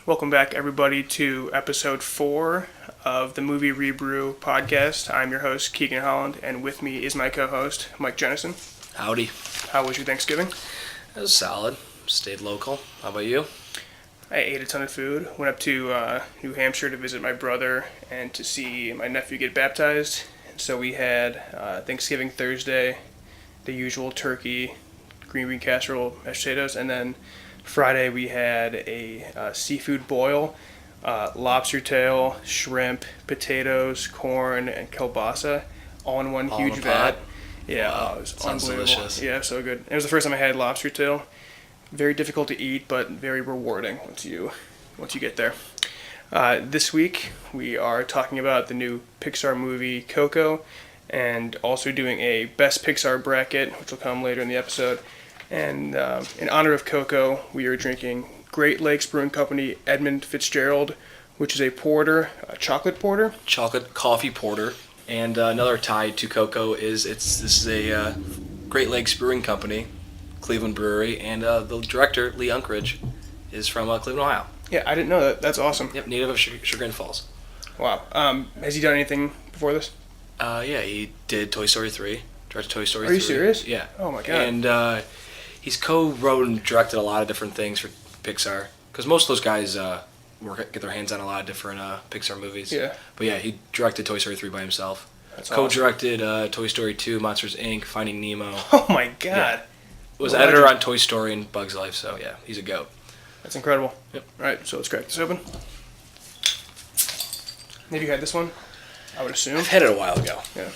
Welcome back, everybody, to episode 4 of the Movie ReBrew podcast. I'm your host, Keegan Holland, and with me is my co-host, Mike Jennison. Howdy. How was your Thanksgiving? It was solid. Stayed local. How about you? I ate a ton of food. Went up to New Hampshire to visit my brother and to see my nephew get baptized. So we had Thanksgiving Thursday, the usual turkey, green bean casserole, mashed potatoes, and then Friday we had a seafood boil, lobster tail, shrimp, potatoes, corn, and kielbasa, all in one huge vat. Yeah, wow. It was Sounds unbelievable. Delicious. Yeah, so good. It was the first time I had lobster tail. Very difficult to eat, but very rewarding once you get there. This week we are talking about the new Pixar movie Coco, and also doing a Best Pixar Bracket, which will come later in the episode. And in honor of Coco, we are drinking Great Lakes Brewing Company Edmund Fitzgerald, which is a porter, a chocolate porter. Chocolate coffee porter. And another tie to Coco is this is a Great Lakes Brewing Company, Cleveland Brewery, and the director, Lee Unkrich, is from Cleveland, Ohio. Yeah, I didn't know that. That's awesome. Yep, native of Chagrin Falls. Wow. Has he done anything before this? Yeah, he did Toy Story 3. Directed Toy Story 3. Are you serious? Yeah. Oh my god. And he's co-wrote and directed a lot of different things for Pixar. Because most of those guys get their hands on a lot of different Pixar movies. Yeah. But yeah, he directed Toy Story 3 by himself. That's Co-directed Toy Story 2, Monsters, Inc., Finding Nemo. Oh my god. Yeah. Was editor on Toy Story and Bug's Life, so yeah, he's a goat. That's incredible. Yep. Alright, so let's crack this open. Have you had this one? I would assume. I've had it a while ago. Yeah.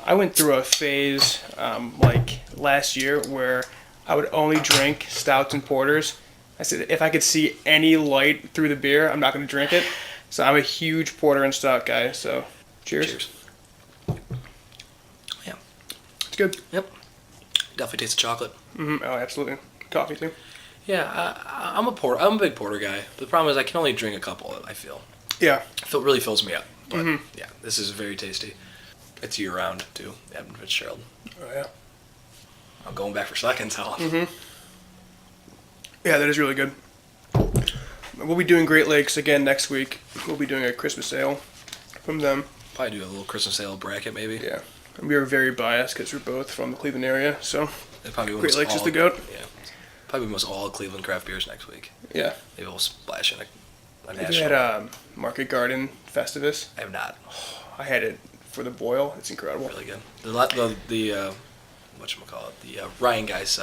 I went through a phase like last year where I would only drink stouts and porters. I said if I could see any light through the beer, I'm not going to drink it. So I'm a huge porter and stout guy. So cheers. Cheers. Yeah. It's good. Yep. Definitely tastes of chocolate. Mm-hmm. Oh, absolutely. Coffee too. Yeah, I'm a big porter guy. The problem is I can only drink a couple, I feel. Yeah. It really fills me up. But yeah, this is very tasty. It's year round too, Edmund Fitzgerald. Oh yeah. I'm going back for seconds, Helen. Mm-hmm. Yeah, that is really good. We'll be doing Great Lakes again next week. We'll be doing a Christmas sale from them. Probably do a little Christmas sale bracket, maybe. Yeah. And we are very biased because we're both from the Cleveland area, so Great Lakes is the goat. Yeah. Probably almost all Cleveland craft beers next week. Yeah. Maybe we'll splash in a Have you had Market Garden Festivus? I have not. I had it for the boil. It's incredible. Really good. The whatchamacallit, the Ryan guy's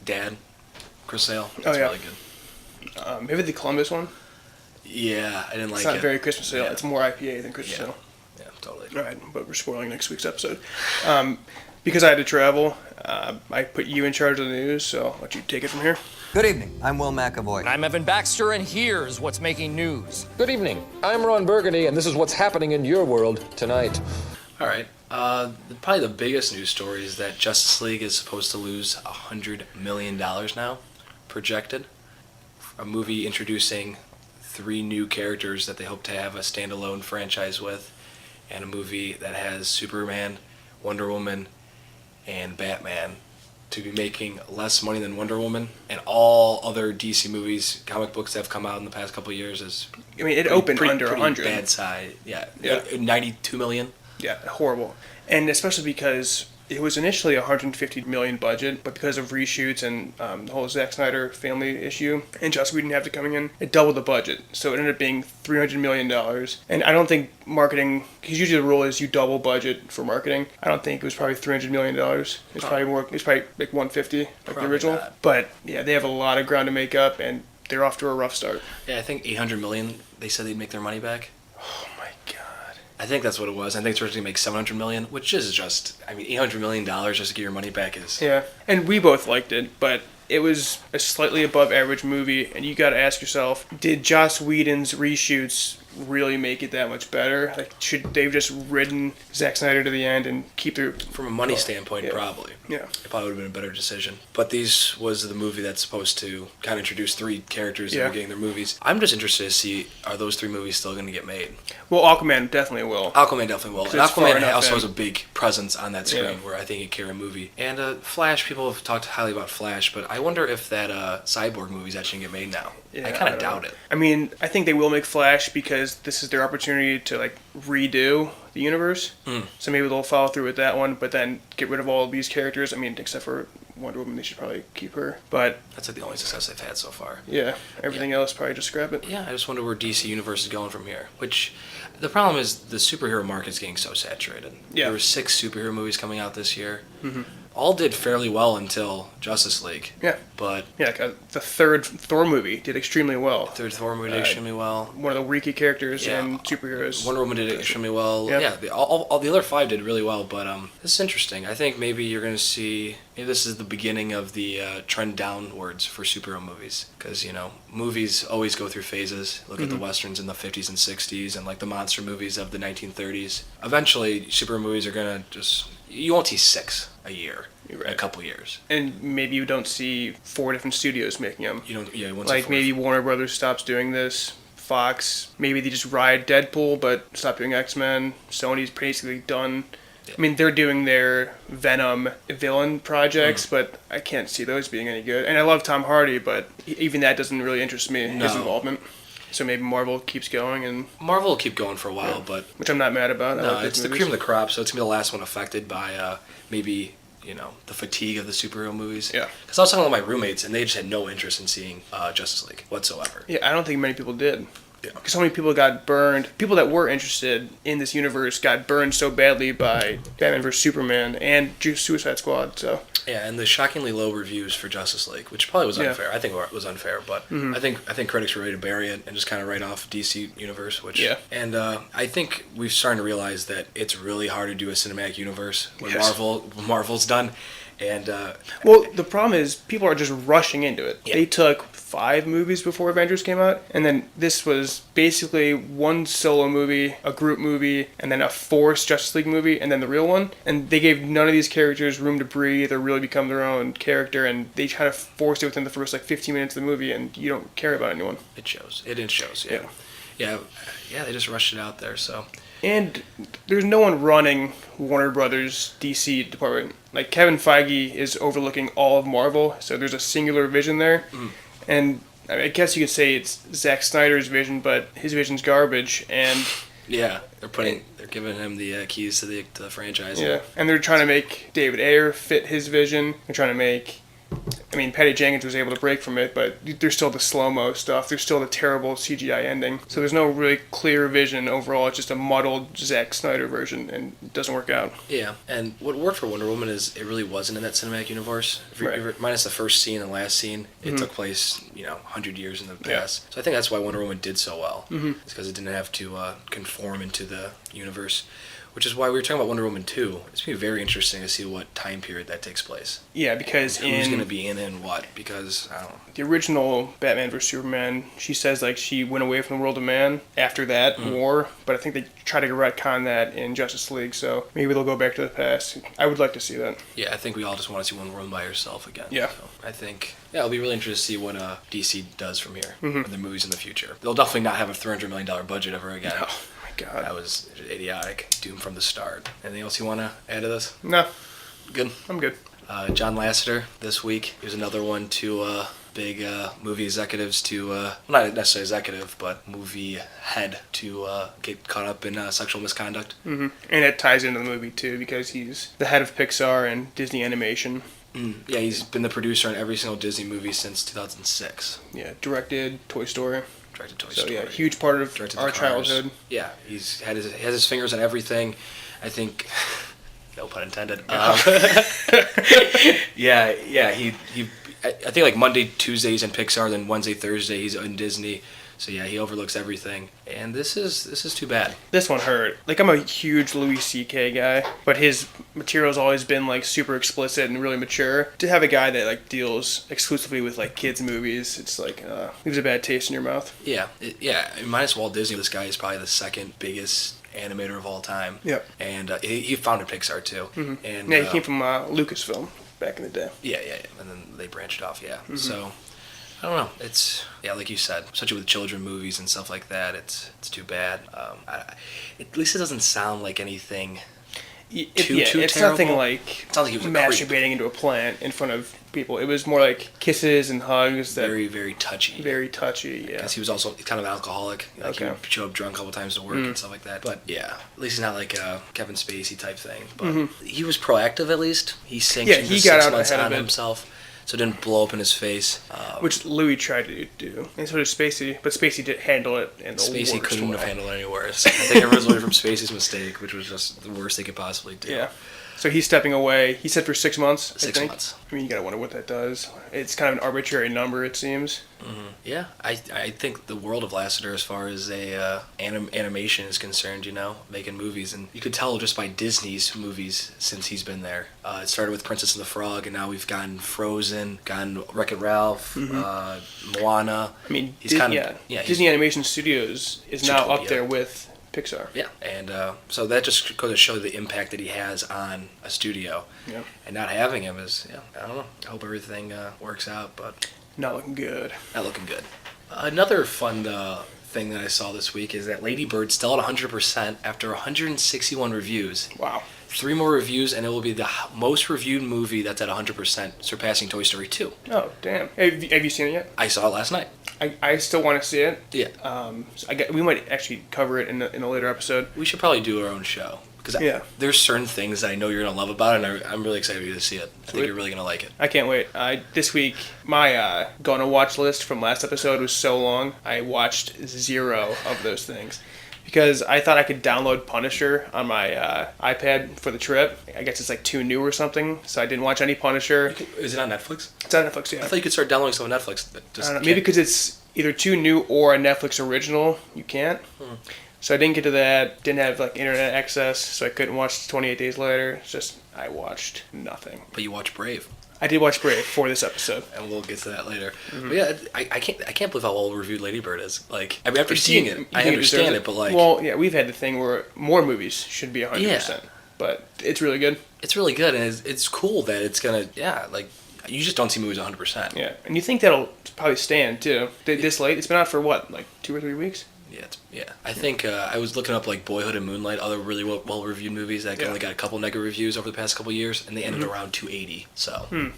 dad, Chris Sale. It's really good. Maybe the Columbus one? Yeah, I didn't like it. It's not very Christmas sale. Yeah. It's more IPA than Christmas sale. Yeah, totally. All right, but we're spoiling next week's episode. Because I had to travel, I put you in charge of the news, so I'll let you take it from here. Good evening. I'm Will McAvoy. And I'm Evan Baxter, and here's what's making news. Good evening. I'm Ron Burgundy, and this is what's happening in your world tonight. All right. Probably the biggest news story is that Justice League is supposed to lose $100 million now, projected. A movie introducing 3 new characters that they hope to have a standalone franchise with, and a movie that has Superman, Wonder Woman, and Batman to be making less money than Wonder Woman, and all other DC movies, comic books that have come out in the past couple of years is. I mean, it opened under 100. Bad side, yeah. 92 million. Yeah, horrible. And especially because it was initially a $150 million budget, but because of reshoots and the whole Zack Snyder family issue, and Joss Whedon having to coming in, it doubled the budget. So it ended up being $300 million. And I don't think marketing, because usually the rule is you double budget for marketing. I don't think it was probably $300 million. It's probably more. It's probably like $150, like probably the original. Not. But yeah, they have a lot of ground to make up, and they're off to a rough start. Yeah, I think $800 million. They said they'd make their money back. Oh my god. I think that's what it was. I think it's originally make $700 million, which is just, I mean, $800 million just to get your money back is. Yeah, and we both liked it, but it was a slightly above average movie, and you got to ask yourself, did Joss Whedon's reshoots really make it that much better? Like, should they've just ridden Zack Snyder to the end and keep their... From a money standpoint, probably. Yeah. It probably would have been a better decision. But these was the movie that's supposed to kind of introduce 3 characters that are getting their movies. I'm just interested to see, are those 3 movies still going to get made? Well, Aquaman definitely will. Aquaman definitely will. And it's far Aquaman enough also in. has a big presence on that screen where I think it carry a movie. And Flash, people have talked highly about Flash, but I wonder if that Cyborg movie is actually going to get made now. Yeah, I kind of don't doubt know. it. I mean, I think they will make Flash because this is their opportunity to, like, redo the universe. So maybe they'll follow through with that one, but then get rid of all of these characters. I mean, except for Wonder Woman, they should probably keep her. But That's like the only success they've had so far. yeah, everything else probably just scrap it. Yeah, I just wonder where DC Universe is going from here. Which, the problem is the superhero market's getting so saturated. Yeah. There were 6 superhero movies coming out this year. All did fairly well until Justice League. Yeah. But Yeah, like, the third Thor movie did extremely well. third Thor movie did extremely well. One of the weaker characters Yeah. in superheroes. Wonder Woman did extremely well. Yeah. Yeah, all the other 5 did really well. But this is interesting. I think maybe you're going to see. Maybe this is the beginning of the trend downwards for superhero movies. Because movies always go through phases. Look at the westerns in the 50s and 60s, and like the monster movies of the 1930s. Eventually, superhero movies are going to just. You won't see 6 a year. In a couple years. And maybe you don't see 4 different studios making them. You don't. Yeah, you won't see Like 4. maybe Warner Brothers stops doing this. Fox, maybe they just ride Deadpool, but stop doing X-Men. Sony's basically done. I mean, they're doing their Venom villain projects, but I can't see those being any good. And I love Tom Hardy, but even that doesn't really interest me, his involvement. So maybe Marvel keeps going, and Marvel will keep going for a while, but which I'm not mad about. I no, like those it's the movies. cream of the crop. So it's gonna be the last one affected by maybe the fatigue of the superhero movies. Yeah. Because I was talking with my roommates, and they just had no interest in seeing Justice League whatsoever. Yeah, I don't think many people did. Yeah. Because so many people got burned. People that were interested in this universe got burned so badly by Batman vs Superman and Suicide Squad. So Yeah, and the shockingly low reviews for Justice League, which probably was unfair. I think it was unfair, but I think critics were ready to bury it and just kind of write off DC Universe. Which and I think we've started to realize that it's really hard to do a cinematic universe when Marvel's done. And well, the problem is people are just rushing into it. Yeah. They took 5 movies before Avengers came out, and then this was basically one solo movie, a group movie, and then a forced Justice League movie, and then the real one. And they gave none of these characters room to breathe or really become their own character, and they kind of forced it within the first 15 minutes of the movie, and you don't care about anyone. it shows. It shows. Yeah. They just rushed it out there. So. And there's no one running Warner Brothers DC department. Like, Kevin Feige is overlooking all of Marvel, so there's a singular vision there. And I guess you could say it's Zack Snyder's vision, but his vision's garbage. And Yeah, they're giving him the keys to the franchise. yeah, and they're trying to make David Ayer fit his vision. They're trying to make. I mean, Patty Jenkins was able to break from it, but there's still the slow-mo stuff. There's still the terrible CGI ending. So there's no really clear vision overall. It's just a muddled Zack Snyder version, and it doesn't work out. Yeah, and what worked for Wonder Woman is it really wasn't in that cinematic universe. Minus the first scene and the last scene, it took place 100 years in the past. So I think that's why Wonder Woman did so well. It's because it didn't have to conform into the universe. Which is why we were talking about Wonder Woman 2. It's going to be very interesting to see what time period that takes place. Yeah, because Who's going to be in and what? Because, I don't know. the original Batman vs Superman, she says like she went away from the world of man after that war, but I think they try to retcon that in Justice League, so maybe they'll go back to the past. I would like to see that. Yeah, I think we all just want to see Wonder Woman by herself again. Yeah. So I think, it'll be really interesting to see what DC does from here with their movies in the future. They'll definitely not have a $300 million budget ever again. Oh my god. That was idiotic. Doomed from the start. Anything else you want to add to this? No, Good. I'm good. John Lasseter this week. He was another one to big movie executives to, not necessarily executive, but movie head to get caught up in sexual misconduct. And it ties into the movie too, because he's the head of Pixar and Disney Animation. Yeah, he's been the producer on every single Disney movie since 2006. Yeah, directed Toy Story. Directed Toy So Story. yeah, huge part of Directed our the Cars. childhood. Yeah, he has his fingers on everything. I think, no pun intended. I think like Monday, Tuesday he's in Pixar, then Wednesday, Thursday he's in Disney. So yeah, he overlooks everything, and this is too bad. This one hurt. Like, I'm a huge Louis C.K. guy, but his material's always been like super explicit and really mature. To have a guy that like deals exclusively with like kids movies, it's like leaves a bad taste in your mouth. Yeah, minus Walt Disney, this guy is probably the second biggest animator of all time. Yep. And he founded Pixar too. Mm-hmm. And yeah, he came from Lucasfilm back in the day. Yeah, and then they branched off. Yeah, so. I don't know. It's like you said, especially with children movies and stuff like that. It's too bad. At least it doesn't sound like anything too it's terrible. nothing like it sounds like he was a masturbating creep. into a plant in front of people. It was more like kisses and hugs. That Very, very touchy. Very touchy. Yeah. Because he was also kind of an alcoholic. Like he would show up drunk a couple times to work and stuff like that. But yeah, at least he's not like a Kevin Spacey type thing. But he was proactive at least. He sanctioned he the got 6 out months ahead of on it. himself. So it didn't blow up in his face. Which Louis tried to do, and so did Spacey, but Spacey did handle it in the Spacey worst couldn't way. have handled it any worse. I think everyone's learned from Spacey's mistake, which was just the worst they could possibly do. Yeah. So he's stepping away. He said for 6 months. 6 months. I mean, you gotta wonder what that does. It's kind of an arbitrary number, it seems. Yeah, I think the world of Lasseter, as far as animation is concerned, making movies, and you could tell just by Disney's movies since he's been there. It started with Princess and the Frog, and now we've gotten Frozen, gotten Wreck-It Ralph, Moana. I mean, Disney Disney Animation Studios is now up Zootopia. there with Pixar. Yeah, and so that just goes to show the impact that he has on a studio. Yeah. And not having him is, I don't know. I hope everything works out, but Not looking good. not looking good. Another fun thing that I saw this week is that Lady Bird's still at 100% after 161 reviews. Wow. 3 more reviews, and it will be the most reviewed movie that's at 100%, surpassing Toy Story 2. Oh, damn. Have you seen it yet? I saw it last night. I still want to see it. Yeah. So we might actually cover it in a later episode. We should probably do our own show. Because there's certain things that I know you're going to love about it, and I'm really excited to see it. I think you're really going to like it. I can't wait. This week, my gonna watch list from last episode was so long, I watched 0 of those things. Because I thought I could download Punisher on my iPad for the trip. I guess it's like too new or something, so I didn't watch any Punisher. Is it on Netflix? It's on Netflix, yeah. I thought you could start downloading some on Netflix. That I just don't know, maybe because it's either too new or a Netflix original. You can't. So I didn't get to that. Didn't have like internet access, so I couldn't watch 28 Days Later. It's just I watched nothing. But you watch Brave. I did watch Brave for this episode. And we'll get to that later. But yeah, I can't believe how well reviewed Lady Bird is. Like, I mean, after seeing it, I understand it, but like, well, yeah, we've had the thing where more movies should be 100%. Yeah. But it's really good. It's really good, and it's cool that it's gonna, like, you just don't see movies 100%. Yeah, and you think that'll probably stand too. This late, it's been out for what, like 2 or 3 weeks? Yeah. I think I was looking up like Boyhood and Moonlight, other really well reviewed movies that only got a couple negative reviews over the past couple years, and they ended around 280. So.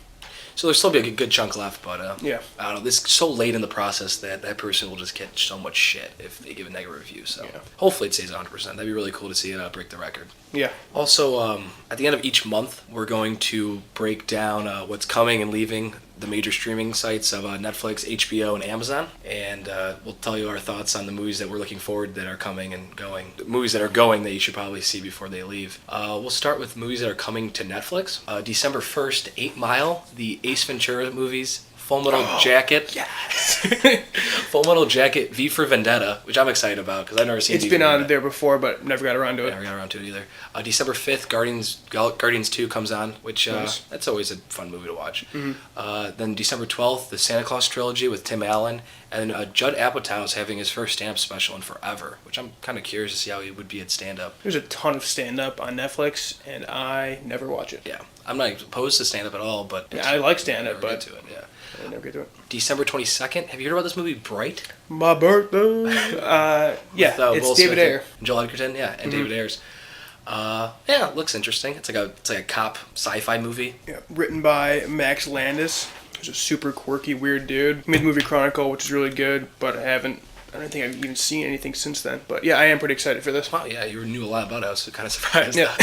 So there's still be a good chunk left, but I don't know. This is so late in the process that person will just get so much shit if they give a negative review. So hopefully it stays 100%. That'd be really cool to see it break the record. Yeah. Also, at the end of each month, we're going to break down what's coming and leaving the major streaming sites of Netflix, HBO, and Amazon, and we'll tell you our thoughts on the movies that we're looking forward that are coming and going. The movies that are going that you should probably see before they leave. We'll start with movies that are coming to Netflix. December 1st, 8 Mile, the Ace Ventura movies, Full Metal Jacket. Yes. Full Metal Jacket, V for Vendetta, which I'm excited about because I've never seen. It's been on there before, but never got around to it. Never got around to it either. December 5th, Guardians 2 comes on, which Nice. that's always a fun movie to watch. Then December 12th, the Santa Claus trilogy with Tim Allen, and Judd Apatow is having his first stand-up special in forever, which I'm kind of curious to see how he would be at stand-up. There's a ton of stand-up on Netflix, and I never watch it. Yeah, I'm not opposed to stand-up at all, but Yeah, I like stand-up, never but get to it. Yeah. I never get to it. December 22nd. Have you heard about this movie Bright? My birthday. Yeah, With, it's Will David Smith Ayer. and Joel Edgerton, and David Ayers. Yeah, it looks interesting. It's like a cop sci-fi movie. Yeah, written by Max Landis, who's a super quirky, weird dude. He made the movie Chronicle, which is really good, but I don't think I've even seen anything since then. But yeah, I am pretty excited for this. Wow, yeah, you knew a lot about it. I was kind of surprised. Yeah.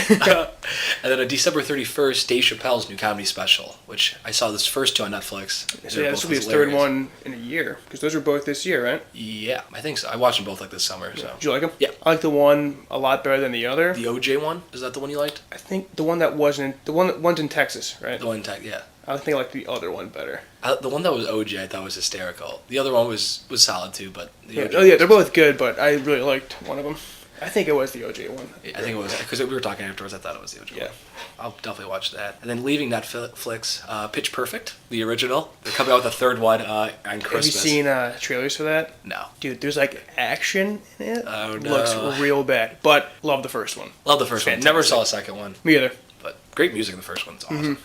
And then on December 31st, Dave Chappelle's new comedy special, which I saw this first 2 on Netflix. So yeah, this will be his third one in a year, because those were both this year, right? Yeah, I think so. I watched them both like this summer. So. Did you like them? Yeah. I like the one a lot better than the other. The OJ one, is that the one you liked? I think the one that wasn't, one's in Texas, right? The one in Tech, yeah. I think I like the other one better. The one that was OG I thought was hysterical. The other one was solid too, but the Yeah. OG Oh yeah, they're both good, but I really liked one of them. I think it was the OJ one. I think it was because we were talking afterwards. I thought it was the OG Yeah. one. I'll definitely watch that. And then leaving Netflix, Pitch Perfect, the original. They're coming out with a third one on Christmas. Have you seen trailers for that? No. Dude, there's like action in it. Oh, no. Looks real bad, but love the first one. Love the first one. Fantastic. Never saw a second one, Me either. but great music in the first one. It's awesome.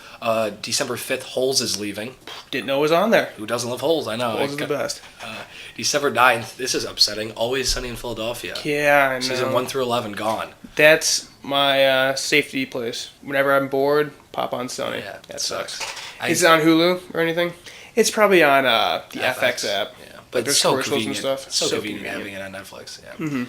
December 5th, Holes is leaving. Didn't know it was on there. Who doesn't love Holes? I know. Holes is the best. December 9th, this is upsetting. Always Sunny in Philadelphia. Yeah, I know. Season 1 through 11 gone. That's my safety place. Whenever I'm bored, pop on Sunny. Yeah, that sucks. I- Is it on Hulu or anything? It's probably on the FX app. Yeah, But but there's it's so commercials and convenient. stuff. So convenient having it on Netflix. Yeah.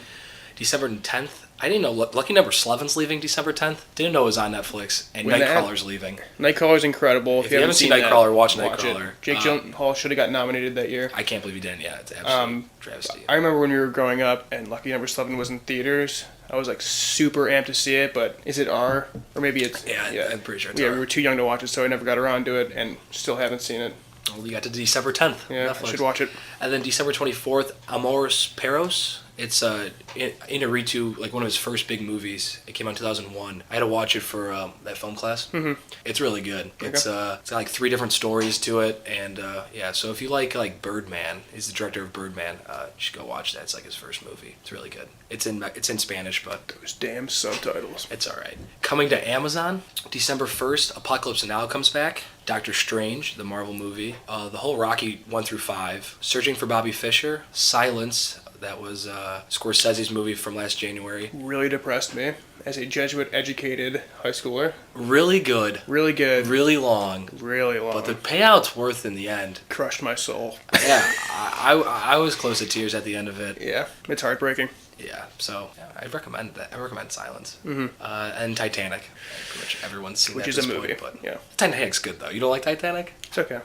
December 10th. I didn't know Lucky Number 11's leaving December 10th. Didn't know it was on Netflix. And When that- Nightcrawler's leaving. Nightcrawler's incredible. If you haven't seen Nightcrawler, watch it. Nightcrawler. Jake Gyllenhaal should have got nominated that year. I can't believe he didn't. Yeah, it's absolute travesty. I remember when we were growing up and Lucky Number 11 was in theaters. I was like super amped to see it, but is it R? Or maybe it's... Yeah, I'm pretty sure it's Yeah, R. we were too young to watch it, so I never got around to it, and still haven't seen it. Well, you got to December 10th. Yeah, Netflix. I should watch it. And then December 24th, Amores Perros. It's Inarritu, like one of his first big movies. It came out in 2001. I had to watch it for that film class. Mm-hmm. It's really good. It's got like 3 different stories to it, and yeah. So if you like Birdman, he's the director of Birdman. You should go watch that. It's like his first movie. It's really good. It's in Spanish, but Those damn subtitles. it's all right. Coming to Amazon, December 1st, Apocalypse Now comes back. Doctor Strange, the Marvel movie. The whole Rocky 1 through 5. Searching for Bobby Fischer. Silence. That was Scorsese's movie from last January. Really depressed me as a Jesuit-educated high schooler. Really good. Really good. Really long. Really long. But the payout's worth in the end. Crushed my soul. Yeah, I was close to tears at the end of it. Yeah, it's heartbreaking. Yeah, so yeah, I recommend that. I recommend Silence. Mm-hmm. And Titanic. Pretty much everyone's seen Which that is at a this movie, point, but yeah. Titanic's good though. You don't like Titanic? It's okay.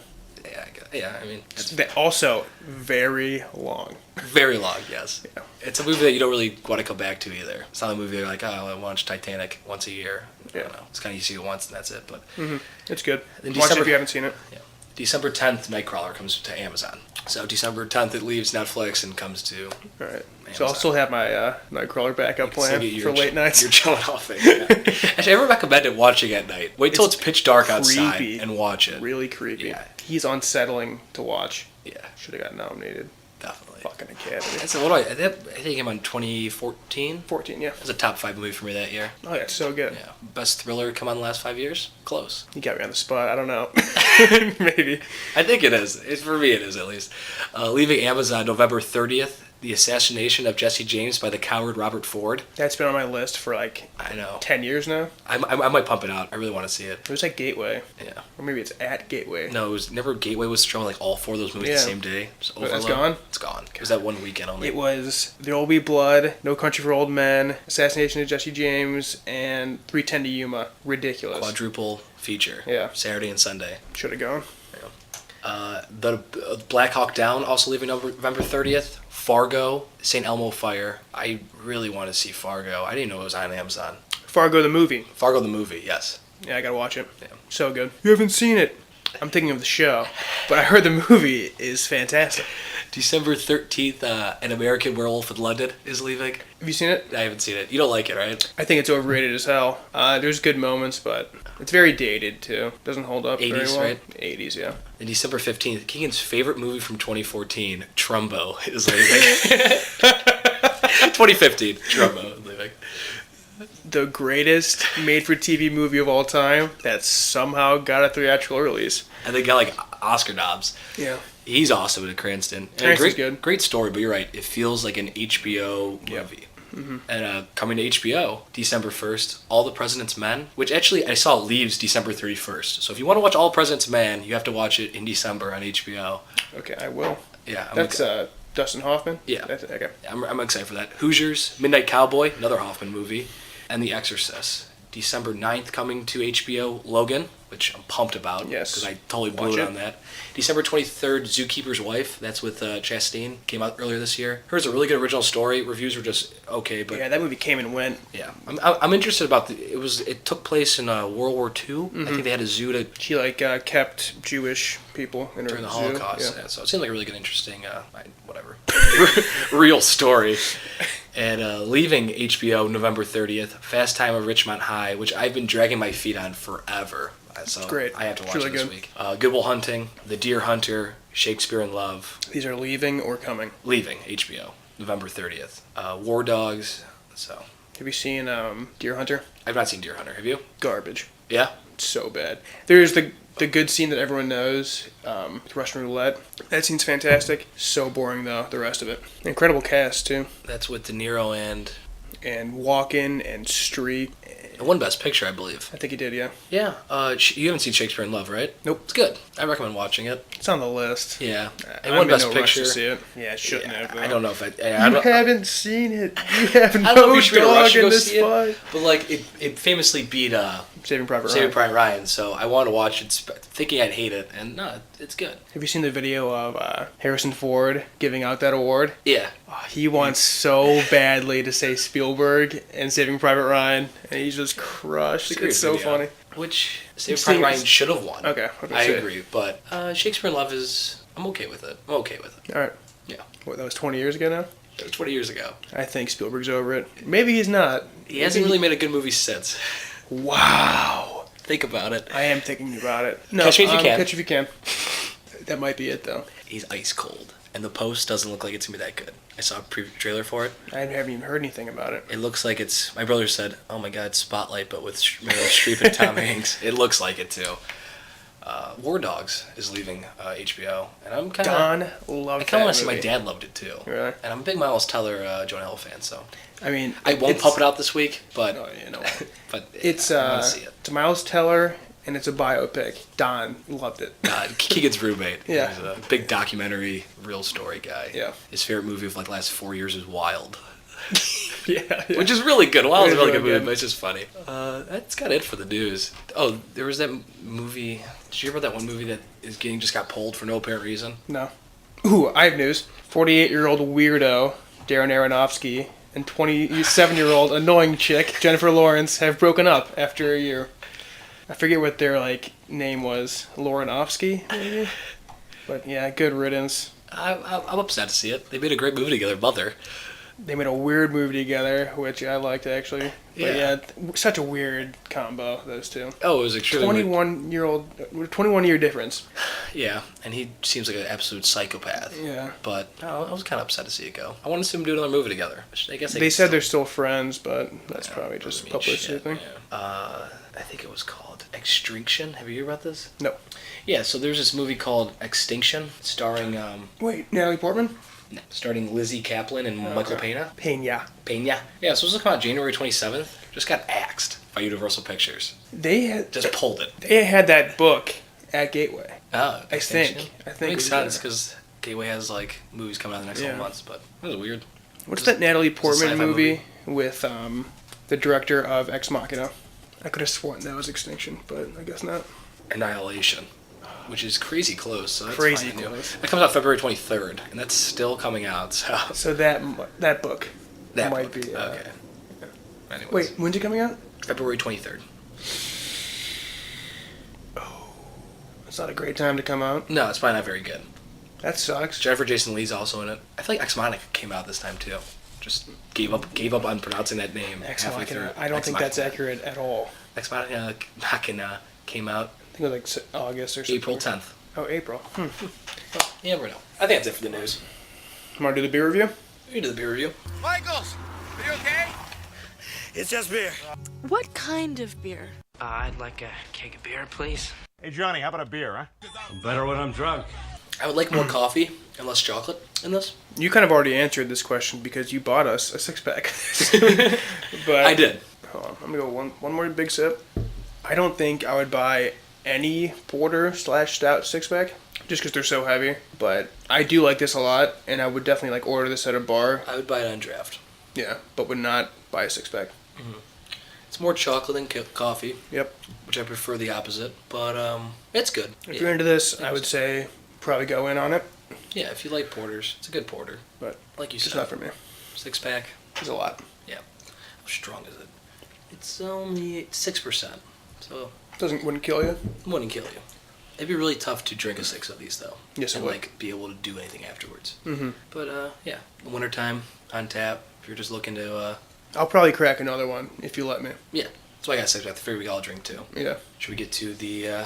Yeah. I mean, it's Also, very long. very long. Yes. Yeah. It's a movie that you don't really want to come back to either. It's not a movie you're like, oh, I watch Titanic once a year. I don't know. It's kind of you see it once and that's it. But It's good. Then Watch it December- if you haven't seen it. yeah. December 10th, Nightcrawler comes to Amazon. So December 10th, it leaves Netflix and comes to. All right. So Amazon. I'll still have my Nightcrawler backup plan So for late nights. You're chilling off it. Yeah. Actually, I ever recommend it watching at night. Wait till it's pitch dark outside creepy. and watch it. Really creepy. Yeah. He's unsettling to watch. Yeah, Should have got nominated. definitely. Fucking Academy. That's what I think it came out in 2014. 14, yeah. It was a top 5 movie for me that year. Oh, yeah, it's so good. Yeah, best thriller come out in the last 5 years. Close. You got me on the spot. I don't know. Maybe. I think it is. It's for me. It is at least. Leaving Amazon November 30th. The assassination of Jesse James by the coward Robert Ford. That's been on my list for like I know. 10 years now. I might pump it out. I really want to see it. It was like Gateway. Yeah. Or maybe it's at Gateway. No, it was never. Gateway was showing like all 4 of those movies Yeah. the same day. Just But that's overload. gone? It's gone. It was that one weekend only. It was There Will Be Blood, No Country for Old Men, Assassination of Jesse James, and 310 to Yuma. Ridiculous. Quadruple feature. Yeah. Saturday and Sunday. Should have gone. The Black Hawk Down also leaving November 30th. Fargo, St. Elmo Fire. I really want to see Fargo. I didn't know it was on Amazon. Fargo the movie. Fargo the movie, yes. Yeah, I gotta watch it. Yeah. So good. You haven't seen it. I'm thinking of the show, but I heard the movie is fantastic. December 13th, An American Werewolf in London is leaving. Have you seen it? I haven't seen it. You don't like it, right? I think it's overrated as hell. There's good moments, but it's very dated too. Doesn't hold up very 80s, well. right? 80s, yeah. And December 15th, Keegan's favorite movie from 2014, Trumbo, is leaving. 2015, Trumbo is leaving. The greatest made-for-TV movie of all time that somehow got a theatrical release. And they got like Oscar knobs. Yeah. He's awesome in Cranston. And Cranston's great, good. Great story, but you're right. It feels like an HBO movie. And coming to HBO, December 1st, All the President's Men, which actually I saw leaves December 31st. So if you want to watch All the President's Men, you have to watch it in December on HBO. Okay, I will. Yeah, That's Dustin Hoffman? Yeah. That's, okay. I'm excited for that. Hoosiers, Midnight Cowboy, another Hoffman movie, and The Exorcist. December 9th coming to HBO, Logan, which I'm pumped about. Yes. Because I totally blew Watch it it. on that. December 23rd, Zookeeper's Wife. That's with Chastain. Came out earlier this year. Here's a really good original story. Reviews were just okay, but Yeah, that movie came and went. yeah. I'm interested about it took place in World War II. I think they had a zoo She kept Jewish people in her during the zoo. Holocaust. Yeah. Yeah, so it seemed like a really good, interesting, whatever, real story. And leaving HBO November 30th, Fast Time of Richmond High, which I've been dragging my feet on forever. So Great. I have to watch It's it really this good. week. Good Will Hunting, The Deer Hunter, Shakespeare in Love. These are leaving or coming. Leaving HBO November 30th. War Dogs. So Have you seen Deer Hunter? I've not seen Deer Hunter. Have you? Garbage. Yeah. So bad. There's the good scene that everyone knows, with Russian roulette. That scene's fantastic. So boring though. The rest of it. Incredible cast too. That's with De Niro and And Walken and Street. it won Best Picture, I believe. I think he did. Yeah. Yeah. You haven't seen Shakespeare in Love, right? Nope. It's good. I recommend watching it. It's on the list. Yeah. It I'm won in Best no rush Picture. to see it. Yeah, it shouldn't have. Though. I don't know if I You don't, haven't seen it. You have I don't know no if you should be in a rush dog to in go this see it, fight. but like it famously beat Saving Private Saving Ryan. Private Ryan, so I wanted to watch it, thinking I'd hate it, and no, it's good. Have you seen the video of Harrison Ford giving out that award? Yeah, Oh, he wants so badly to say Spielberg and Saving Private Ryan, and he's just crushed. It's a great It's so video. funny. Which Saving It's Private serious. Ryan should have won. Okay, okay, I say it. agree, but Shakespeare in Love I'm okay with it. I'm okay with it. All right. Yeah, What, that was 20 years ago now? it was 20 years ago. I think Spielberg's over it. Maybe he's not. He hasn't really made a good movie since. Wow. Think about it. I am thinking about it. No, Catch Me If You Can. Catch Me If You Can. That might be it, though. He's ice cold, and the post doesn't look like it's gonna be that good. I saw a trailer for it. I haven't even heard anything about it. It looks like it's. My brother said, "Oh my God, Spotlight, but with Meryl Streep and Tom Hanks." It looks like it too. War Dogs is leaving HBO, and I'm kind of. Don loved I kind of that want to see my movie. dad loved it too. Really? And I'm a big Miles Teller, Jonah Hill fan, so I mean, I won't it's- pump it out this week, but Oh, you know, but it's I want to see it. it's Miles Teller and it's a biopic. Don loved it. Keegan's roommate. Yeah. He's a big documentary, real story guy. Yeah. His favorite movie of like the last 4 years is Wild. yeah, Which is really good. Wild is a It is really good really movie, good. but it's just funny. That's kind of it for the news. Oh, there was that movie. Did you hear about that one movie that just got pulled for no apparent reason? No. Ooh, I have news. 48-year-old weirdo Darren Aronofsky and 27-year-old annoying chick Jennifer Lawrence have broken up after a year. I forget what their name was. Laurenovsky, maybe. But yeah, good riddance. I'm upset to see it. They made a great movie together, Mother. They made a weird movie together, which I liked actually. But Yeah. such a weird combo, those two. Oh, it was extremely weird. 21-year difference. Yeah, and he seems like an absolute psychopath. Yeah. But I was kind of upset to see it go. I want to see them do another movie together. I guess They said they're still friends, but that's probably just a mean publicity shit, thing. yeah. I think it was called Extinction. Have you heard about this? No. Yeah, so there's this movie called Extinction, starring Wait, Natalie Portman? Lizzie Kaplan and Michael Pena. Pena. Pena. Yeah, so this will come out January 27th. Just got axed by Universal Pictures. They had Just pulled it. that book at Gateway. Oh, I Extinction? think Makes it was sense there. because Gateway has movies coming out in the next Yeah. couple months, but it was weird. What's Just- that Natalie just a Portman sci-fi movie with the director of Ex Machina? I could have sworn that was Extinction, but I guess not. Annihilation, which is crazy close. So that's Crazy fine, I knew. close. That comes out February 23rd, and that's still coming out. So So that book that might book. be. Okay. Anyways, Wait, when's it coming out? February 23rd. It's not a great time to come out. No, it's probably not very good. That sucks. Jennifer Jason Leigh's also in it. I feel like Ex Machina came out this time too. Just gave up on pronouncing that name Ex halfway through. Machina. I don't Ex think that's Machina. accurate at all. Ex Machina came out I think it was August or something. April 10th. Oh, April. You never know. I think that's it for the news. Want to do the beer review? We can do the beer review. Michaels, are you okay? It's just beer. What kind of beer? I'd like a keg of beer, please. Hey, Johnny, how about a beer, huh? Better when I'm drunk. I would like more coffee and less chocolate in this. You kind of already answered this question because you bought us a 6-pack. But I did. Hold on, I'm gonna go one more big sip. I don't think I would buy any porter/stout 6-pack just because they're so heavy. But I do like this a lot, and I would definitely order this at a bar. I would buy it on draft. Yeah, but would not buy a 6-pack. It's more chocolate than coffee, Yep. which I prefer the opposite. But it's good. If you're into this, I would say probably go in on it. Yeah, if you like porters, it's a good porter. But like you it's said, not for me. 6-pack. It's a lot. Yeah. How strong is it? It's only 6%, so Wouldn't kill you. it wouldn't kill you. It'd be really tough to drink a 6 of these though. Yes, it and would. like be able to do anything afterwards. Mm-hmm. But yeah, wintertime on tap. If you're just looking to, I'll probably crack another one if you let me. yeah. That's why I got 6. I figure we all drink too. Yeah. Should we get to the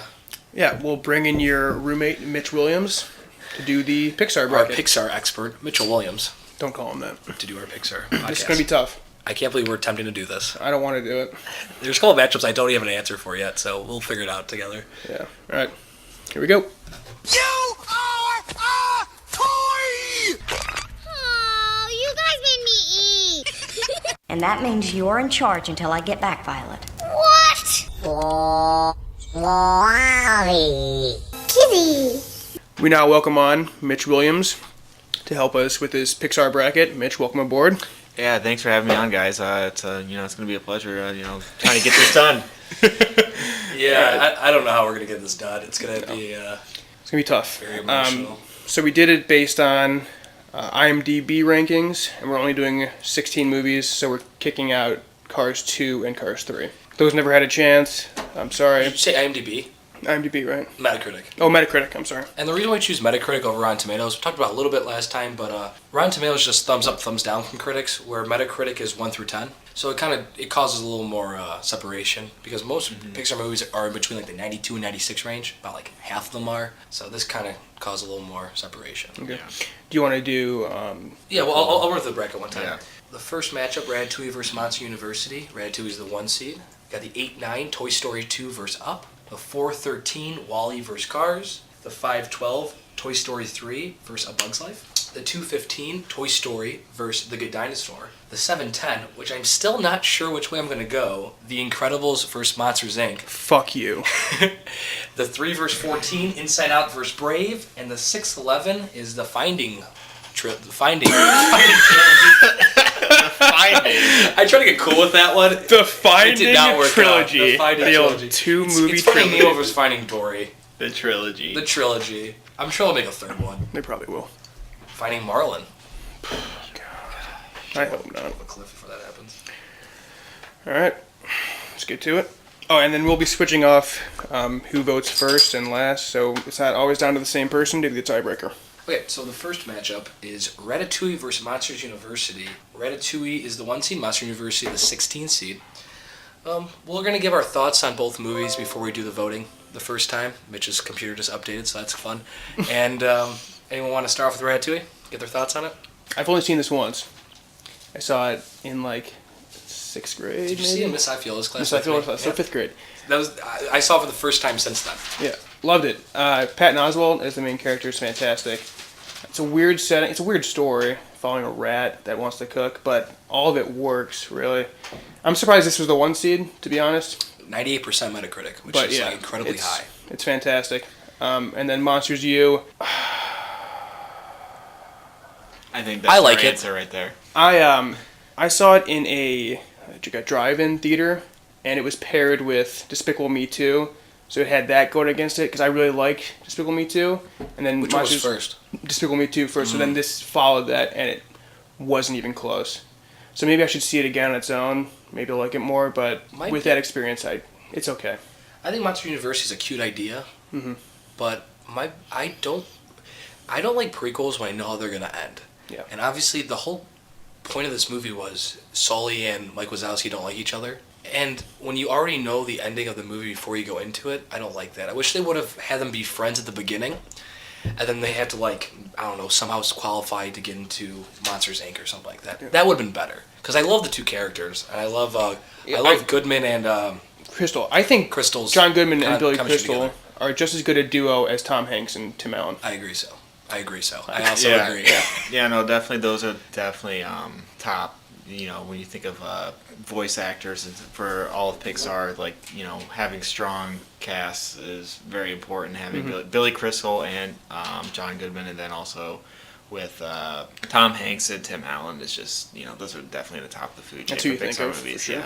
Yeah, we'll bring in your roommate Mitch Williams to do the Pixar our bracket. Pixar expert, Mitchell Williams, Don't call him that. to do our Pixar podcast. This is gonna be tough. I can't believe we're attempting to do this. I don't want to do it. There's a couple of matchups I don't even have an answer for yet, so we'll figure it out together. Yeah. All right. Here we go. You are a toy! Oh, you guys made me eat. And that means you're in charge until I get back, Violet. What? Kitty. We now welcome on Mitch Williams to help us with his Pixar bracket. Mitch, welcome aboard. Yeah, thanks for having me on, guys. It's it's gonna be a pleasure. Trying to get this done. Yeah, I don't know how we're gonna get this done. It's gonna be It's gonna be tough. very emotional. So we did it based on IMDb rankings, and we're only doing 16 movies. So we're kicking out Cars 2 and Cars 3. Those never had a chance. I'm sorry. Did you say IMDb? IMDb, right? Metacritic. Oh, Metacritic. I'm sorry. And the reason we choose Metacritic over Rotten Tomatoes, we talked about it a little bit last time, but Rotten Tomatoes is just thumbs up, thumbs down from critics, where Metacritic is 1 through 10. So it causes a little more separation, because most Pixar movies are in between like the 92 and 96 range, about like half of them are. So this kind of causes a little more separation. Okay. Do you want to do? Yeah, well, I'll run through the bracket one time. Yeah. The first matchup, Ratatouille versus Monster University. Ratatouille is the 1 seed. Got the 8-9, Toy Story 2 versus Up. The 4-13, WALL-E versus Cars. The 5-12, Toy Story 3 versus A Bug's Life. The 2-15, Toy Story versus The Good Dinosaur. The 7-10, which I'm still not sure which way I'm going to go, The Incredibles versus Monsters, Inc. Fuck you. The 3 versus 14, Inside Out versus Brave. And the 6-11 is The Finding. Finding. I tried to get cool with that one. The Finding It did not work trilogy. Out. The Finding The old trilogy. two-movie it's Finding trilogy. Nemo versus Finding Dory. The trilogy. The trilogy. I'm sure I'll make a third one. They probably will. Finding Marlin. I hope not. A cliff before that happens. All right. Let's get to it. Oh, and then we'll be switching off who votes first and last, so it's not always down to the same person to be the tiebreaker. Okay, so the first matchup is Ratatouille versus Monsters University. Ratatouille is the 1 seed, Monsters University the 16 seed. We're going to give our thoughts on both movies before we do the voting the first time. Mitch's computer just updated, so that's fun. And anyone want to start off with Ratatouille? Get their thoughts on it? I've only seen this once. I saw it in like 6th grade. Did you see it in Miss Ifiola's class? Miss Ifiola's class, so 5th grade. I saw it for the first time since then. Yeah, loved it. Patton Oswalt as the main character is fantastic. It's a weird setting. It's a weird story following a rat that wants to cook, but all of it works, really. I'm surprised this was the 1 seed, to be honest. 98% Metacritic, which But is yeah, like incredibly high. It's fantastic. And then Monsters U. I think that's I like our it. answer right there. I saw it in a drive-in theater, and it was paired with Despicable Me 2, so it had that going against it because I really like Despicable Me 2, and then Which one was first? Despicable Me 2 first. So then this followed that, and it wasn't even close. So maybe I should see it again on its own. Maybe I'll like it more, but with that experience, it's okay. I think Monster University is a cute idea, but I don't like prequels when I know how they're gonna end. Yeah. And obviously the whole point of this movie was Sully and Mike Wazowski don't like each other. And when you already know the ending of the movie before you go into it, I don't like that. I wish they would have had them be friends at the beginning, and then they had to somehow qualify to get into Monsters Inc. or something like that. Yeah. That would have been better because I love the two characters, and I love Goodman and Crystal. I think Crystal's John Goodman and Billy chemistry Crystal are just as good a duo as Tom Hanks and Tim Allen. I agree so. I also agree. Yeah, no, definitely those are definitely top. When you think of voice actors for all of Pixar, having strong casts is very important. Having Billy Crystal and John Goodman, and then also with Tom Hanks and Tim Allen is just those are definitely the top of the food chain That's who you for think Pixar of, movies. for sure.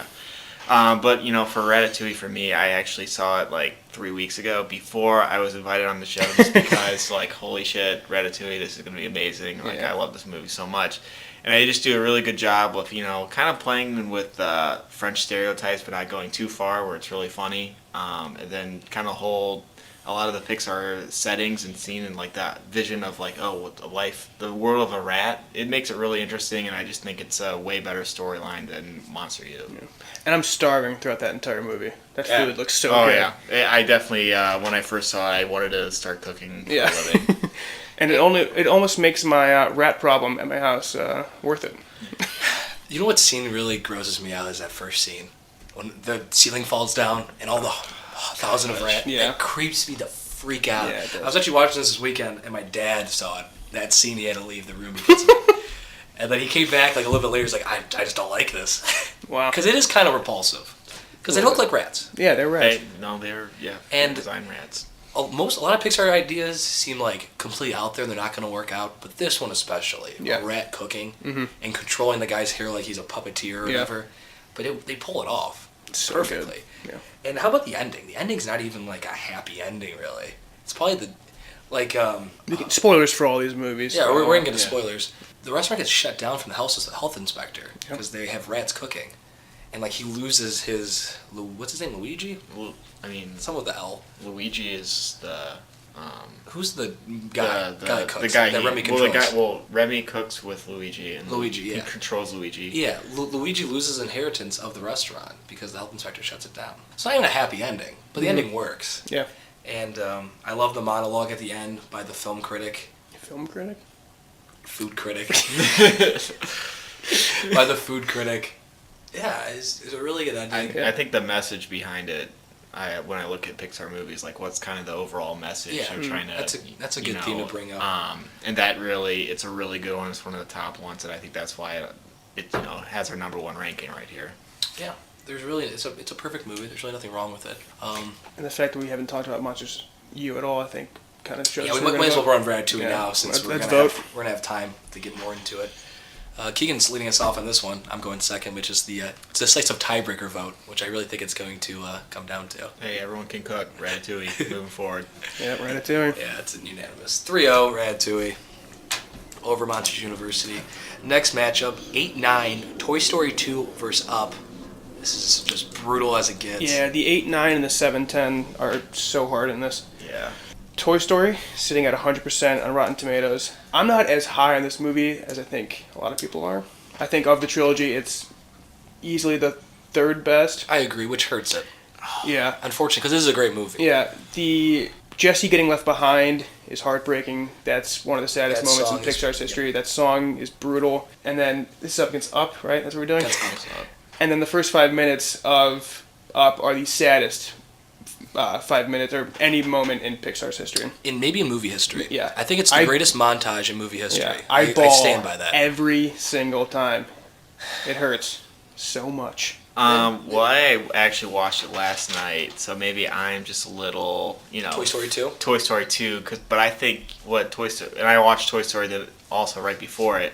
But for Ratatouille, for me, I actually saw it like 3 weeks ago before I was invited on the show, just because holy shit, Ratatouille, this is gonna be amazing. I love this movie so much, and they just do a really good job of kind of playing with French stereotypes, but not going too far, where it's really funny, and then kind of hold a lot of the Pixar settings and scene and that vision of the world of a rat. It makes it really interesting, and I just think it's a way better storyline than Monster U. Yeah. And I'm starving throughout that entire movie. That food looks so good. Oh yeah, I definitely when I first saw it, I wanted to start cooking for a living. And it almost makes my rat problem at my house worth it. You know what scene really grosses me out is that first scene when the ceiling falls down and all the thousand of rats. Yeah. It creeps me the freak out. Yeah, it does. I was actually watching this weekend, and my dad saw it. That scene, he had to leave the room because of it. And then he came back a little bit later. He's like, I just don't like this. Wow. Because it is kind of repulsive. Because they look like rats. Yeah, they're rats. They're And design rats. A lot of Pixar ideas seem completely out there. They're not going to work out. But this one especially, a rat cooking and controlling the guy's hair like he's a puppeteer or whatever. But they pull it off so perfectly. Good. Yeah. And how about the ending? The ending's not even a happy ending, really. It's probably spoilers for all these movies. Yeah, we're going to get into spoilers. The restaurant gets shut down from the health inspector because they have rats cooking. And he loses his, what's his name, Luigi? Someone with the L. Luigi is the... Who's the guy? That cooks. The guy that Remy controls. Remy cooks with Luigi, and Luigi, he controls Luigi. Yeah, Luigi loses inheritance of the restaurant because the health inspector shuts it down. It's not even a happy ending, but the ending works. Yeah. And I love the monologue at the end by the film critic. Film critic? Food critic. By the food critic. Yeah, it's a really good ending. I think the message behind it, when I look at Pixar movies, what's kind of the overall message they're trying to... That's a good theme to bring up. And that really, it's a really good one. It's one of the top ones, and I think that's why it has our number one ranking right here. Yeah, it's a perfect movie. There's really nothing wrong with it. And the fact that we haven't talked about Monsters U at all, I think, kind of shows. Yeah, we might as well run Ratatouille now since we're gonna have time to get more into it. Keegan's leading us off on this one. I'm going second, which is it's a slice of tiebreaker vote, which I really think it's going to come down to. Hey, everyone can cook. Ratatouille, moving forward. Yeah, Ratatouille. Yeah, it's a unanimous 3-0 Ratatouille over Monsters University. Next matchup, 8-9, Toy Story 2 versus Up. This is just brutal as it gets. Yeah, the 8-9 and the 7-10 are so hard in this. Yeah. Toy Story, sitting at 100% on Rotten Tomatoes. I'm not as high on this movie as I think a lot of people are. I think of the trilogy, it's easily the third best. I agree, which hurts it. Yeah. Unfortunately, because this is a great movie. Yeah, the Jesse getting left behind is heartbreaking. That's one of the saddest moments in Pixar's history. That song is brutal. And then this is up against Up, right? That's what we're doing? That's Up. And then the first 5 minutes of Up are the saddest 5 minutes or any moment in Pixar's history. In maybe in movie history. Yeah. I think it's the greatest montage in movie history. Yeah, I bawl stand by that. every single time. It hurts so much. Well, I actually watched it last night, so maybe I'm just a little, Toy Story 2? Toy Story 2, but I think what Toy Story... And I watched Toy Story also right before it.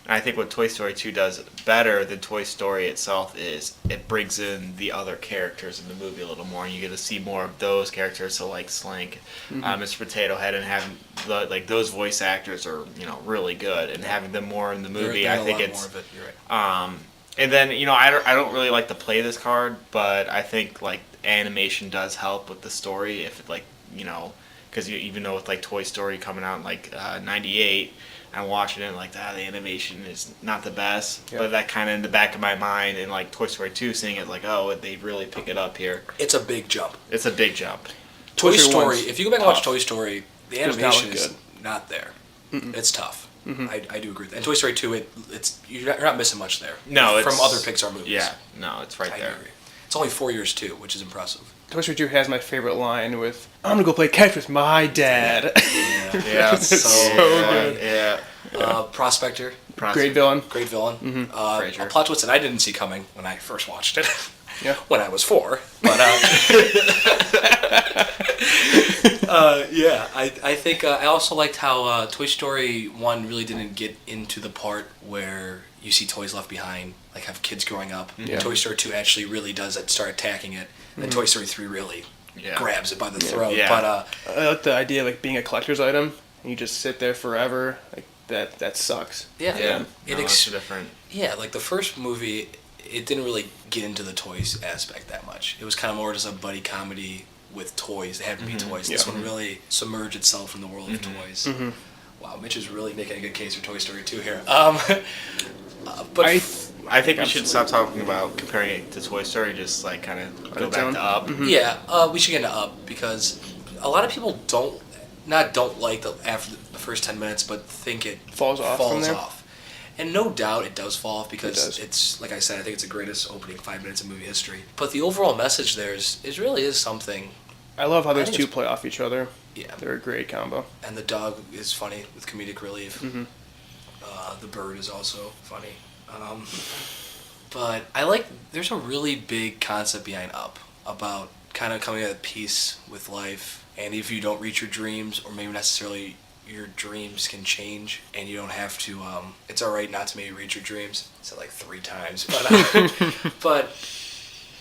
And I think what Toy Story 2 does better than Toy Story itself is it brings in the other characters in the movie a little more, and you get to see more of those characters. So like Slink, Mr. Potato Head, and having those voice actors are really good, and having them more in the movie, I think it's. More of it. You're right. And then I don't really like to play this card, but I think animation does help with the story if it because even though with Toy Story coming out in '98. I'm watching it the animation is not the best, but that kind of in the back of my mind, and Toy Story 2, seeing it they really pick it up here. It's a big jump. It's a big jump. Toy Story, if you go back and watch Toy Story, the animation is not there. Mm-mm. It's tough. Mm-hmm. I do agree with that. And Toy Story 2, you're not missing much there. No, from other Pixar movies. Yeah, no, it's right there. Agree. It's only 4 years too, which is impressive. Toy Story 2 has my favorite line with, "I'm gonna go play catch with my dad." Yeah, it's so good. Yeah. Prospector. Great villain. Great villain. Mm-hmm. A plot twist that I didn't see coming when I first watched it. when I was 4. But yeah, I think I also liked how Toy Story 1 really didn't get into the part where you see toys left behind, like have kids growing up. Toy Story 2 actually really does start attacking it, and Toy Story 3 really grabs it by the throat. But I like the idea of like being a collector's item and you just sit there forever. Like that sucks. It's different. Yeah, like the first movie, it didn't really get into the toys aspect that much. It was kind of more just a buddy comedy with toys. They had to be toys. This one really submerged itself in the world of toys. Wow, Mitch is really making a good case for Toy Story 2 here. But I think we should stop talking about comparing it to Toy Story. Just like kind of go back to Up. Yeah, we should get into Up because a lot of people don't like after the first 10 minutes, but think it falls off. And no doubt it does fall off because it's, like I said, I think it's the greatest opening 5 minutes of movie history. But the overall message there is really something. I love how those two play off each other. Yeah. They're a great combo. And the dog is funny with comedic relief. The bird is also funny. But there's a really big concept behind Up about kind of coming at peace with life. And if you don't reach your dreams, or maybe necessarily your dreams can change, and you don't have to. It's all right not to maybe reach your dreams. I said like 3 times, but but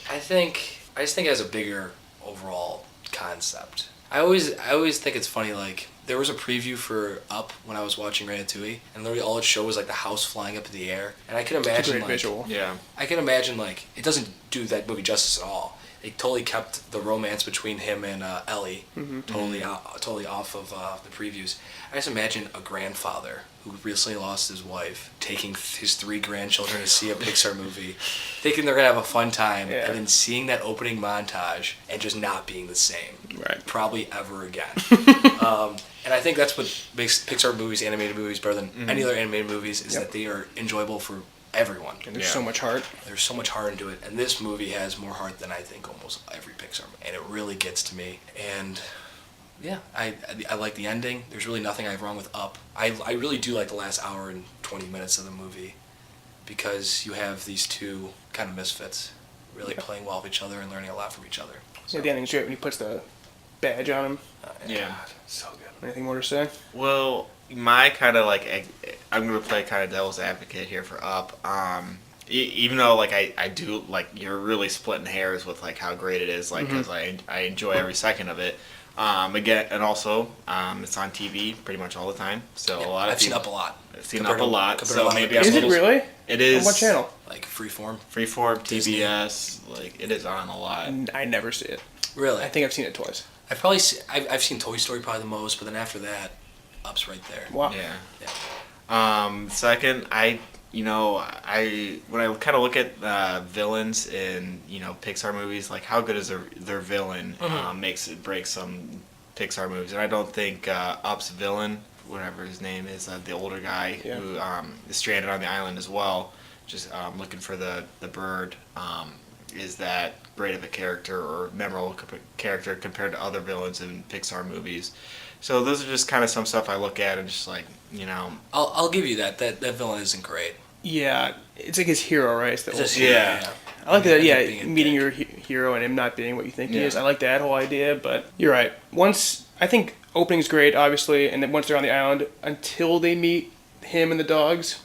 I just think it has a bigger overall concept. I always think it's funny. Like there was a preview for Up when I was watching Ratatouille, and literally all it showed was like the house flying up in the air, and I can imagine It's a great visual. Yeah. I can imagine like it doesn't do that movie justice at all. They totally kept the romance between him and Ellie totally off of the previews. I just imagine a grandfather who recently lost his wife taking his 3 grandchildren to see a Pixar movie, thinking they're gonna have a fun time, and then seeing that opening montage and just not being the same, probably ever again. And I think that's what makes Pixar movies, animated movies, better than any other animated movies, is that they are enjoyable for everyone. And there's so much heart. There's so much heart into it, and this movie has more heart than I think almost every Pixar movie, and it really gets to me. And yeah, I like the ending. There's really nothing I have wrong with Up. I really do like the last hour and 20 minutes of the movie because you have these two kind of misfits really playing well with each other and learning a lot from each other. So. Yeah, the ending's great when he puts the badge on him. Yeah. So good. Anything more to say? Well, my kind of like, I'm going to play kind of devil's advocate here for Up. Even though like I do like, you're really splitting hairs with like how great it is, like because I enjoy every second of it. Again, and also it's on TV pretty much all the time. So a lot of I've seen Up a lot. I've seen Up a lot. So maybe is it really? It is. On what channel? Like Freeform. Freeform, TBS. Like it is on a lot. I never see it. Really? I think I've seen it twice. I've seen Toy Story probably the most, but then after that, Up's right there. Wow. Yeah. Second, when I kind of look at villains in Pixar movies, like how good is their villain breaks some Pixar movies, and I don't think Up's villain, whatever his name is, the older guy who is stranded on the island as well, just looking for the bird, is that great of a character or memorable character compared to other villains in Pixar movies. So those are just kind of some stuff I look at and just like, I'll give you that villain isn't great. Yeah, it's like his hero, right? It's the It's yeah. I like that. Yeah, meeting your hero and him not being what you think he is. I like that whole idea, but you're right. I think opening's great, obviously, and then once they're on the island, until they meet him and the dogs,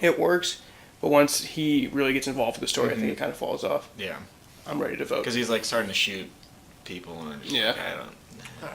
it works. But once he really gets involved with the story, I think it kind of falls off. Yeah, I'm ready to vote because he's like starting to shoot people, and it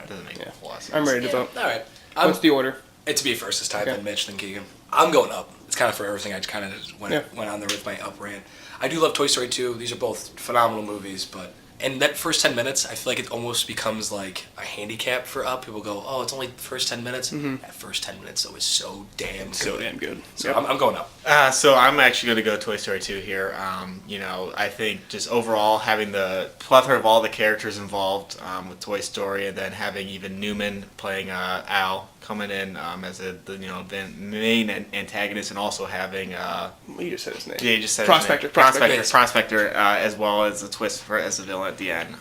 doesn't make a lot of sense. I'm ready to vote. All right. What's the order? It's me first this time, then Mitch, then Keegan. I'm going Up. It's kind of for everything. I just kind of went on there with my Up rant. I do love Toy Story 2. These are both phenomenal movies, but in that first 10 minutes, I feel like it almost becomes like a handicap for Up. People go, oh, it's only the first 10 minutes. That first 10 minutes, though, is so damn good. So damn good. So I'm going Up. So I'm actually going to go Toy Story 2 here. I think just overall having the plethora of all the characters involved with Toy Story, and then having even Newman playing Al coming in as the main antagonist, and also having you just said his name. Yeah, you just said Prospector. Prospector, as well as a twist as the villain at the end.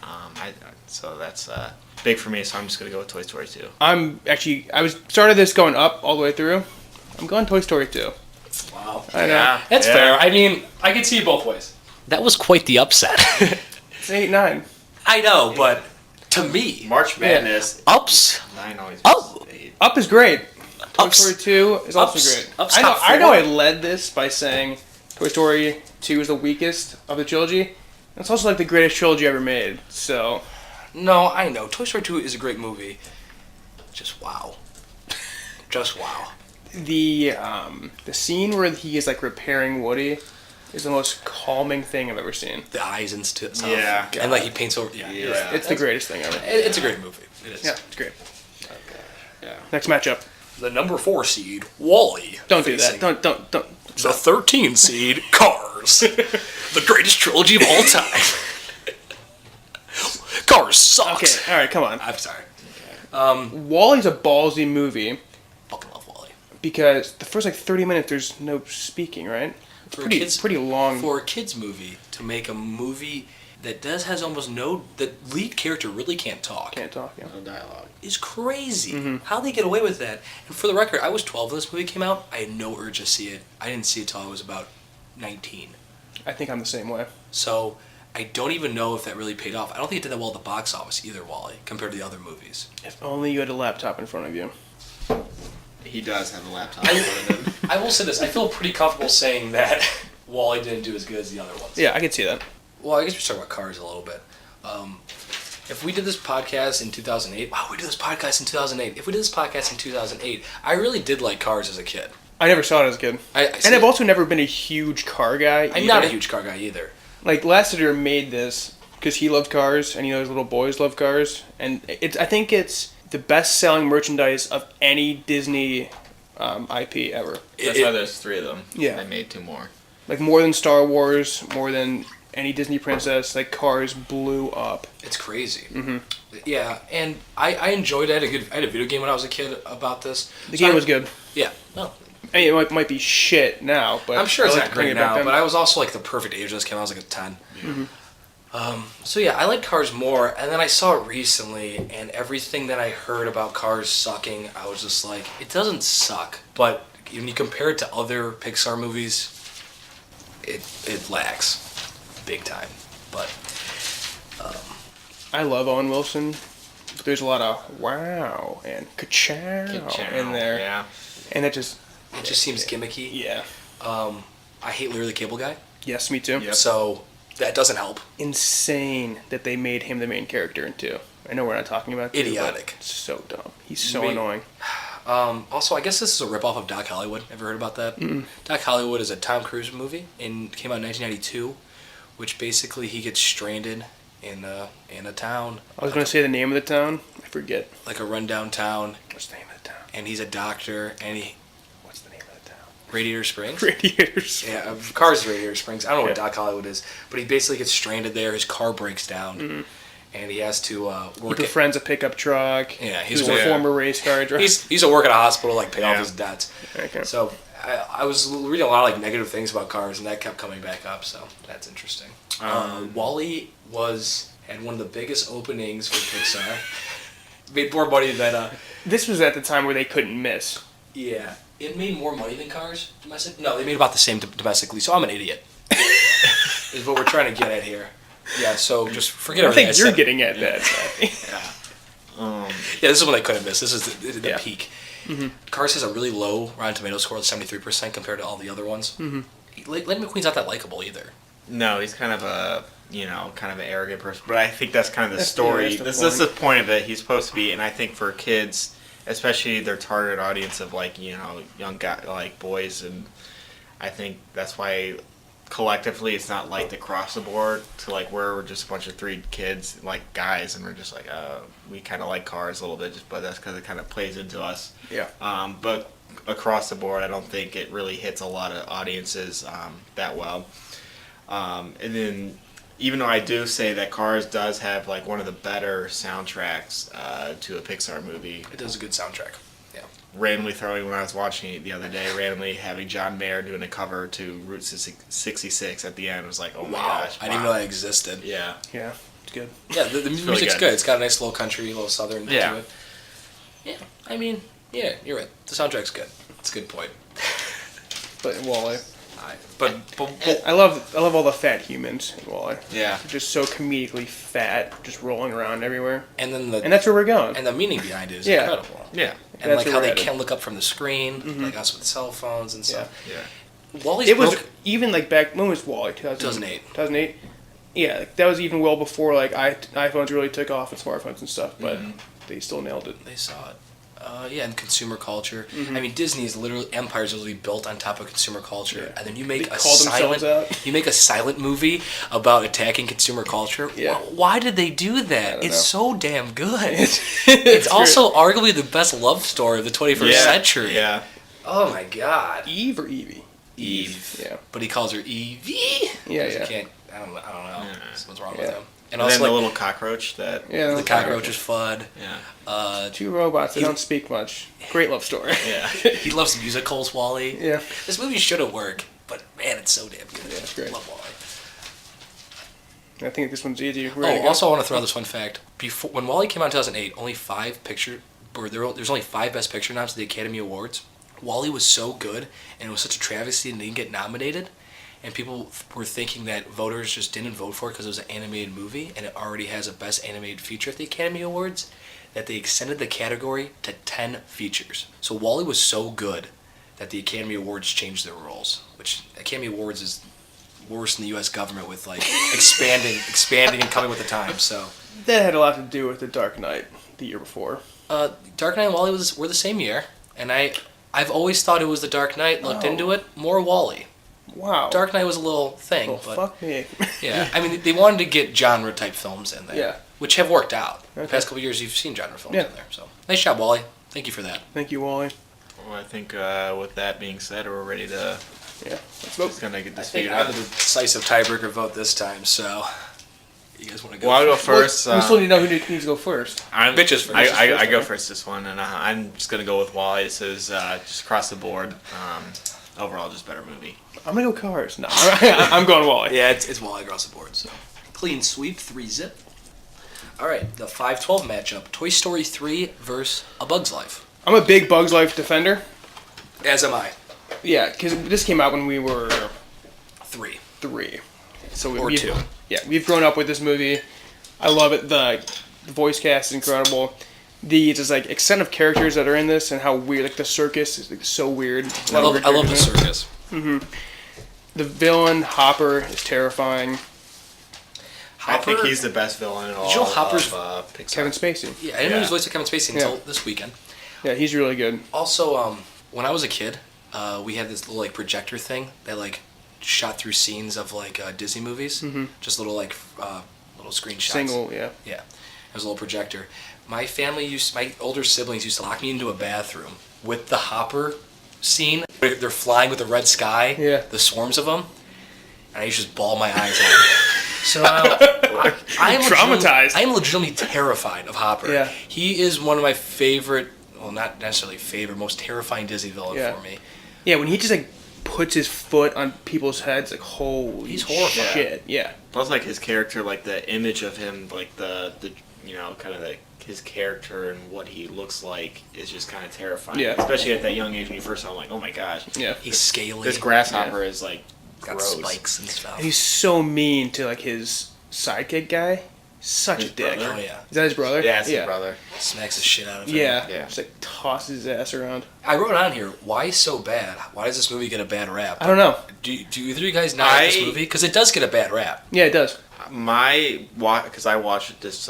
So that's big for me. So I'm just gonna go with Toy Story 2. I started this going Up all the way through. I'm going Toy Story 2. Wow. I know. That's fair. I mean, I could see it both ways. That was quite the upset. It's 8-9. I know, but to me, March Madness. Ups. 9 always. Up. 8. Up is great. Toy Ups. Story 2 is also Ups. great. Ups I know. top I know. four. I led this by saying Toy Story 2 is the weakest of the trilogy. It's also like the greatest trilogy ever made. So No, I know. Toy Story 2 is a great movie. Just wow. Just wow. the scene where he is like repairing Woody is the most calming thing I've ever seen. The eyes and stuff. Yeah. And like he paints over. Yeah. It's the greatest thing ever. It's a great movie. It is. Yeah, it's great. Okay. Yeah. Next matchup. The number 4 seed, Wall-E. Don't do that. facing Don't. The 13 seed, Cars. The greatest trilogy of all time. Cars sucks. Okay, all right, come on. I'm sorry. Wall-E's a ballsy movie Fucking love Wall-E. because the first like 30 minutes there's no speaking, right? It's For a pretty kids- pretty long. For a kids movie, to make a movie that has almost no, the lead character really can't talk. Can't talk. Yeah. No dialogue. Is crazy. Mm-hmm. How they get away with that? And for the record, I was 12 when this movie came out. I had no urge to see it. I didn't see it till I was about 19. I think I'm the same way. So I don't even know if that really paid off. I don't think it did that well at the box office either, Wall-E, compared to the other movies. If only you had a laptop in front of you. He does have a laptop in front of him. I will say this. I feel pretty comfortable saying that Wall-E didn't do as good as the other ones. Yeah, I could see that. Well, I guess we should talk about Cars a little bit. If we did this podcast in 2008, wow, we did this podcast in 2008. If we did this podcast in 2008, I really did like Cars as a kid. I never saw it as a kid. And I've also never been a huge car guy. I'm not a huge car guy either. Like Lasseter made this because he loved cars and he knows little boys love cars, and I think it's the best-selling merchandise of any Disney IP ever. That's why there's 3 of them. Yeah. They made 2 more. Like more than Star Wars, more than any Disney princess. Like Cars blew up. It's crazy. Mm-hmm. Yeah, and I enjoyed it. I had a video game when I was a kid about this. The game was good. Yeah, no. I mean, it might be shit now, but I'm sure it's I like not to bring great it back now, then. but I was also like the perfect age when this came out. I was like a 10. Mm-hmm. So yeah, I like Cars more, and then I saw it recently, and everything that I heard about Cars sucking, I was just like, it doesn't suck, but when you compare it to other Pixar movies, it lacks big time. But I love Owen Wilson. There's a lot of wow and ka-chow in there. Yeah. And it just seems gimmicky. Yeah. I hate Larry the Cable Guy, Yes, me too. Yep. so that doesn't help. Insane that they made him the main character in 2. I know we're not talking about 2, but Idiotic. it's so dumb. He's so Me- annoying. Also, I guess this is a ripoff of Doc Hollywood. Ever heard about that? Doc Hollywood is a Tom Cruise movie and came out in 1992, which basically he gets stranded in a town. I was going to say the name of the town. I forget. Like a rundown town, What's the name of the town? and he's a doctor, and What's the name of the town? Radiator Springs. Radiators. Yeah, Cars is Radiator Springs. I don't know what Yeah. Doc Hollywood is, but he basically gets stranded there. His car breaks down, and he has to He work. befriends a pickup truck. Yeah, he's he's a working- former race car driver. He's a work at a hospital, like pay off Yeah. his debts. Okay. So I was reading a lot of like negative things about Cars, and that kept coming back up. So that's interesting. Wall-E had one of the biggest openings for Pixar. Made more money than This was at the time where they couldn't miss. yeah. It made more money than Cars domestic. No, they made about the same domestically. So I'm an idiot. Is what we're trying to get at here. Yeah. So just forget I everything think I you're said. getting at that. Yeah, this is what I couldn't miss. This is the Yeah. peak. Cars has a really low Rotten Tomatoes score, 73% compared to all the other ones. Lightning McQueen's not that likable either. No, he's kind of a, kind of an arrogant person. But I think that's kind of the That's- story. yeah, that's This the is the point of it. He's supposed to be, and I think for kids, especially their target audience of like, young guy, like boys, and I think that's why collectively it's not liked across the board to like where we're just a bunch of 3 kids, like guys, and we're just like, we kind of like Cars a little bit, but that's because it kind of plays into us. Yeah. But across the board, I don't think it really hits a lot of audiences that well. And then, even though I do say that Cars does have like one of the better soundtracks to a Pixar movie, It does a good soundtrack. Yeah. randomly throwing when I was watching it the other day, randomly having John Mayer doing a cover to Route 66 at the end was like, oh my gosh! I didn't even know that existed. Yeah. Yeah, it's good. Yeah, the music's good. good. It's got a nice little country, little southern Yeah. to it. Yeah, I mean, yeah, you're right. The soundtrack's good. It's a good point. But Wall-E. But I love all the fat humans in Wall-E. Yeah. They're just so comedically fat, just rolling around everywhere. and then And that's where we're going. and the meaning behind it is Yeah. incredible. Yeah. And That's like where how we're they headed. can look up from the screen, like us with cell phones and stuff. Yeah. Wally's It was broke- even like back, when was Wall-E? 2008. 2008? Yeah, like, that was even well before like iPhones really took off and smartphones and stuff, but they still nailed it. They saw it. Yeah, and consumer culture. I mean, Disney's literally empires literally built on top of consumer culture, and then you make They a call themselves silent out. you make a silent movie about attacking consumer culture. Yeah. Why did they do that? don't It's know. so damn good. It's also arguably the best love story of the 21st century. Yeah. Oh my god. Eve or Evie? Eve. Yeah. But he calls her Evie. Yeah, 'Cause he yeah. can't. I don't know. What's wrong with Yeah. him? And also then like the little cockroach that. Yeah, the cockroach is Fudd. Yeah. Two robots that don't speak much. Great love story. Yeah. He loves musicals, Wally. Yeah. This movie shouldn't work, but man, it's so damn good. Yeah, it's great. Love Wally. I think this one's easy. Oh, also I want to throw out this fun fact. Before when Wally came out in 2008, there's only 5 Best Picture noms at the Academy Awards. Wally was so good, and it was such a travesty and didn't get nominated. And people were thinking that voters just didn't vote for it because it was an animated movie, and it already has a Best Animated Feature at the Academy Awards, that they extended the category to 10 features. So Wally was so good that the Academy Awards changed their rules, which Academy Awards is worse than the U.S. government with like expanding and coming with the times. So That had a lot to do with The Dark Knight the year before. Dark Knight and Wally were the same year, and I've always thought it was The Dark Knight. Looked into it, more Wally. Wow. Dark Knight was a little thing, Oh, but fuck me. yeah, I mean they wanted to get genre type films in there, Yeah. which have worked out. The Okay. past couple of years, you've seen genre films Yeah. in there, so nice job, Wally. Thank you for that. Thank you, Wally. Well, I think with that being said, we're ready to. Yeah. Let's vote. Just gonna get I this think figured I'm out. the decisive tiebreaker vote this time, so you guys want to go? Well, I'll go first. we still need to know who needs to go first. I'm, Bitches first. I go first this one, and I'm just gonna go with Wally. This is just across the board. Overall, just better movie. I'm gonna go Cars. No, I'm going Wally. Yeah, it's Wally across the board. So clean sweep, 3-zip. All right, the 5-12 matchup: Toy Story 3 versus A Bug's Life. I'm a big Bugs Life defender. As am I. Yeah, because this came out when we were 3. 3. So Or 2. Yeah, we've grown up with this movie. I love it. The voice cast is incredible. The just like extent of characters that are in this and how weird, like the circus is like, so weird. I love the circus. The villain Hopper is terrifying. I think he's the best villain in all Did you know Hopper's- of Pixar. Kevin Spacey. Yeah, I didn't know he was Yeah. voiced by Kevin Spacey until this weekend. Yeah, he's really good. Also, when I was a kid, we had this little like projector thing that like shot through scenes of like Disney movies. Just little like little screenshots. Single, yeah. Yeah, it was a little projector. My older siblings used to lock me into a bathroom with the Hopper scene. They're flying with the red sky. Yeah. The swarms of them, and I used to just bawl my eyes out. So I am Traumatized. I am legitimately terrified of Hopper. Yeah. He is one of my favorite, well, not necessarily favorite, most terrifying Disney villain Yeah. for me. Yeah, when he just like puts his foot on people's heads, like holy He's horrifying. shit. Yeah. Plus, like his character, like the image of him, like the kind of his character and what he looks like is just kind of terrifying. Yeah. Especially at that young age when you first saw him, like, oh my gosh. Yeah. He's scaly. This grasshopper is like got gross. spikes and stuff. And he's so mean to like his sidekick guy. Such a dick. brother? Oh yeah, Is that his brother? Yeah, it's his brother. smacks the shit out of him. Yeah. Yeah. Just like tosses his ass around. I wrote on here, why so bad? Why does this movie get a bad rap? I don't know. Do either of you guys not like this movie? Because it does get a bad rap. Yeah, it does. Because I watched it this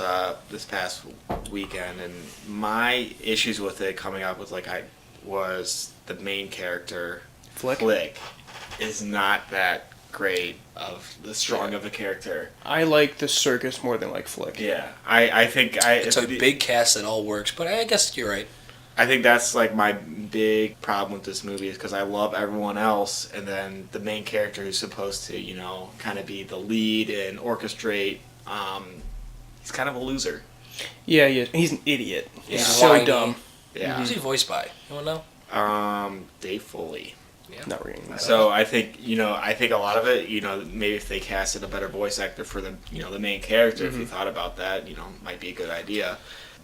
past weekend, and my issues with it coming up was the main character Flick is not that great of the strong of a character. I like the circus more than like Flick. Yeah, I think It's a big cast that all works, but I guess you're right. I think that's like my big problem with this movie is because I love everyone else, and then the main character who's supposed to, kind of be the lead and orchestrate, he's kind of a loser. Yeah, he is. He's an idiot. Yeah. He's so Whiny. dumb. Yeah. Who's he voiced by? Anyone know? Dave Foley. Yeah. Not really. So I think a lot of it, maybe if they casted a better voice actor for the main character, if you thought about that, might be a good idea.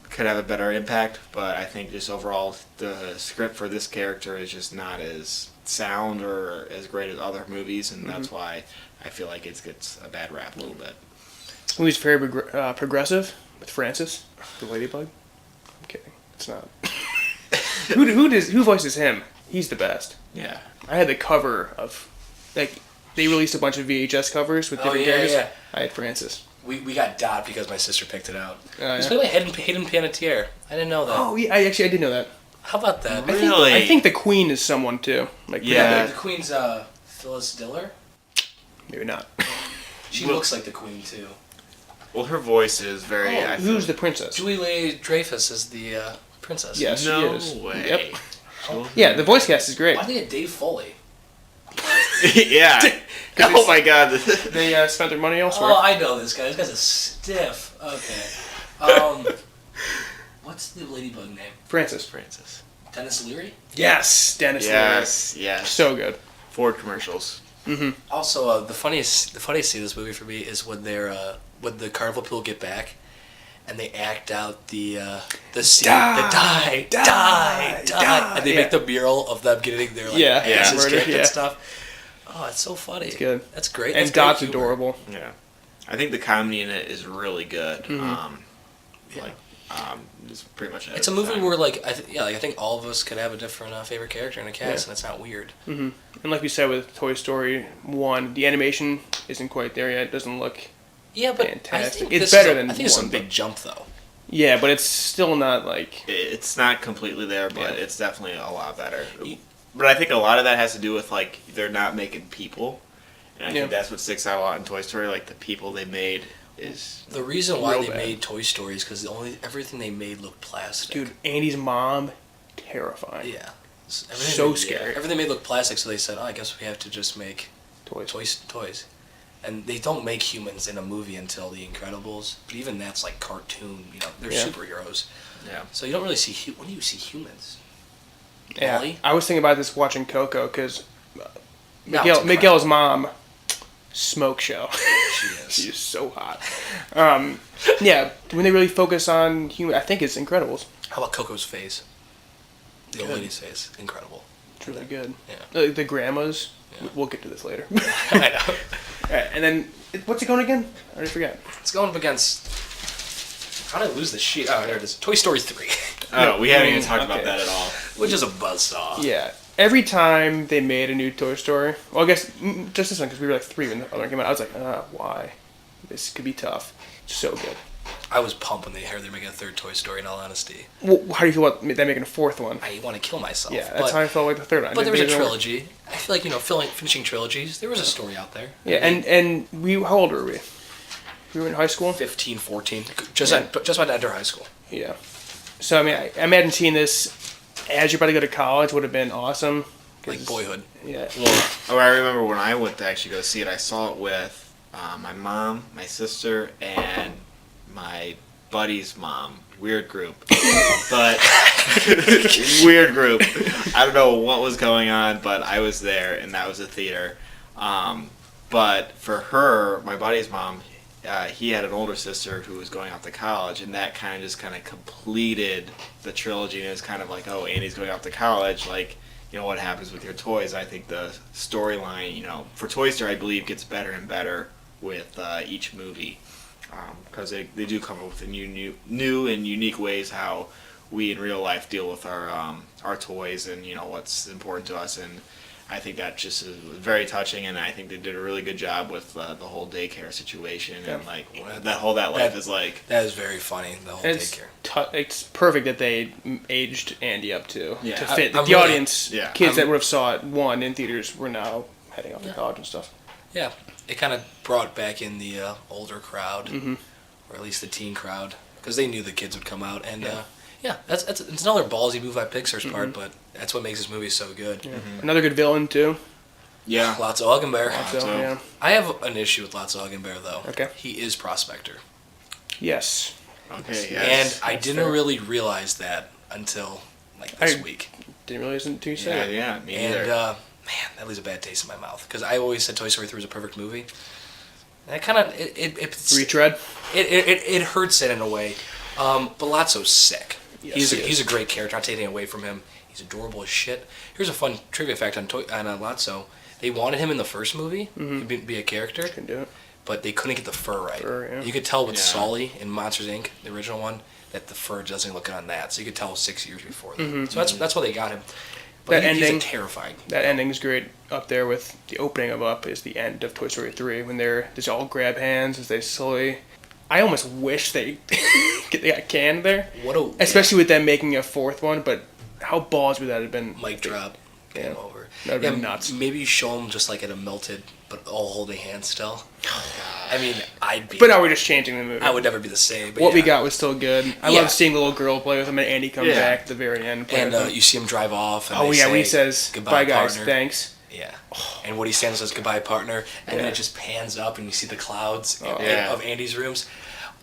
could have a better impact, but I think just overall the script for this character is just not as sound or as great as other movies, and that's why I feel like it gets a bad rap a little bit. The movie's very progressive with Francis, the ladybug. I'm kidding. It's not. Who voices him? He's the best. Yeah. I had the cover of, like, they released a bunch of VHS covers with different characters. Yeah. I had Francis. We got Dot because my sister picked it out. Yeah. He's played by Hayden Panettiere. I didn't know that. Oh yeah, I did know that. How about that? Really? I think the Queen is someone too. Like Yeah. The Queen's Phyllis Diller. maybe not. She looks like the Queen too. Well, her voice is very. I feel- Who's the princess? Julie Louis-Dreyfus is the princess. Yes, No she is. way. Yep. Yeah, the voice cast is great. Why did they get Dave Foley? Yeah. Oh my God. They spent their money elsewhere. Oh, I know this guy. This guy's a stiff. Okay. What's the ladybug name? Francis. Dennis Leary? Yes, Dennis Leary. Yes. So good. Ford commercials. Also, the funniest scene in this movie for me is when when the carnival people get back, and they act out the scene, die, and they make the mural of them getting their asses murder, kicked and stuff. Oh, it's so funny. It's good. That's great. And That's Dot's great humor. adorable. Yeah. I think the comedy in it is really good. It's pretty much. It's a movie where I think all of us could have a different favorite character in a cast, and it's not weird. And like we said with Toy Story 1, the animation isn't quite there yet. It doesn't look but fantastic. I think It's this better is than I think it's a 1, big jump though. Yeah, but it's still not like. It's not completely there, but it's definitely a lot better. But I think a lot of that has to do with they're not making people, and I think that's what sticks out a lot in Toy Story. Like the people they made is the reason why real they bad. made Toy Story is because everything they made looked plastic. Dude, Andy's mom, terrifying. Yeah. So scary. Everything made look plastic, so they said, I guess we have to just make toys. And they don't make humans in a movie until The Incredibles, but even that's like cartoon, they're superheroes. Yeah. So you don't really see, when do you see humans? Yeah. Wally? I was thinking about this watching Coco because No, it's Miguel's mom, smoke show. She is. She is so hot. Yeah, when they really focus on human, I think it's Incredibles. How about Coco's face? The old lady's face. Incredible. It's really good. Yeah. The grandmas. Yeah. We'll get to this later. I know. All right, and then what's it going again? I already forgot. It's going up against... How did I lose the sheet? Oh, there it is. Toy Story 3. Oh, we haven't even talked about that at all. Which is a buzzsaw. Yeah. Every time they made a new Toy Story, well, I guess just this one because we were like 3 when the other one came out. I was like, why? This could be tough. So good. I was pumped when they heard they're making a third Toy Story, in all honesty. Well, how do you feel about them making a 4th one? I want to kill myself. Yeah, that's how I felt like the 3rd one. But there was a trilogy. I feel like, finishing trilogies, there was a story out there. Yeah, and we, how old were we? We were in high school? 15, 14. Just about to enter high school. Yeah. So, I mean, I imagine seeing this as you're about to go to college would have been awesome. Like Boyhood. Yeah. Well, I remember when I went to actually go see it, I saw it with my mom, my sister, and my buddy's mom. Weird group. But, weird group. I don't know what was going on, but I was there, and that was a theater. But for her, my buddy's mom, he had an older sister who was going off to college, and that kind of completed the trilogy, and it's kind of like, oh, Andy's going off to college, like, what happens with your toys. I think the storyline, for Toy Story, I believe, gets better and better with each movie, because they do come up with new and unique ways how we in real life deal with our toys and what's important to us, and I think that just is very touching, and I think they did a really good job with the whole daycare situation and that life is like. That is very funny. The whole daycare. It's perfect that they aged Andy up to fit I'm the really- audience. yeah, Kids that I'm- would have saw it in theaters were now heading off to college and stuff. Yeah, it kind of brought back in the older crowd, or at least the teen crowd, because they knew the kids would come out, and it's another ballsy move by Pixar's part, but that's what makes this movie so good. Yeah. Another good villain too. Yeah, Lotso Huggenbear. Yeah. I have an issue with Lotso Huggenbear though. Okay. He is Prospector. Yes. Okay. Yes. And I didn't really realize that until this week. Didn't realize it until you said it. Yeah, me And either. man, that leaves a bad taste in my mouth because I always said Toy Story 3 was a perfect movie. And it kind of it's retread. It hurts it in a way But Lotso's sick. Yes, He's a great character. Not taking away from him. He's adorable as shit. Here's a fun trivia fact on Lotso. They wanted him in the first movie to be a character. Can do it. But they couldn't get the fur right. Yeah. You could tell with Sully in Monsters Inc., the original one, that the fur doesn't look good on that. So you could tell 6 years before that. So that's why they got him. But he's terrifying. That ending's great. Up there with the opening of Up is the end of Toy Story 3 when they just all grab hands as they slowly. I almost wish they got canned there. Especially with them making a fourth one, but how balls would that have been? Mic drop. Game over. That would have been nuts. Maybe you show them just like at a melted, but all holding hands still. I mean, But now we're just changing the movie. I would never be the same. But what we got was still good. I love seeing the little girl play with him, and Andy comes back at the very end. And you see him drive off. And when he says, goodbye, guys, partner. Thanks. Yeah. And Woody Sands says, goodbye, partner. And then it just pans up, and you see the clouds of Andy's rooms.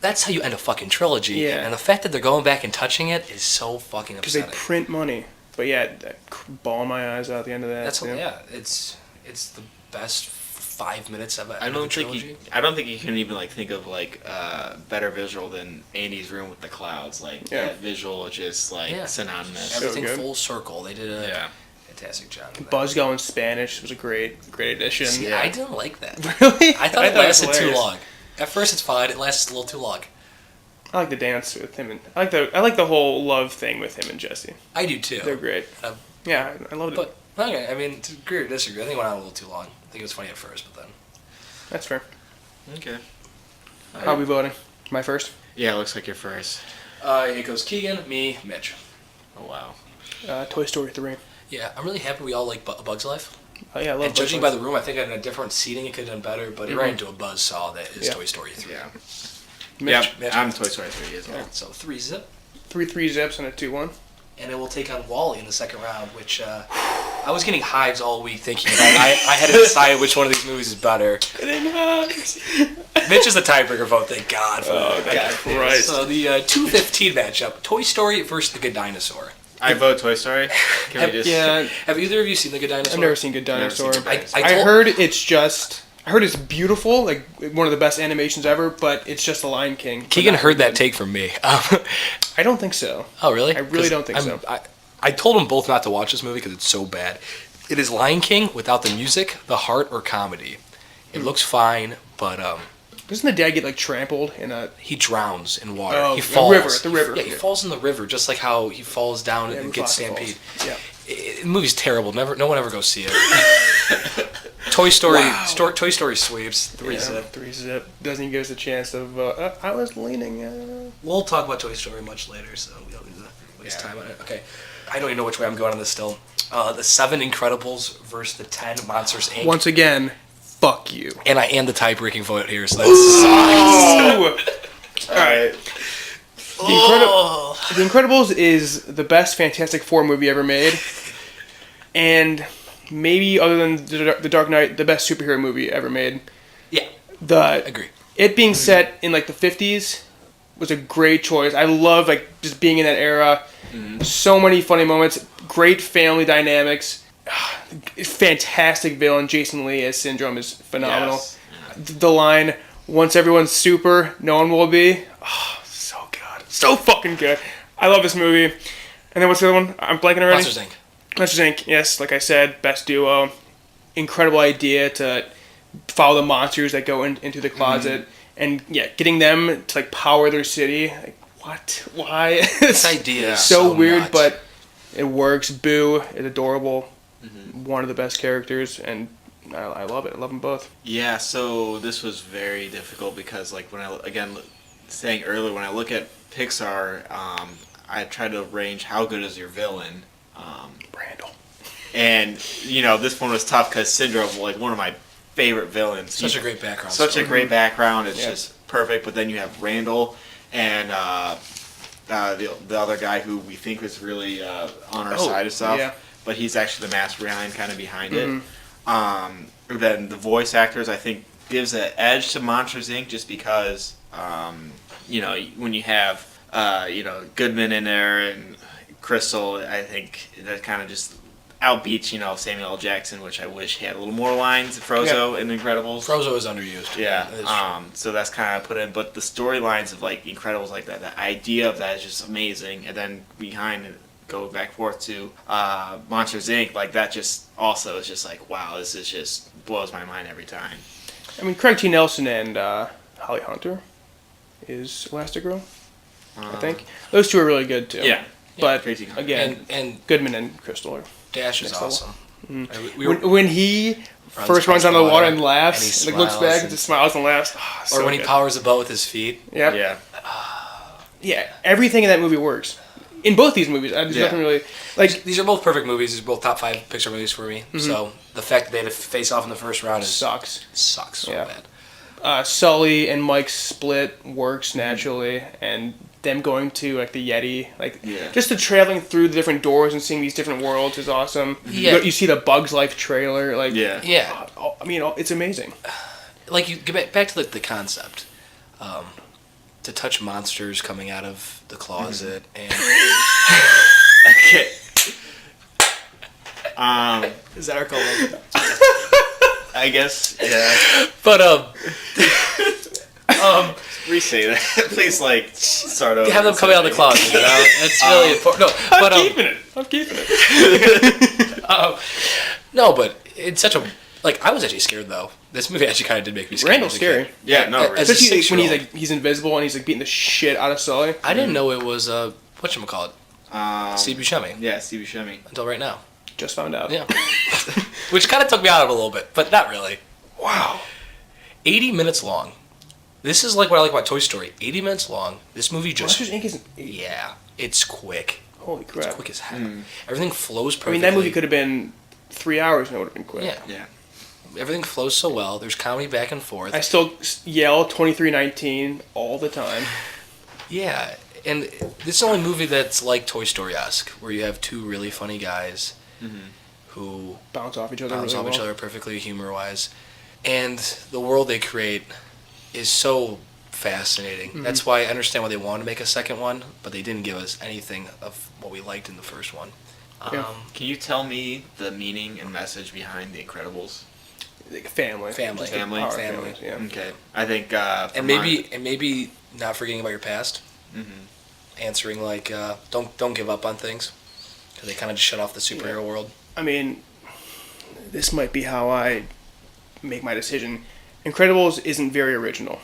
That's how you end a fucking trilogy. Yeah. And the fact that they're going back and touching it is so fucking upsetting. Because they print money. But yeah, bawling my eyes out at the end of that. It's the best 5 minutes of it. I don't think you can even think of better visual than Andy's room with the clouds. That visual is just synonymous. Everything full circle. They did a fantastic job. Buzz going Spanish was a great addition. See, I didn't like that. Really? I thought it lasted too long. At first, it's fine. It lasts a little too long. I like the dance with him, and I like the whole love thing with him and Jesse. I do too. They're great. Yeah, I loved it. But okay, I mean, to agree or disagree, I think it went on a little too long. I think it was funny at first, but then. That's fair. Okay. How are we voting? My first? Yeah, it looks like you're first. It goes Keegan, me, Mitch. Oh wow. Toy Story 3. Yeah, I'm really happy we all like A Bug's Life. Oh yeah, I love. And judging by the room, I think in a different seating it could have done better, but it ran into a buzzsaw that is Toy Story 3. Yeah. Mitch, I'm Toy Story 3 as well. Right, so 3-zip. 3 zips and a 2-1. And it will take on Wally in the second round, which I was getting hives all week thinking I had to decide which one of these movies is better. Mitch is the tiebreaker vote, thank God. Oh, God Christ. So the 2:15 matchup, Toy Story versus The Good Dinosaur. I vote Toy Story. Have either of you seen The Good Dinosaur? I've never seen Good Dinosaur. I heard it's beautiful, like one of the best animations ever, but it's just The Lion King. Keegan heard that take from me. I don't think so. Oh, really? I really don't think so. I told them both not to watch this movie because it's so bad. It is Lion King without the music, the heart, or comedy. It looks fine, but doesn't the dad get trampled in a? He drowns in water. Oh, he falls. The river. Yeah, he falls in the river, just like how he falls down and gets stampede. Yeah. The movie's terrible. No one ever goes see it. Toy Story. Wow. Toy Story sweeps 3-zip. 3-zip doesn't even give us a chance to vote. I was leaning. We'll talk about Toy Story much later, so we don't need to waste time on it. Okay. I don't even know which way I'm going on this still. The 7 Incredibles versus the 10 Monsters Inc. Once again, fuck you. And I am the tie-breaking vote here, so that sucks. All right. The Incredibles is the best Fantastic Four movie ever made, and maybe other than The Dark Knight, the best superhero movie ever made. Yeah, agree. It being set in the 50s was a great choice. I love just being in that era. So many funny moments, great family dynamics, fantastic villain. Jason Lee as Syndrome is phenomenal. Yes. The line, "Once everyone's super, no one will be." Oh, so good, so fucking good. I love this movie. And then what's the other one? I'm blanking already. Monsters Inc. Monsters Inc. Yes, like I said, best duo. Incredible idea to follow the monsters that go into the closet, and getting them to power their city. What? Why? This idea is so weird, nuts. but it works. Boo is adorable. One of the best characters, and I love it. I love them both. Yeah, so this was very difficult because, when saying earlier, when I look at Pixar, I try to arrange how good is your villain. Randall. And, this one was tough because Syndrome, one of my favorite villains. Such a great background. Such a great background. It's just perfect. But then you have Randall and the other guy who we think was really on our side of stuff. Yeah. But he's actually the mastermind behind it. Then the voice actors, I think, gives an edge to Monsters Inc. just because, when you have, Goodman in there and Crystal, I think that kind of just outbeats, Samuel L. Jackson, which I wish he had a little more lines. Frozo in Incredibles. Frozo is underused. Yeah. So that's kind of put in, but the storylines of like Incredibles, like that, the idea of that is just amazing. And then behind it, go back and forth to Monsters Inc. Like that, just also is just like, wow, this is just blows my mind every time. I mean, Craig T. Nelson and Holly Hunter is Elastigirl, I think. Those two are really good too. Yeah. But Crazy. again, and Goodman and Crystal are. Dash is awesome. When he first runs on the water and laughs, and like looks back and just smiles and laughs. Oh, or when he powers the boat with his feet. Yeah. Yeah. Yeah. Everything in that movie works. In both these movies, there's nothing really like. These are both perfect movies. These are both top 5 Pixar movies for me. So the fact that they had to face off in the first round sucks so bad. Sully and Mike's split works naturally, and them going to like the Yeti, just the traveling through the different doors and seeing these different worlds is awesome. Yeah. You see the Bugs Life trailer, yeah. I mean, it's amazing. Like you get back to the concept, to touch monsters coming out of the closet and. Okay. Is that our call? I guess, yeah. But Re-say that. Please, start over. have them coming out of the closet. That's really important. No, but I'm keeping it. No, but it's such a I was actually scared though. This movie actually kind of did make me scared. Randall's scary. Yeah, no, especially when he's invisible and he's beating the shit out of Sully. I didn't know it was whatchamacallit? Steve Buscemi. Yeah, Steve Buscemi. Until right now. Just found out. Yeah. Which kind of took me out of it a little bit, but not really. Wow. 80 minutes long. This is like what I like about Toy Story. 80 minutes long. This movie just... Monsters Inc. is... Yeah. It's quick. Holy crap. It's quick as heck. Everything flows perfectly. I mean, that movie could have been 3 hours and it would have been quick. Yeah. Everything flows so well. There's comedy back and forth. I still yell 2319 all the time. Yeah. And this is the only movie that's like Toy Story-esque, where you have two really funny guys who bounce off each other perfectly humor-wise. And the world they create is so fascinating. That's why I understand why they wanted to make a second one, but they didn't give us anything of what we liked in the first one. Can you tell me the meaning and message behind The Incredibles? Family. Yeah. Okay. I think. And maybe not forgetting about your past. Answering don't give up on things, because they kind of just shut off the superhero world. I mean, this might be how I make my decision. Incredibles isn't very original.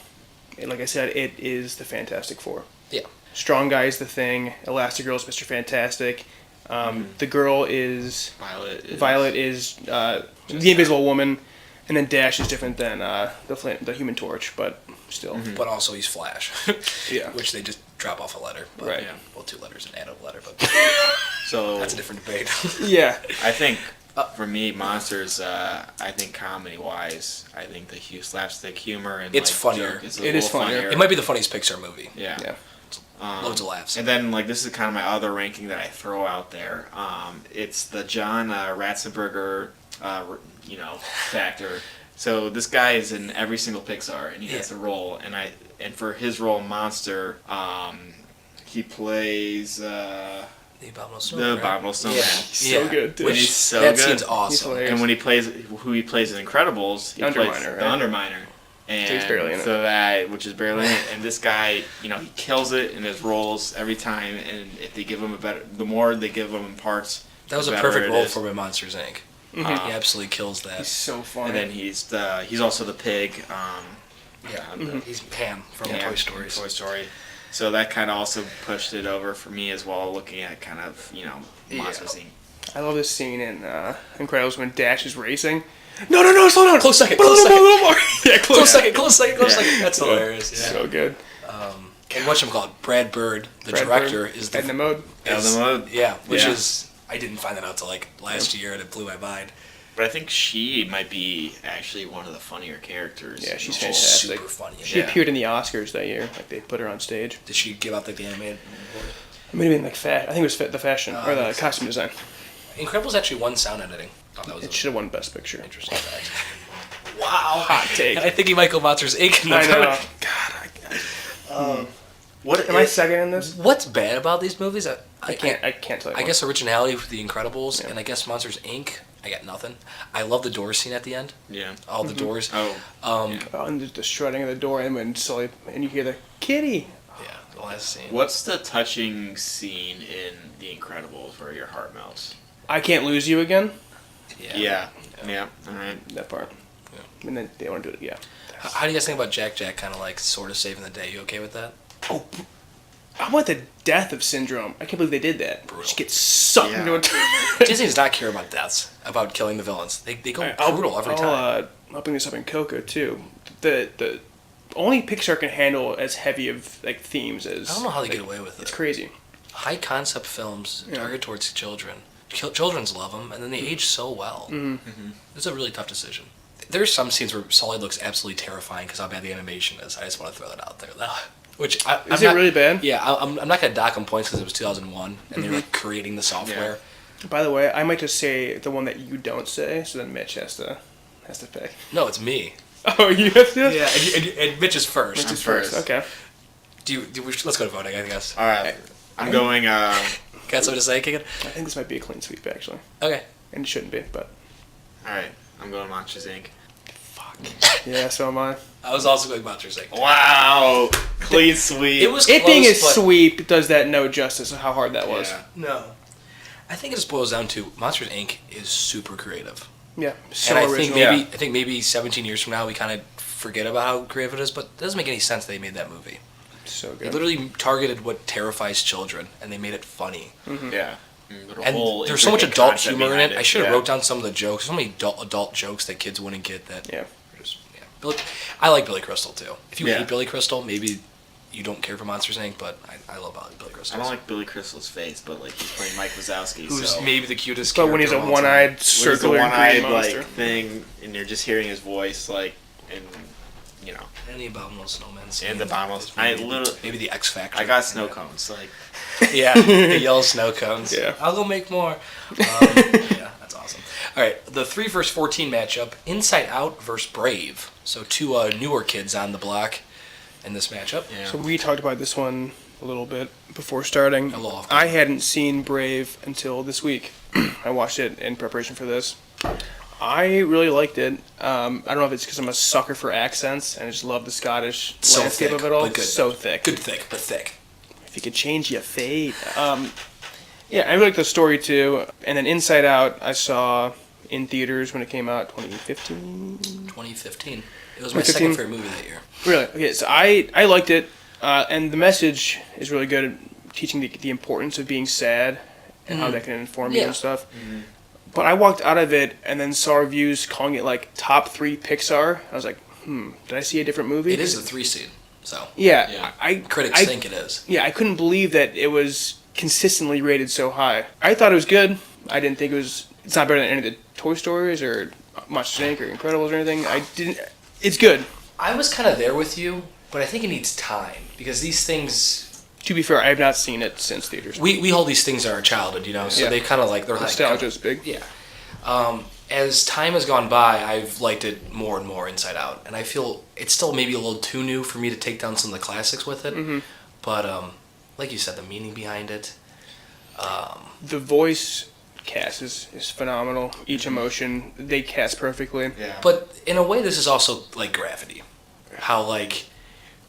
Like I said, it is the Fantastic Four. Yeah. Strong Guy is the Thing. Elastigirl is Mr. Fantastic. The girl is Violet is the Invisible Woman, and then Dash is different than the Human Torch, but still. But also he's Flash. Yeah. Which they just drop off a letter. But, right. Yeah. Well, 2 letters and add a letter, but so that's a different debate. Yeah. I think for me, Monsters. I think comedy-wise, I think the slapstick humor and it's funnier. It is funnier. It might be the funniest Pixar movie. Yeah. Loads of laughs. And then this is kind of my other ranking that I throw out there. It's the John Ratzenberger, factor. So this guy is in every single Pixar, and he has a role. And for his role, Monster, he plays the Abominable Snowman. Yeah. He's so good, dude. He's so that good. scene's awesome. And when he plays in Incredibles, he plays the Underminer. And he's barely in it. Which is barely in it. And this guy, he kills it in his roles every time. And if they give him the more they give him parts, that was a perfect role for him in Monsters Inc. He absolutely kills that. He's so funny. And then he's also the pig. He's Pam from Toy Story. Toy Story. So that kind of also pushed it over for me as well, looking at kind of Monsters Inc. I love this scene in Incredibles when Dash is racing. No, slow down. Close second. A little more. Yeah, close second. That's hilarious. Yeah. So good. And whatchamacallit, Brad Bird, the director, is the Edna Mode. Yeah, which is I didn't find that out till last year, and it blew my mind. But I think she might be actually one of the funnier characters. Yeah, she's fantastic. Super funny. She appeared in the Oscars that year. They put her on stage. Did she give out the animated? It might have been I think it was the fashion or the costume design. Incredibles actually won sound editing. It should have won Best Picture. Interesting fact. Wow, hot take. And I think he might go Monsters Inc. I know. God. What Am I second in this? What's bad about these movies? I can't tell you. I guess originality with The Incredibles, and I guess Monsters Inc. I got nothing. I love the door scene at the end. Yeah. All the doors. Oh. And the shredding of the door, and when Sully, and you hear the kitty. Yeah, the last scene. What's the touching scene in The Incredibles where your heart melts? I can't lose you again. Yeah. All right. That part. Yeah. And then they want to do it. Yeah. How do you guys think about Jack kind of like sort of saving the day? You okay with that? Oh, how about the death of Syndrome? I can't believe they did that. She gets sucked into a. Disney does not care about deaths, about killing the villains. They go brutal every time. I'll bring this up in Coco too. The only Pixar can handle as heavy of like themes as. I don't know how they get away with it. It's crazy. High concept films targeted towards children. Children's love them, and then they age so well. It's a really tough decision. There's some scenes where Sully looks absolutely terrifying because how bad the animation is. I just want to throw that out there. Which is it really bad? Yeah, I'm not gonna dock them points because it was 2001 and they're like creating the software. Yeah. By the way, I might just say the one that you don't say, so then Mitch has to pick. No, it's me. Oh, you have to. Yeah, and Mitch is first. Mitch is first. Okay. Let's go to voting, I guess. All right. I'm going. Got something to say, Keegan? I think this might be a clean sweep, actually. Okay. And it shouldn't be, but. All right. I'm going Monsters Inc. Fuck. Yeah, so am I. I was also going Monsters Inc. Wow. Clean sweep. It was close, being a sweep does that no justice of how hard that was. Yeah. No. I think it just boils down to Monsters Inc. is super creative. Yeah. So and original. I think maybe 17 years from now we kind of forget about how creative it is, but it doesn't make any sense they made that movie. So good. They literally targeted what terrifies children, and they made it funny. Yeah. And there's so much adult humor in it. I should have wrote down some of the jokes. There's so many adult jokes that kids wouldn't get that. Yeah. I like Billy Crystal too. If you Yeah. hate Billy Crystal, maybe you don't care for Monsters Inc., but I love Billy Crystal. I don't like Billy Crystal's face, but like he's playing Mike Wazowski, who's so. maybe the cutest But character when he's a of all one-eyed time. circular green monster. like thing, and you're just hearing his voice, like, and you know. And the Abominable Snowman scene. And the Abominable. Maybe the X Factor. I got snow cones, like. Yeah, the yellow snow cones. Yeah. I'll go make more. Yeah, that's awesome. All right, the 3 vs 14 matchup: Inside Out versus Brave. So two newer kids on the block in this matchup. Yeah. So we talked about this one a little bit before starting. A little off. I hadn't seen Brave until this week. I watched it in preparation for this. I really liked it. I don't know if it's because I'm a sucker for accents and I just love the Scottish So landscape thick, of it all. but good. So thick. Good thick, but thick. If you could change your fate. Yeah, I really like the story too. And then Inside Out, I saw in theaters when it came out, 2015. 2015. It was my second favorite movie that year. Really? Okay, so I liked it, and the message is really good at teaching the importance of being sad and how that can inform you and stuff. But I walked out of it and then saw reviews calling it like top 3 Pixar. I was like, did I see a different movie? It is the 3 seed, so. Yeah. Critics think it is. Yeah, I couldn't believe that it was consistently rated so high. I thought it was good. I didn't think it's not better than any of the Toy Stories or Monsters Inc. or Incredibles or anything. It's good. I was kind of there with you, but I think it needs time because these things. To be fair, I have not seen it since theaters. We hold these things in our childhood, you know, so they kind of like they're nostalgia is big. Yeah. As time has gone by, I've liked it more and more Inside Out, and I feel it's still maybe a little too new for me to take down some of the classics with it. But like you said, the meaning behind it. The voice cast is phenomenal. Each emotion they cast perfectly. Yeah. But in a way, this is also like Gravity, how like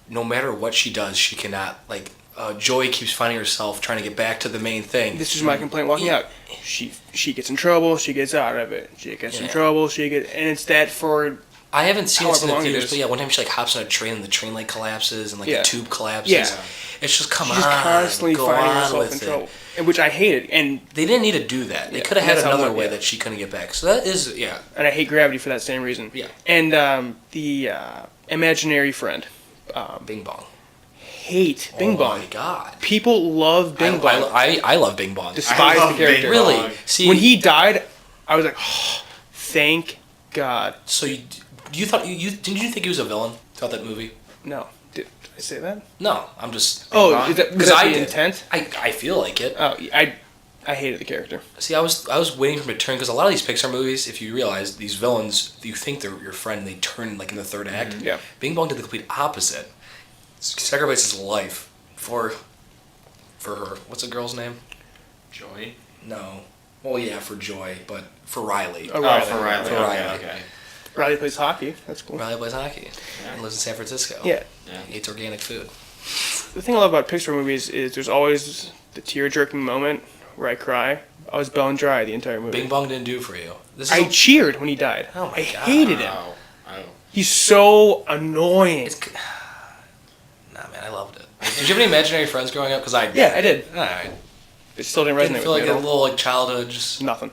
no matter what she does, she cannot like. Joy keeps finding herself trying to get back to the main thing. This is my complaint walking out. She gets in trouble, she gets out of it. She gets in trouble, and it's that for. I haven't seen it in the long theaters, but yeah, one time she like hops on a train and the train like collapses and like the tube collapses. Yeah. It's just come She's on, constantly go finding on herself with in it. trouble, and which I hated. And they didn't need to do that. They could have had another way that she couldn't get back. So that is And I hate Gravity for that same reason. Yeah. And the imaginary friend. Bing Bong. Hate Bing Bong. Oh my god. People love Bing Bong. I love Bing Bong. Despise the character. Really? See, when he died, I was like, oh, thank God. So didn't you think he was a villain throughout that movie? No. Did I say that? No, I'm just. Oh, is that the intent? I feel like it. Oh, I hated the character. See, I was waiting for him to turn because a lot of these Pixar movies, if you realize these villains, you think they're your friend, and they turn like in the third act. Yeah. Bing Bong did the complete opposite. Sacrifices his life For her. What's the girl's name? Joy. No. Well, yeah, for Joy, but for Riley. For Riley. For Riley. Okay. Riley plays hockey. That's cool. Riley plays hockey and lives in San Francisco. Yeah. He eats organic food. The thing I love about Pixar movies is there's always the tear-jerking moment where I cry. I was bone dry the entire movie. Bing Bong didn't do it for you. I cheered when he died. Oh my I God. hated him. Oh. He's so annoying. Nah, man, I loved it. Did you have any imaginary friends growing up? Because I did. Yeah, I did. All right. It still didn't Didn't resonate feel with like me a at all. little like childhood. Just Nothing.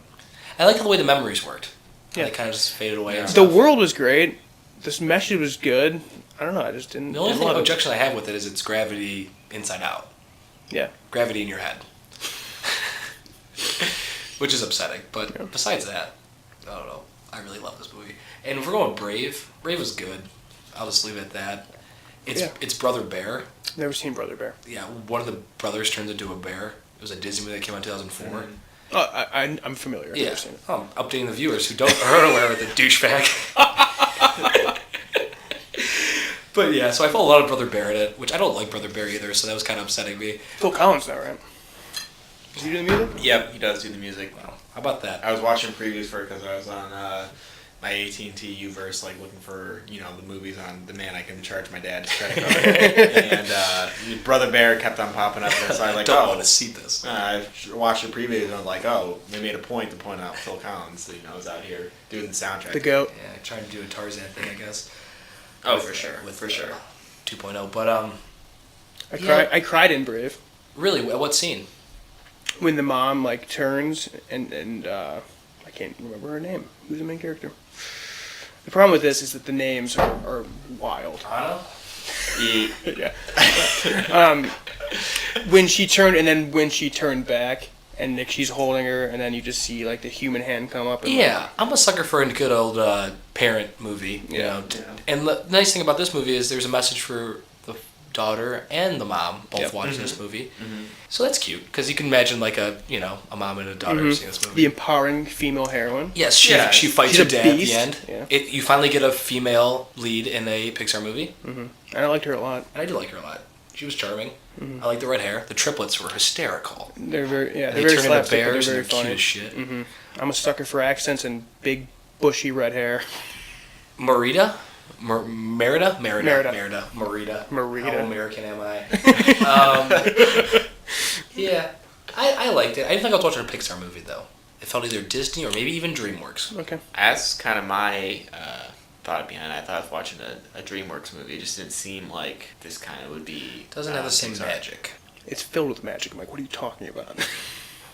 I like the way the memories worked. Yeah. They kind of just faded away. And The stuff. world was great. This message was good. I don't know. I just didn't. The only didn't love it. objection I have with it is it's gravity inside out. Yeah. Gravity in your head. Which is upsetting. But besides that, I don't know. I really love this movie. And if we're going Brave, Brave was good. I'll just leave it at that. It's Brother Bear. Never seen Brother Bear. Yeah, one of the brothers turns into a bear. It was a Disney movie that came out in 2004. Oh, I'm familiar. I've Yeah. never seen it. Oh, I'm updating the viewers who aren't aware of the douchebag. But yeah, so I felt a lot of Brother Bear in it, which I don't like Brother Bear either, so that was kind of upsetting me. Phil Collins now, right? Does he do the music? Yep, he does do the music. Wow. How about that? I was watching previews for it because I was on my AT&T U-verse, like looking for the movies on demand. I can charge my dad's credit card, and Brother Bear kept on popping up. And so I was like, don't want to see this. I watched the previews and I was like, oh, they made a point to point out Phil Collins, is out here doing the soundtrack. The goat. Yeah, trying to do a Tarzan thing, I guess. Oh, for sure. For sure. 2.0, but I cried in Brave really, what scene? when the mom turns and I can't remember her name. Who's the main character? The problem with this is that the names are wild. Anna? Yeah. When she turned back and she's holding her, and then you just see the human hand come up. And Yeah, I'm a sucker for a good old parent movie. You know, and the nice thing about this movie is there's a message for the daughter and the mom both watching this movie. Mm-hmm. So that's cute because you can imagine a mom and a daughter seeing this movie. The empowering female heroine. Yes, she fights she's her a dad beast. at the end. Yeah. You finally get a female lead in a Pixar movie. Mm-hmm. And I liked her a lot. And I do like her a lot. She was charming. Mm-hmm. I like the red hair. The triplets were hysterical. They're very They very turn into slapstick, but bears they're and very they're funny. cute as shit. Mm-hmm. I'm a sucker for accents and big bushy red hair. Merida. Merida. Merida. How American am I? Yeah, I liked it. I didn't think I was watching a Pixar movie though. It felt either Disney or maybe even DreamWorks. Okay. That's kind of my thought behind it. I thought I was watching a DreamWorks movie. It just didn't seem like this kind of would be. Doesn't have the same Pixar. magic. It's filled with magic. I'm like, what are you talking about?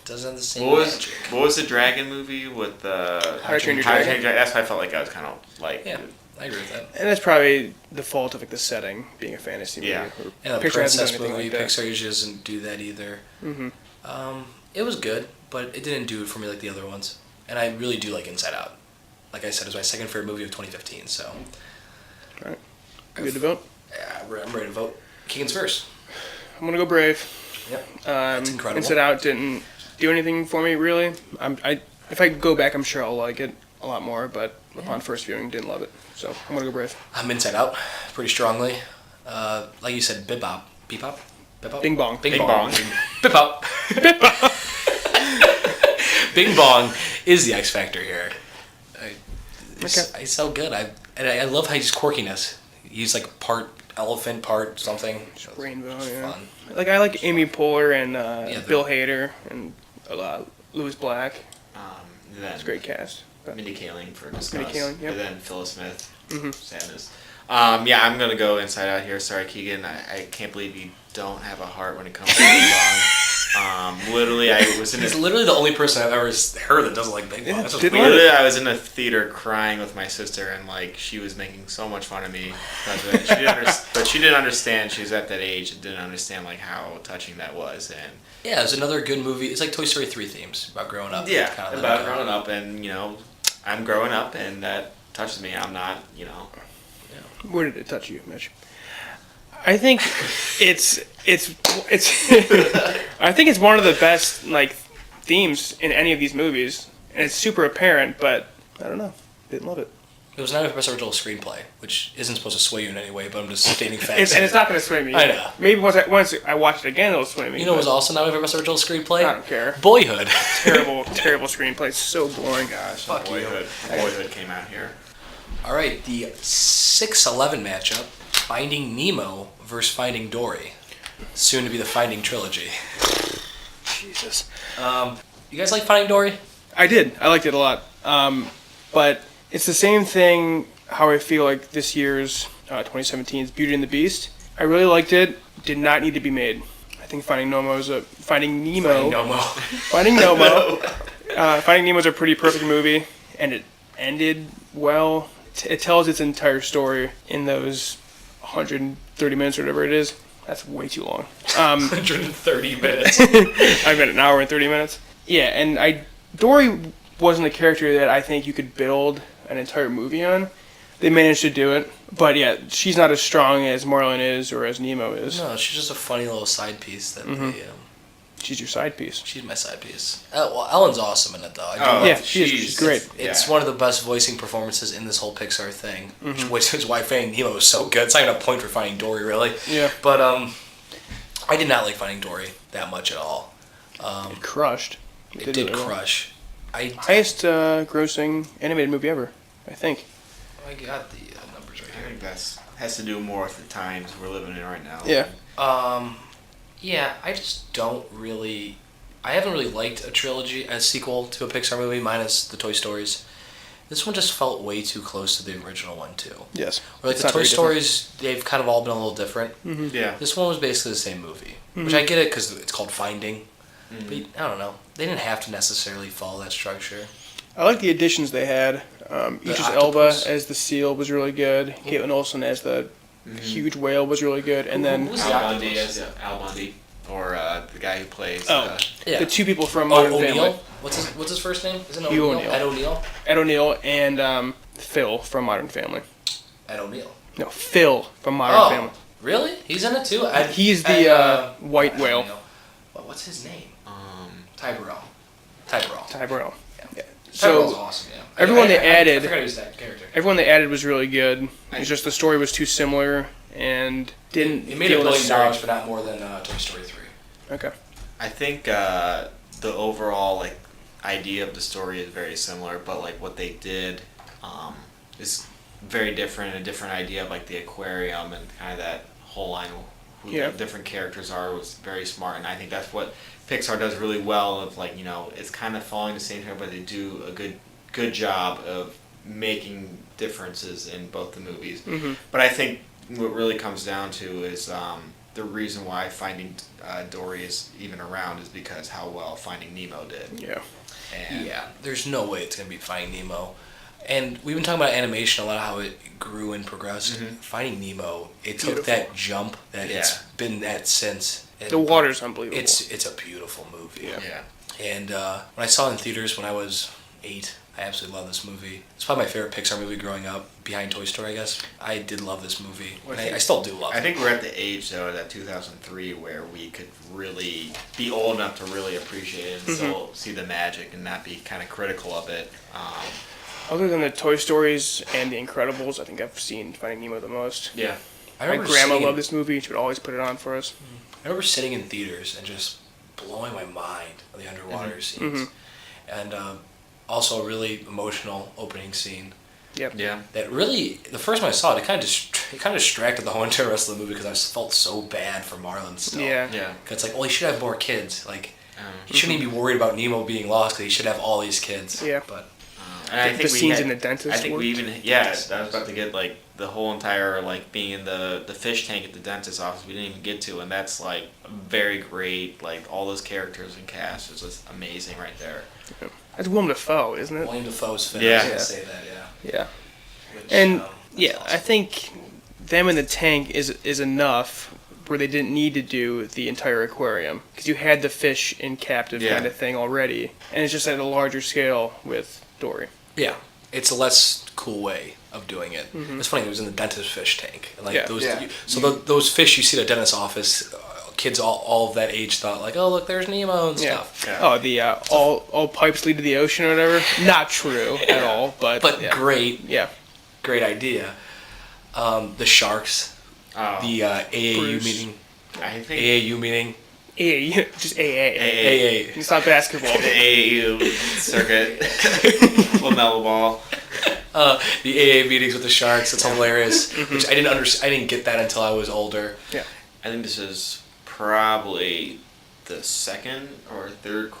Doesn't have the same What magic. was the dragon movie with the How to Train Your How to Dragon? That's why I felt like I was kind of like. Yeah, I agree with that. And that's probably the fault of the setting being a fantasy movie. Yeah. Or And the Pixar hasn't done princess anything movie, like that. Pixar usually doesn't do that either. Mm-hmm. It was good, but it didn't do it for me like the other ones. And I really do like Inside Out. Like I said, it was my second favorite movie of 2015. So. All right. You good to vote? Yeah, I'm ready to vote. Keegan's first. I'm gonna go Brave. Yep. That's incredible. Inside Out didn't do anything for me really. If I go back, I'm sure I'll like it a lot more. But upon first viewing, didn't love it. So I'm gonna go Brave. I'm Inside Out pretty strongly. Like you said, Bebop. Bebop? Bebop? Bing Bong. Bing Bong. Bebop. Bing Bong is the X Factor here. He's so good. I love how he's quirkiness. He's like part elephant, part something. Rainbow, it's yeah. fun. I like Amy Poehler and Bill Hader and Louis Black. Then It's a great cast. But Mindy Kaling for Discuss. Mindy Kaling, yep. And then Phyllis Smith. Mm-hmm. Sadness. Yeah, I'm gonna go Inside Out here. Sorry, Keegan. I can't believe you don't have a heart when it comes to Bing Bong. Literally, I was in. He's literally the only person I've ever heard that doesn't like Bing Bong. That's what's didn't weird. Literally, I was in a theater crying with my sister, and she was making so much fun of me. But she didn't understand. She was at that age and didn't understand how touching that was. And Yeah, it's another good movie. It's like Toy Story 3 themes about growing up. yeah, Kinda about letting go. growing up, and I'm growing up, and that touches me. I'm not, Where did it touch you, Mitch? I think it's I think it's one of the best themes in any of these movies, and it's super apparent. But I don't know, didn't love it. It was not a best original screenplay, which isn't supposed to sway you in any way, but I'm just stating facts. And it's not going to sway me. I know. Maybe once I watch it again, it'll sway me. You know what was also not a best original screenplay? I don't care. Boyhood. Terrible screenplay. It's so boring. Gosh, Fuck Boyhood. Boyhood came out here. All right, the 6-11 matchup, Finding Nemo versus Finding Dory. Soon to be the Finding trilogy. Jesus. You guys like Finding Dory? I did. I liked it a lot. But it's the same thing how I feel like this year's 2017's Beauty and the Beast. I really liked it. Did not need to be made. I think Finding Nemo is Finding Nemo is a pretty perfect movie, and it ended well. It tells its entire story in those 130 minutes or whatever it is. That's way too long. 130 minutes. I've got an hour and 30 minutes. Yeah, and Dory wasn't a character that I think you could build an entire movie on. They managed to do it, but yeah, she's not as strong as Marlin is or as Nemo is. No, she's just a funny little side piece that She's your side piece. She's my side piece. Well, Ellen's awesome in it, though. She's great. It's one of the best voicing performances in this whole Pixar thing, which is why Finding Nemo is so good. It's not even a point for Finding Dory, really. Yeah. But I did not like Finding Dory that much at all. It crushed. It did crush. Highest grossing animated movie ever, I think. I got the numbers right I here. think that has to do more with the times we're living in right now. Yeah. Yeah, I just don't really... I haven't really liked a trilogy as sequel to a Pixar movie, minus the Toy Stories. This one just felt way too close to the original one, too. Yes. Or like the Toy Stories, they've kind of all been a little different. Mm-hmm. Yeah. This one was basically the same movie, which I get it because it's called Finding. But I don't know. They didn't have to necessarily follow that structure. I like the additions they had. Idris Elba as the seal was really good. Caitlin Olsen as the huge whale was really good. And then Al Bundy as Al Bundy, or the guy who plays. the two people from Modern Family. What's his first name? Isn't it Hugh O'Neill? O'Neill. Ed O'Neill? Ed O'Neill and Phil from Modern Family. Ed O'Neill. No, Phil from Modern Family. Really? He's in it too? He's the white whale. What's his name? Ty Burrell. Ty Burrell. Yeah. Burrell's So awesome, yeah. everyone they added, I forgot he was that character. everyone they added was really good. It's just the story was too similar and didn't. It made $1 billion, but not more than Toy Story 3. Okay. I think the overall idea of the story is very similar, but what they did is very different. A different idea of the aquarium and kind of that whole line of who the different characters are was very smart, and I think that's what Pixar does really well. Of it's kind of following the same thing, but they do a good job of making differences in both the movies. Mm-hmm. But I think what really comes down to is the reason why Finding Dory is even around is because how well Finding Nemo did. Yeah. And there's no way it's going to be Finding Nemo. And we've been talking about animation a lot, how it grew and progressed. Finding Nemo, it took that jump that it's been at since. And the water's unbelievable. It's a beautiful movie. Yeah. And when I saw it in theaters when I was 8, I absolutely love this movie. It's probably my favorite Pixar movie growing up, behind Toy Story, I guess. I did love this movie. And I still do love it. I think we're at the age, though, that 2003, where we could really be old enough to really appreciate it and still see the magic and not be kind of critical of it. Other than the Toy Stories and The Incredibles, I think I've seen Finding Nemo the most. Yeah. My grandma loved this movie. She would always put it on for us. I remember sitting in theaters and just blowing my mind on the underwater scenes. And also a really emotional opening scene. Yep. Yeah. That really, the first time I saw it, it kind of distracted the whole entire rest of the movie because I felt so bad for Marlin still. Yeah. Yeah. Because it's he should have more kids. He shouldn't even be worried about Nemo being lost because he should have all these kids. Yeah. But and I think the scenes in the dentist. I think we even I was about to get the whole entire being in the fish tank at the dentist's office. We didn't even get to, and that's very great. All those characters and cast is just amazing right there. Yeah. That's Willem Dafoe, isn't it? William Dafoe's Finn. Yeah. I was gonna say that. Yeah. Yeah. Which, And awesome. I think them in the tank is enough where they didn't need to do the entire aquarium because you had the fish in captive kind of thing already, and it's just at a larger scale with Dory. Yeah, it's a less cool way of doing it. It's funny. It was in the dentist fish tank. Those fish you see at a dentist's office, kids all of that age thought oh look, there's Nemo and stuff. Yeah. Oh, the all pipes lead to the ocean or whatever. Not true at all, but Great. Yeah. great idea. The Sharks, the AAU Bruce. meeting. I think AAU meeting. AA, just AA. AA. It's not basketball. the AAU circuit, LaMelo Ball. The AA meetings with the Sharks. It's hilarious. Which I didn't get that until I was older. Yeah. I think this is probably the second or third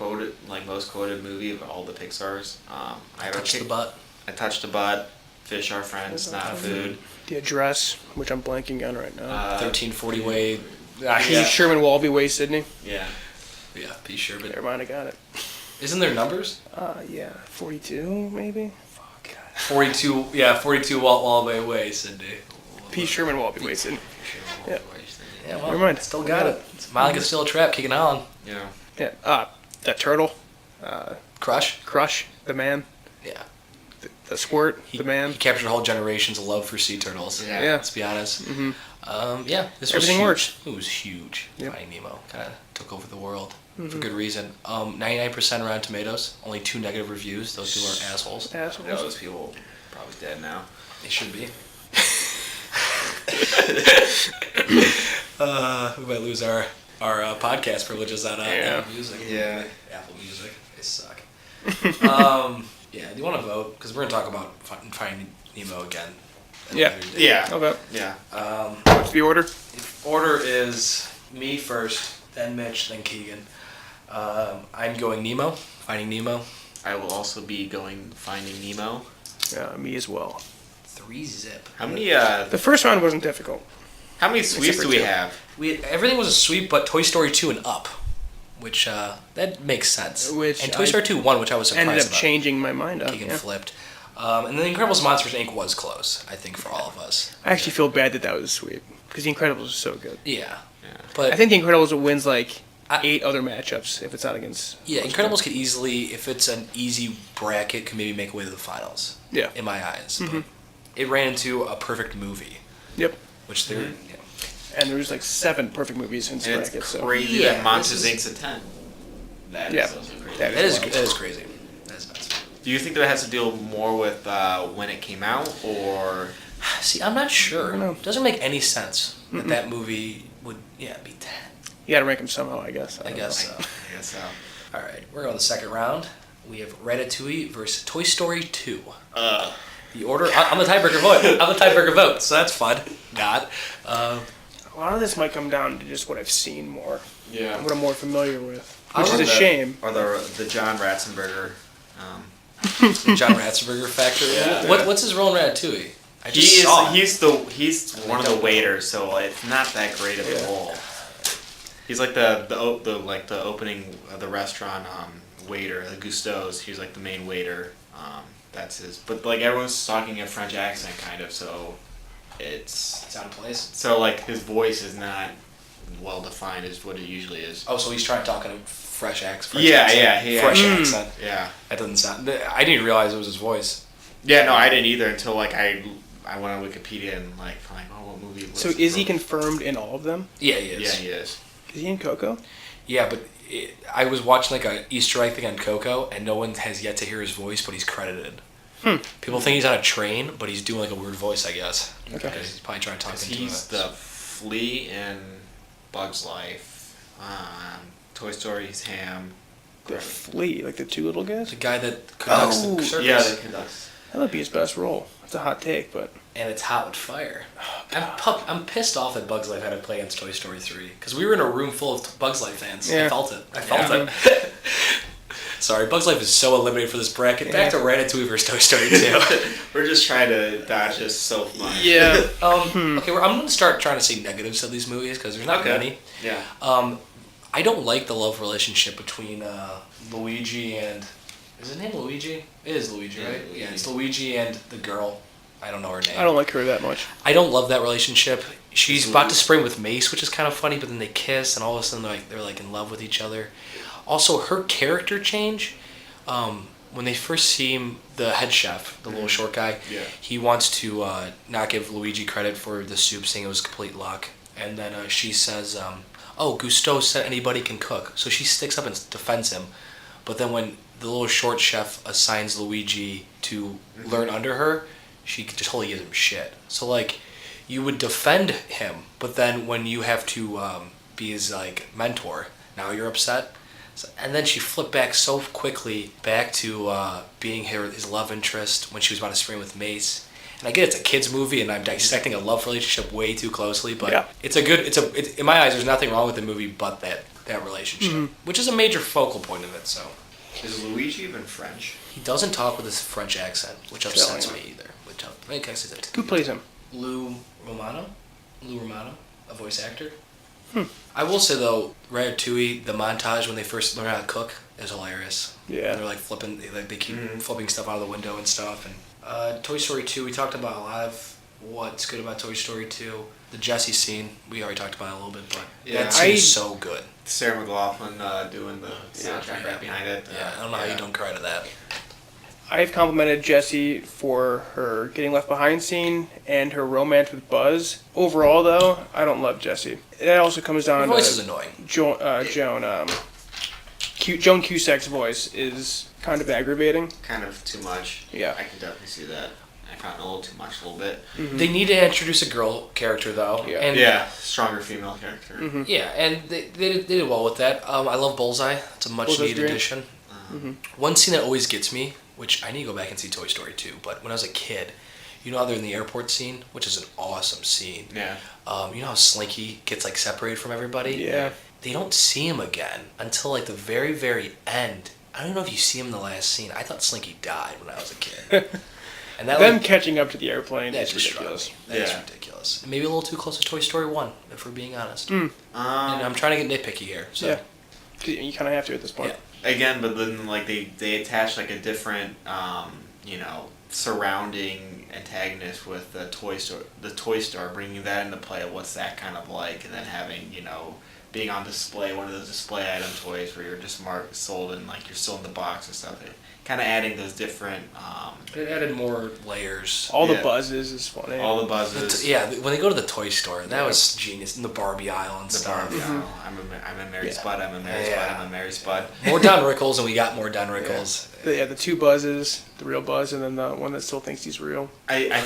most quoted movie of all the Pixar's. I Touch the butt. I touched the butt. Fish are friends, not food. The Address, which I'm blanking on right now. 1340 Way. P. Sherman Walby Way, Sydney. Yeah. Yeah, P. Sherman. Never mind, I got it. Isn't there numbers? Yeah, 42 maybe. 42. Yeah, 42 Walt Way Way, Cindy. P. Sherman Walby Way, Sydney. Yeah. Yeah, well, Never mind. still got it. Smiley can still a trap, kicking on. Yeah. Yeah. That turtle. Crush. Crush, the man. Yeah. The squirt, the man. He captured a whole generation's love for sea turtles. Yeah. Yeah. Let's be honest. Yeah, this was Everything huge. works. It was huge. Yep. Finding Nemo kind of took over the world for good reason. 99% Rotten Tomatoes. Only 2 negative reviews. Those people are assholes. Assholes. Yeah, those people probably dead now. They should be. We might lose our podcast privileges on Apple Music. Yeah. Apple Music. They suck. Yeah, do you want to vote? Because we're going to talk about Finding Nemo again. Yeah. Yeah. Okay. Yeah. What's the order? Order is me first, then Mitch, then Keegan. I'm going Nemo. Finding Nemo. I will also be going Finding Nemo. Me as well. 3-zip. How many The first round wasn't difficult. sweeps do we have? Everything was a sweep, but Toy Story 2 and up, which that makes sense. And Toy Story 2 won, which I was surprised Ended up about. changing my mind up. Keegan Yeah. flipped. And The Incredibles Monsters Inc. was close, I think, for all of us. I actually feel bad that was a sweep because The Incredibles is so good. Yeah. But I think The Incredibles wins like 8 other matchups if it's not against. yeah, Incredibles could easily, if it's an easy bracket, could maybe make a way to the finals. Yeah. In my eyes. But it ran into a perfect movie, Yep. which they're... And there's like 7 perfect movies in this And bracket. it's So crazy Yeah, that Monsters this Inc.'s a 10. That Yeah. is also crazy. That That is wild. crazy. That is nuts. Do you think that has to deal more with when it came out, or See, I'm not sure. I don't know. It doesn't make any sense that that movie would, be 10. you got to rank them somehow, I guess. I don't guess know. so. I guess so? All right, we're on the second round. We have Ratatouille versus Toy Story 2. The order, I'm the tiebreaker vote. So that's fun. Not. A lot of this might come down to just what I've seen more, Yeah. what I'm more familiar with, I which is love a that. shame. Or the John Ratzenberger. The John Ratzenberger factor. Yeah. What's his role in Ratatouille? I just saw it. He's one of the waiters, so it's not that great of a role. He's like the opening of the restaurant waiter, the Gusteau's. He's like the main waiter. That's his. But like everyone's talking a French accent, kind of. So it's out of place. so like his voice is not well defined as what it usually is. Oh, so he's trying to talk in a fresh accent. Yeah. Fresh accent. Yeah. That doesn't sound. I didn't even realize it was his voice. Yeah. No, I didn't either until like I went on Wikipedia and like oh, what movie? So is he confirmed in all of them? Yeah, he is. Yeah, he is. Is he in Coco? Yeah, but I was watching like a Easter egg thing on Coco, and no one has yet to hear his voice, but he's credited. People think he's on a train, but he's doing like a weird voice, I guess. Okay. He's probably trying to talk into He's it. the flea in Bug's Life. Toy Story, he's Ham. The flea, like the 2 little guys? The guy that conducts the circus. Yeah, that conducts. That might be his best role. That's a hot take, but And it's hot with fire. I'm pissed off that Bug's Life had to play against Toy Story 3. Because we were in a room full of Bug's Life fans. Yeah. I felt it. Sorry, Bug's Life is so eliminated for this bracket. Back to Ratatouille versus Toy Story 2. We're just trying to dodge this so much. yeah. Okay, I'm going to start trying to say negatives of these movies because there's not many. Yeah. I don't like the love relationship between Luigi and... Is his name Luigi? It is Luigi, right? Luigi. Yeah, it's Luigi and the girl. I don't know her name. I don't like her that much. I don't love that relationship. She's about to spring with Mace, which is kind of funny, but then they kiss, and all of a sudden they're like in love with each other. Also, her character change, when they first see him, the head chef, the little short guy, he wants to not give Luigi credit for the soup, saying it was complete luck. And then she says, oh, Gusteau said anybody can cook. So she sticks up and defends him. But then when the little short chef assigns Luigi to learn under her, she totally gives him shit. So like, you would defend him, but then when you have to be his like mentor, now you're upset. So, and then she flipped back so quickly back to being his love interest when she was about to spring with Mace. And I get it's a kids movie, and I'm dissecting a love relationship way too closely, but it's in my eyes. There's nothing wrong with the movie but that relationship, which is a major focal point of it. So, is Luigi even French? he doesn't talk with his French accent, which upsets me either. Who plays him? Lou Romano, a voice actor. I will say though, Ratatouille, the montage when they first learn how to cook is hilarious. Yeah. And they're like flipping, they keep flipping stuff out of the window and stuff. And Toy Story 2, we talked about a lot of what's good about Toy Story 2. The Jessie scene, we already talked about it a little bit, but that scene is so good. Sarah McLachlan doing the soundtrack right behind it. I don't know how you don't cry to that. I've complimented Jessie for her getting left behind scene and her romance with Buzz. Overall, though, I don't love Jessie. That also comes down Her to voice is annoying. Joan Cusack's voice is kind of aggravating. Kind of too much. Yeah. I can definitely see that. I found a little too much, a little bit. They need to introduce a girl character though. Yeah. And stronger female character. Yeah, and they did well with that. I love Bullseye. It's a much needed addition. One scene that always gets me, which I need to go back and see Toy Story 2, but when I was a kid, you know how they're in the airport scene, which is an awesome scene. Yeah. You know how Slinky gets like separated from everybody? Yeah. They don't see him again until like the very, very end. I don't even know if you see him in the last scene. I thought Slinky died when I was a kid. And that Them catching up to the airplane that's is ridiculous. That's ridiculous. And maybe a little too close to Toy Story 1, if we're being honest. And I'm trying to get nitpicky here. So. Yeah. You kind of have to at this point. Yeah. Again, but then like they attach like a different surrounding antagonist with the toy store, bringing that into play. What's that kind of like, and then having being on display, one of those display item toys where you're just sold and like you're still in the box and stuff. Kind of adding those different. It added more layers. All the buzzes is funny. All the buzzes. When they go to the toy store, that was genius. In the Barbie aisle and stuff. Barbie aisle. I'm a Mary Spud. I'm a Mary Spud. I'm a Mary Spud. More Don Rickles, and we got more Don Rickles. The two buzzes, the real Buzz, and then the one that still thinks he's real. I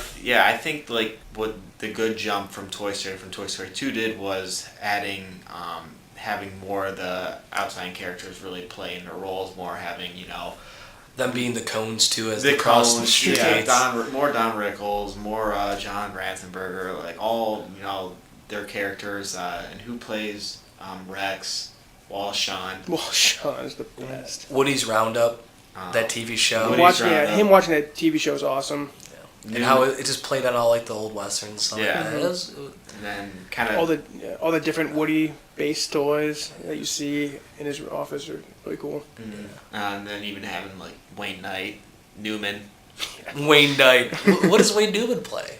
think like what the good jump from Toy Story 2 did was adding having more of the outside characters really playing their roles, more having them being the cones too, as the across the cones, street. More Don Rickles, more John Ratzenberger, like all their characters, and who plays Rex, Wallace Shawn. Wallace Shawn is the best. Woody's Roundup, that TV show. Him watching that TV show is awesome. Yeah. And how it just played on all like the old westerns and stuff. Yeah. Like that. And then kind of all the different Woody based toys that you see in his office are really cool. Mm-hmm. And then even having like Wayne Knight, Newman. Wayne Knight. What does Wayne Newman play?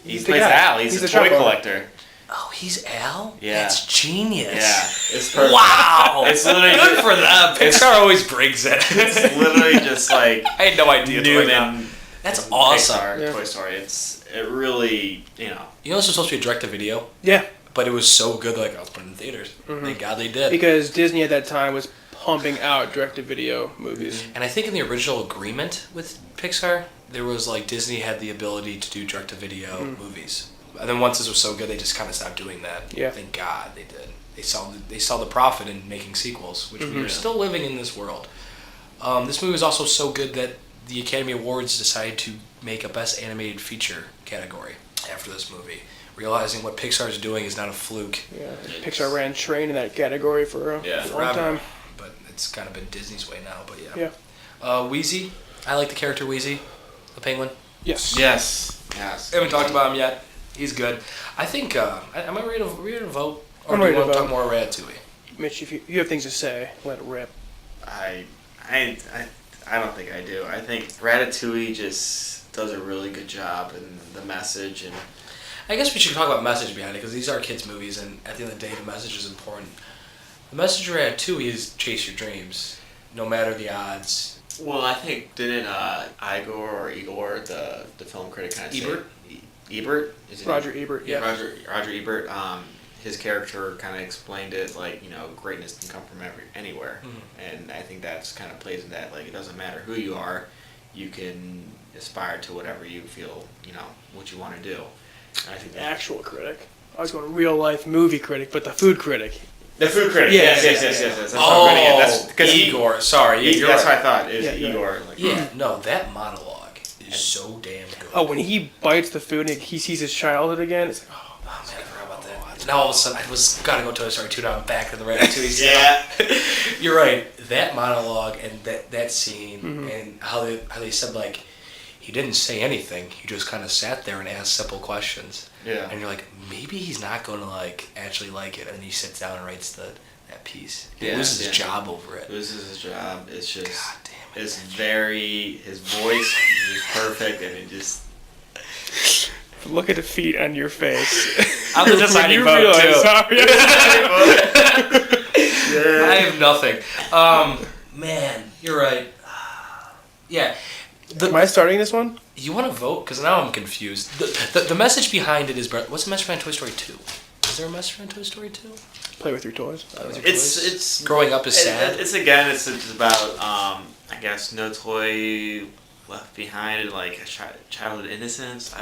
He plays Al. He's a toy collector. Oh, he's Al? Yeah. That's genius. Yeah. It's perfect. Wow. It's literally good for them. Pixar always brings it. It's literally just like I had no idea. Newman. That's awesome. Pixar, Toy Story. It really, You know this was supposed to be a direct-to-video? Yeah. But it was so good, like, I was putting it in theaters. Thank God they did. Because Disney at that time was pumping out direct-to-video movies. And I think in the original agreement with Pixar, there was, like, Disney had the ability to do direct-to-video movies. And then once this was so good, they just kind of stopped doing that. Yeah. Thank God they did. They saw the profit in making sequels, which we are still living in this world. This movie was also so good that the Academy Awards decided to make a Best Animated Feature category after this movie, realizing what Pixar is doing is not a fluke. Yeah, Pixar ran train in that category for a long time. But it's kind of been Disney's way now, but yeah. Wheezy, I like the character Wheezy, the penguin. Yes. We haven't talked about him yet. He's good. I think, am I ready to vote? Or I'm do ready you to want to vote. talk more Ratatouille? Mitch, if you have things to say, let it rip. I don't think I do. I think Ratatouille just does a really good job in the message, and I guess we should talk about message behind it, because these are kids' movies, and at the end of the day, the message is important. The message of Ratatouille is chase your dreams, no matter the odds. Well, I think didn't Igor, the film critic, kind of Ebert? Ebert? Is it Roger Ebert, yeah. Roger Ebert. His character kind of explained it like greatness can come from anywhere, and I think that's kind of plays in that, like, it doesn't matter who you are, you can aspire to whatever you feel, what you want to do. And I think that Actual critic. I was going real life movie critic, but the food critic. the food critic. Yeah, Yes. That's what I'm getting at. That's because Igor. Sorry, you're that's right. what I thought. Is Yeah, you're Igor? Yeah, no, that monologue is so damn good. Oh, when he bites the food and he sees his childhood again, it's like, Oh man, I forgot about that. Now all of a sudden I was gotta go Toy Story 2. Now I'm back to the Ratatouille scene. Yeah. You're right. That monologue and that scene and how they said like he didn't say anything. He just kind of sat there and asked simple questions. Yeah. And you're like, maybe he's not going to like actually like it. And he sits down and writes that piece. He Yeah, loses his job over it. Loses his job. It's just. God damn it. It's his voice is perfect, and it just. look at the feet on your face. I'm the deciding You vote realize too. how- I have nothing. Man, you're right. Yeah. Am I starting this one? You want to vote? Because now I'm confused. The message behind it is... What's the message behind Toy Story 2? Is there a message behind Toy Story 2? Play with your toys. It's Growing up is sad. It's about I guess no toy left behind, like childhood innocence.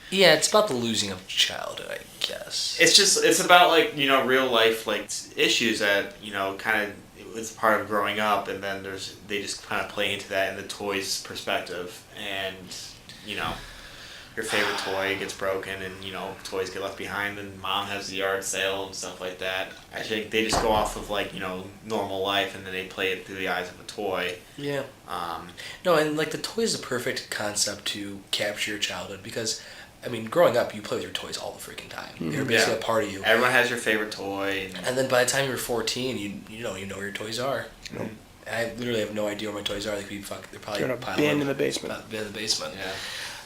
Yeah, it's about the losing of childhood, I guess. It's about like real life like issues that kind of it's part of growing up, and then they just kind of play into that in the toys perspective, and your favorite toy gets broken, and toys get left behind, and mom has the yard sale and stuff like that. I think they just go off of like normal life, and then they play it through the eyes of a toy. Yeah. No, and like the toy is the perfect concept to capture your childhood because, I mean, growing up, you play with your toys all the freaking time. They're basically a part of you. Everyone has your favorite toy. And then by the time you're 14, you know where your toys are. Nope. I literally have no idea where my toys are. They're probably They're in a bin in the basement. Bin in the basement. Yeah.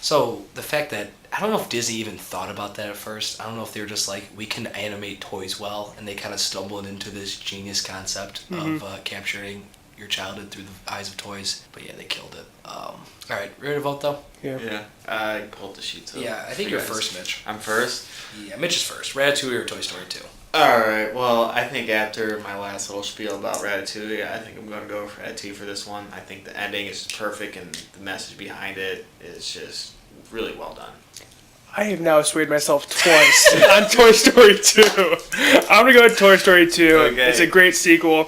So the fact that I don't know if Disney even thought about that at first. I don't know if they were just like, we can animate toys well, and they kind of stumbled into this genius concept of capturing your childhood through the eyes of toys. But yeah, they killed it. All right, ready to vote though? Yeah. I pulled the sheets up. Yeah, I think you're first, Mitch. I'm first? Yeah, Mitch is first. Ratatouille or Toy Story 2? Alright, well, I think after my last little spiel about Ratatouille, I think I'm going to go with Ratatouille for this one. I think the ending is just perfect, and the message behind it is just really well done. I have now swayed myself twice on Toy Story 2. I'm going to go with Toy Story 2. Okay. It's a great sequel.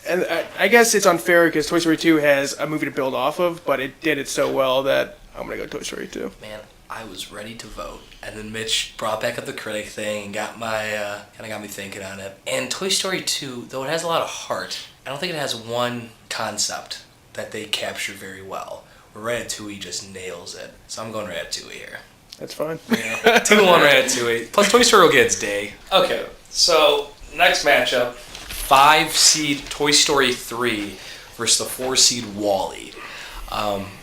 And I guess it's unfair because Toy Story 2 has a movie to build off of, but it did it so well that I'm going to go Toy Story 2. Man, I was ready to vote, and then Mitch brought back up the critic thing and got me thinking on it. And Toy Story 2, though it has a lot of heart, I don't think it has one concept that they capture very well. Where Ratatouille just nails it. So I'm going Ratatouille here. That's fine. Yeah. 2-1 Ratatouille. Plus Toy Story will get its day. Okay, so next matchup, 5-seed Toy Story 3 versus the 4-seed WALL-E.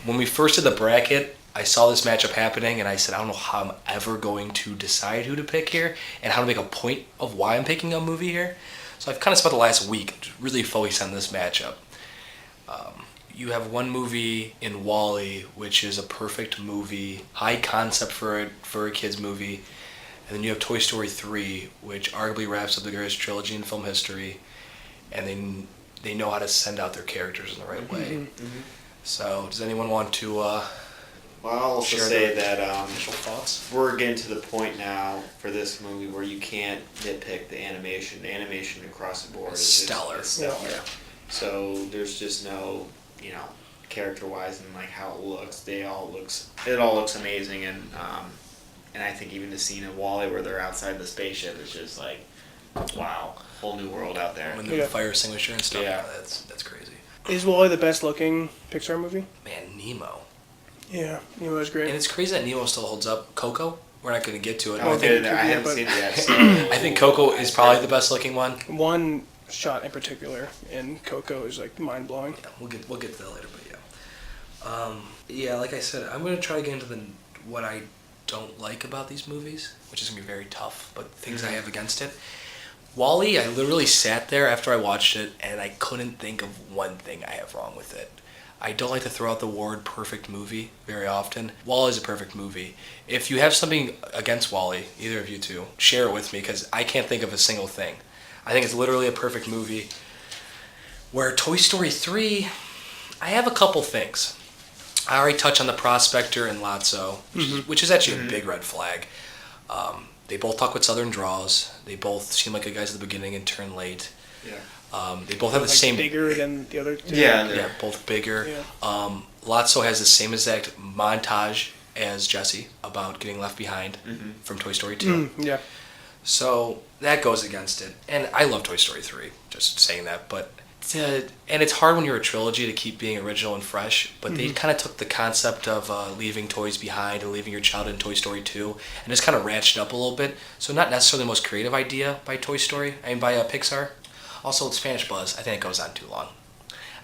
When we first did the bracket, I saw this matchup happening, and I said, I don't know how I'm ever going to decide who to pick here and how to make a point of why I'm picking a movie here. So I've kind of spent the last week really focused on this matchup. You have one movie in WALL-E, which is a perfect movie, high concept for a kid's movie. And then you have Toy Story 3, which arguably wraps up the greatest trilogy in film history. And they know how to send out their characters in the right way. So does anyone want to Well, I'll also share say their that initial thoughts? we're getting to the point now for this movie where you can't nitpick the animation. The animation across the board is Stellar. Is stellar. Yeah. So there's just no, character-wise and like how it looks. It all looks amazing, and I think even the scene in WALL-E where they're outside the spaceship is just like, wow, whole new world out there. When the fire extinguisher and stuff. Yeah. That's crazy. Is WALL-E the best looking Pixar movie? Man, Nemo. Yeah, Nemo's great. And it's crazy that Nemo still holds up. Coco, we're not going to get to it. I haven't but- seen it yet. So. I think Coco is probably the best looking one. One shot in particular in Coco is like mind blowing. Yeah, we'll get to that later, but yeah, like I said, I'm gonna try to get into what I don't like about these movies, which is gonna be very tough, but things I have against it. WALL-E, I literally sat there after I watched it, and I couldn't think of one thing I have wrong with it. I don't like to throw out the word perfect movie very often. WALL-E is a perfect movie. If you have something against WALL-E, either of you two, share it with me, because I can't think of a single thing. I think it's literally a perfect movie. Where Toy Story 3, I have a couple things. I already touched on the Prospector and Lotso, which is actually a big red flag. They both talk with Southern draws. They both seem like good guys at the beginning and turn late. Yeah. They both have the same... Bigger than the other two? Yeah, both bigger. Yeah. Lotso has the same exact montage as Jesse about getting left behind from Toy Story 2. Yeah. So that goes against it. And I love Toy Story 3, just saying that. But and it's hard when you're a trilogy to keep being original and fresh, but they kind of took the concept of leaving toys behind and leaving your child in Toy Story 2 and just kind of ratcheted up a little bit. So not necessarily the most creative idea by Toy Story, by Pixar. Also, with Spanish Buzz, I think it goes on too long.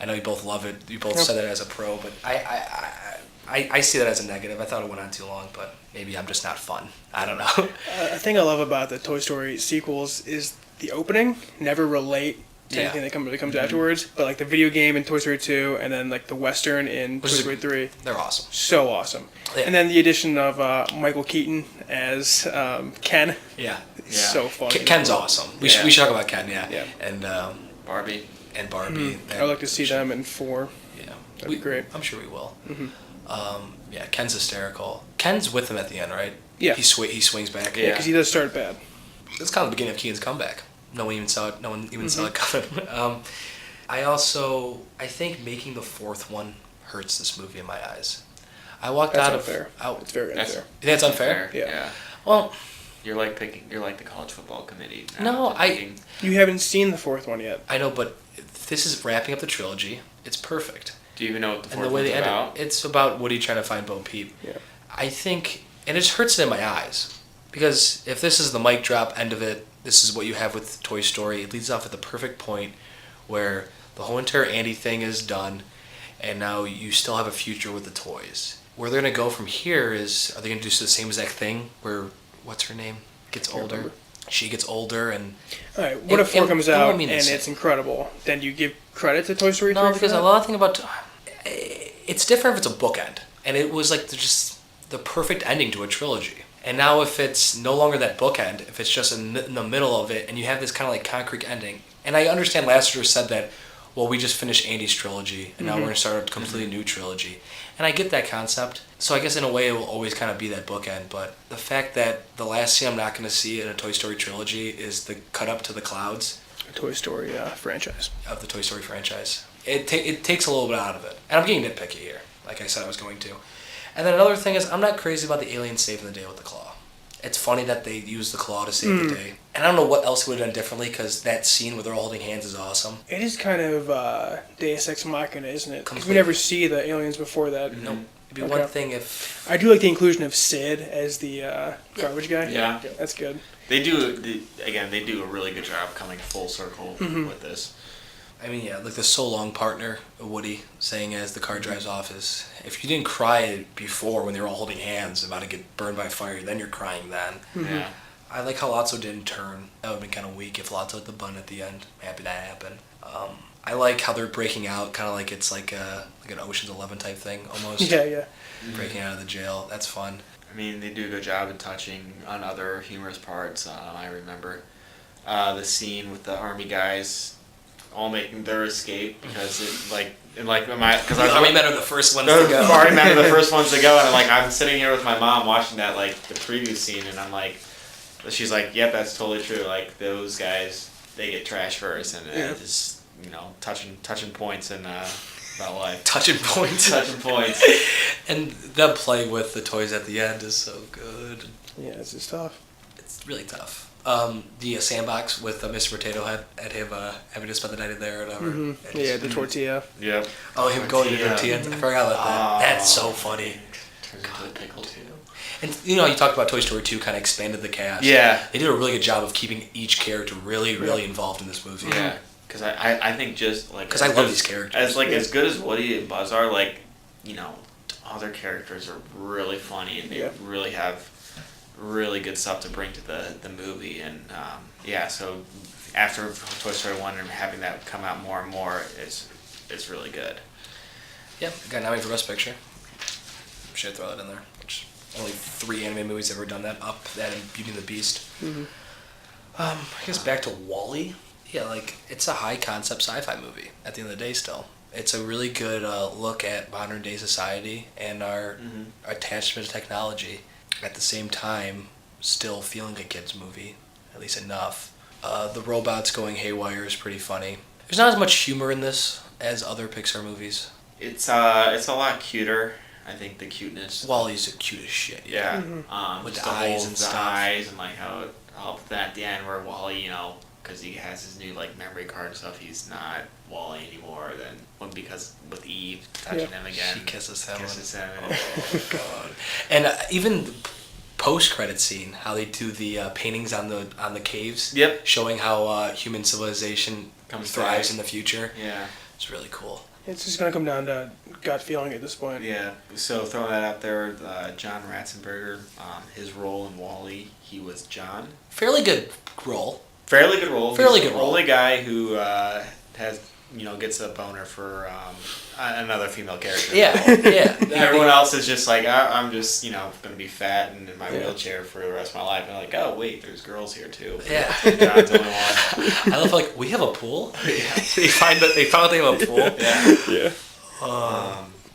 I know you both love it. You both said that as a pro, but I see that as a negative. I thought it went on too long, but maybe I'm just not fun. I don't know. A thing I love about the Toy Story sequels is the opening never relate to anything that comes afterwards. But like the video game in Toy Story 2 and then like the Western in Toy Story 3. They're awesome. So awesome. Yeah. And then the addition of Michael Keaton as Ken. Yeah. So fun. Ken's awesome. We should talk about Ken, yeah. And Barbie. And Barbie. I'd like to see them in 4. Yeah. That'd be great. I'm sure we will. Ken's hysterical. Ken's with him at the end, right? Yeah. He swings back. Yeah, because he does start bad. That's kind of the beginning of Keaton's comeback. No one even saw it coming. I think making the 4th one hurts this movie in my eyes. I walked That's out unfair. It's very unfair. You think that's unfair? Yeah. Well, you're like the college football committee. You haven't seen the 4th one yet. I know, but this is wrapping up the trilogy. It's perfect. Do you even know what the 4th and the way one's they end about? It's about Woody trying to find Bo Peep. Yeah. I think, and it just hurts it in my eyes, because if this is the mic drop end of it, this is what you have with Toy Story. It leads off at the perfect point where the whole entire Andy thing is done, and now you still have a future with the toys. Where they're going to go from here is, are they going to do the same exact thing where, what's her name, gets older? Remember. She gets older and... Alright, what if 4 comes out and it's incredible? Then you give credit to Toy Story 3? No, because a lot of thing about... It's different if it's a bookend. And it was like just the perfect ending to a trilogy. And now if it's no longer that bookend, if it's just in the middle of it, and you have this kind of like concrete ending. And I understand Lasseter said that, well, we just finished Andy's trilogy, and now we're going to start a completely new trilogy. And I get that concept. So I guess in a way it will always kind of be that bookend. But the fact that the last scene I'm not going to see in a Toy Story trilogy is the cut up to the clouds. Toy Story franchise. Of the Toy Story franchise. It takes a little bit out of it. And I'm getting nitpicky here, like I said I was going to. And then another thing is, I'm not crazy about the aliens saving the day with the claw. It's funny that they use the claw to save the day. And I don't know what else they would have done differently, because that scene where they're all holding hands is awesome. It is kind of Deus Ex Machina, isn't it? Because we never see the aliens before that. No. It'd be one thing if... I do like the inclusion of Sid as the garbage guy. Yeah. That's good. They do a really good job coming full circle with this. I mean, yeah, like the so long partner, Woody, saying as the car drives off is, if you didn't cry before when they were all holding hands about to get burned by fire, then you're crying then. Yeah. I like how Lotso didn't turn. That would have been kind of weak if Lotso hit the button at the end. Happy that happened. I like how they're breaking out, kind of like it's like an Ocean's 11 type thing almost. Yeah. Breaking out of the jail. That's fun. I mean, they do a good job in touching on other humorous parts. I remember the scene with the army guys all making their escape because the army men are the first ones to go. Army men are the first ones to go, and I'm sitting here with my mom watching that the preview scene, and I'm like, she's like, yep, that's totally true. Like those guys, they get trash first, and it's touching points and about life. Touching points. And them playing with the toys at the end is so good. Yeah, it's just tough. It's really tough. The sandbox with Mr. Potato Head and him having to spend the night in there or whatever. Yeah, the tortilla. Yeah. Oh, him going to the tortilla. I forgot about that. That's so funny. Turns into a pickle too. And you talked about Toy Story 2 kind of expanded the cast. Yeah. They did a really good job of keeping each character really, really involved in this movie. Yeah. Because I think just because I love these characters. As good as Woody and Buzz are, other characters are really funny and they really have really good stuff to bring to the movie. And so after Toy Story 1 and having that come out more and more is really good. Yeah, got nominated for Best Picture. Should throw that in there. Which only 3 anime movies have ever done that. Up, that, and Beauty and the Beast. I guess back to WALL-E. Yeah, it's a high concept sci-fi movie at the end of the day still. It's a really good look at modern day society and our attachment to technology. At the same time, still feeling a kid's movie, at least enough. The robots going haywire is pretty funny. There's not as much humor in this as other Pixar movies. It's a lot cuter. I think the cuteness. Wally's cute as shit. Yeah. With just the eyes whole and stuff. eyes and like how at the end where Wally, you know, because he has his new like memory card and stuff, he's not Wally anymore. Then because with Eve touching him again, She kisses him. Oh God. And even post-credit scene, how they do the paintings on the caves. Yep. Showing how human civilization thrives back. in the future. Yeah. It's really cool. It's just gonna come down to gut feeling at this point. Yeah. So throwing that out there, John Ratzenberger, his role in Wall-E, he was John. Fairly good role. Fairly good role. Fairly He's good the role. only guy who has gets a boner for another female character. Yeah, yeah. Everyone else is just like, I'm just, going to be fat and in my wheelchair for the rest of my life. And they're like, oh, wait, there's girls here too. Yeah. John's the only one. I love, like, we have a pool? Yeah. they found out they have a pool? Yeah.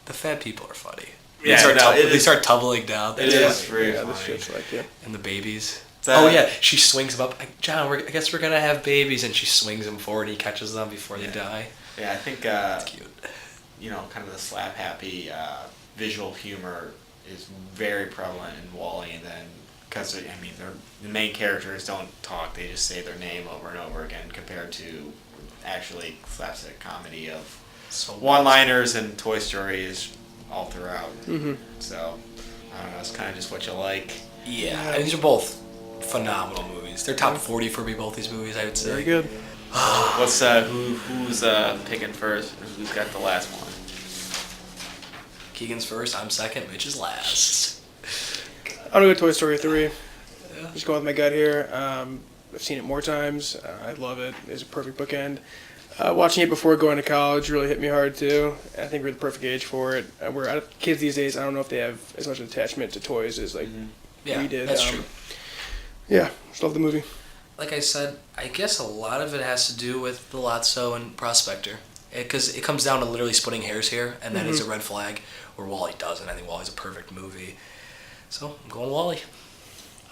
The fat people are funny. Yeah, they start tumbling down. It is pretty funny. This shit's like, And the babies. Oh yeah, she swings him up. Like, John, I guess we're going to have babies. And she swings him forward and he catches them before they die. Yeah, I think, That's cute. Kind of the slap-happy visual humor is very prevalent in Wall-E, and then, because, the main characters don't talk, they just say their name over and over again, compared to actually slapstick comedy of one-liners and Toy Story is all throughout. Mm-hmm. So, I don't know, it's kind of just what you like. Yeah, and these are both phenomenal movies. They're top 40 for me, both these movies, I would say. very good. What's who's picking first? Who's got the last one? Keegan's first, I'm second, Mitch is last. I'm gonna go Toy Story 3. Just going with my gut here. I've seen it more times. I love it. It's a perfect bookend. Watching it before going to college really hit me hard too. I think we're the perfect age for it. Kids these days, I don't know if they have as much attachment to toys as we did. That's true. Yeah, just love the movie. Like I said, I guess a lot of it has to do with the Lotso and Prospector. Because it comes down to literally splitting hairs here, and that is a red flag, where Wall-E doesn't. I think Wall-E's a perfect movie. So, I'm going Wall-E.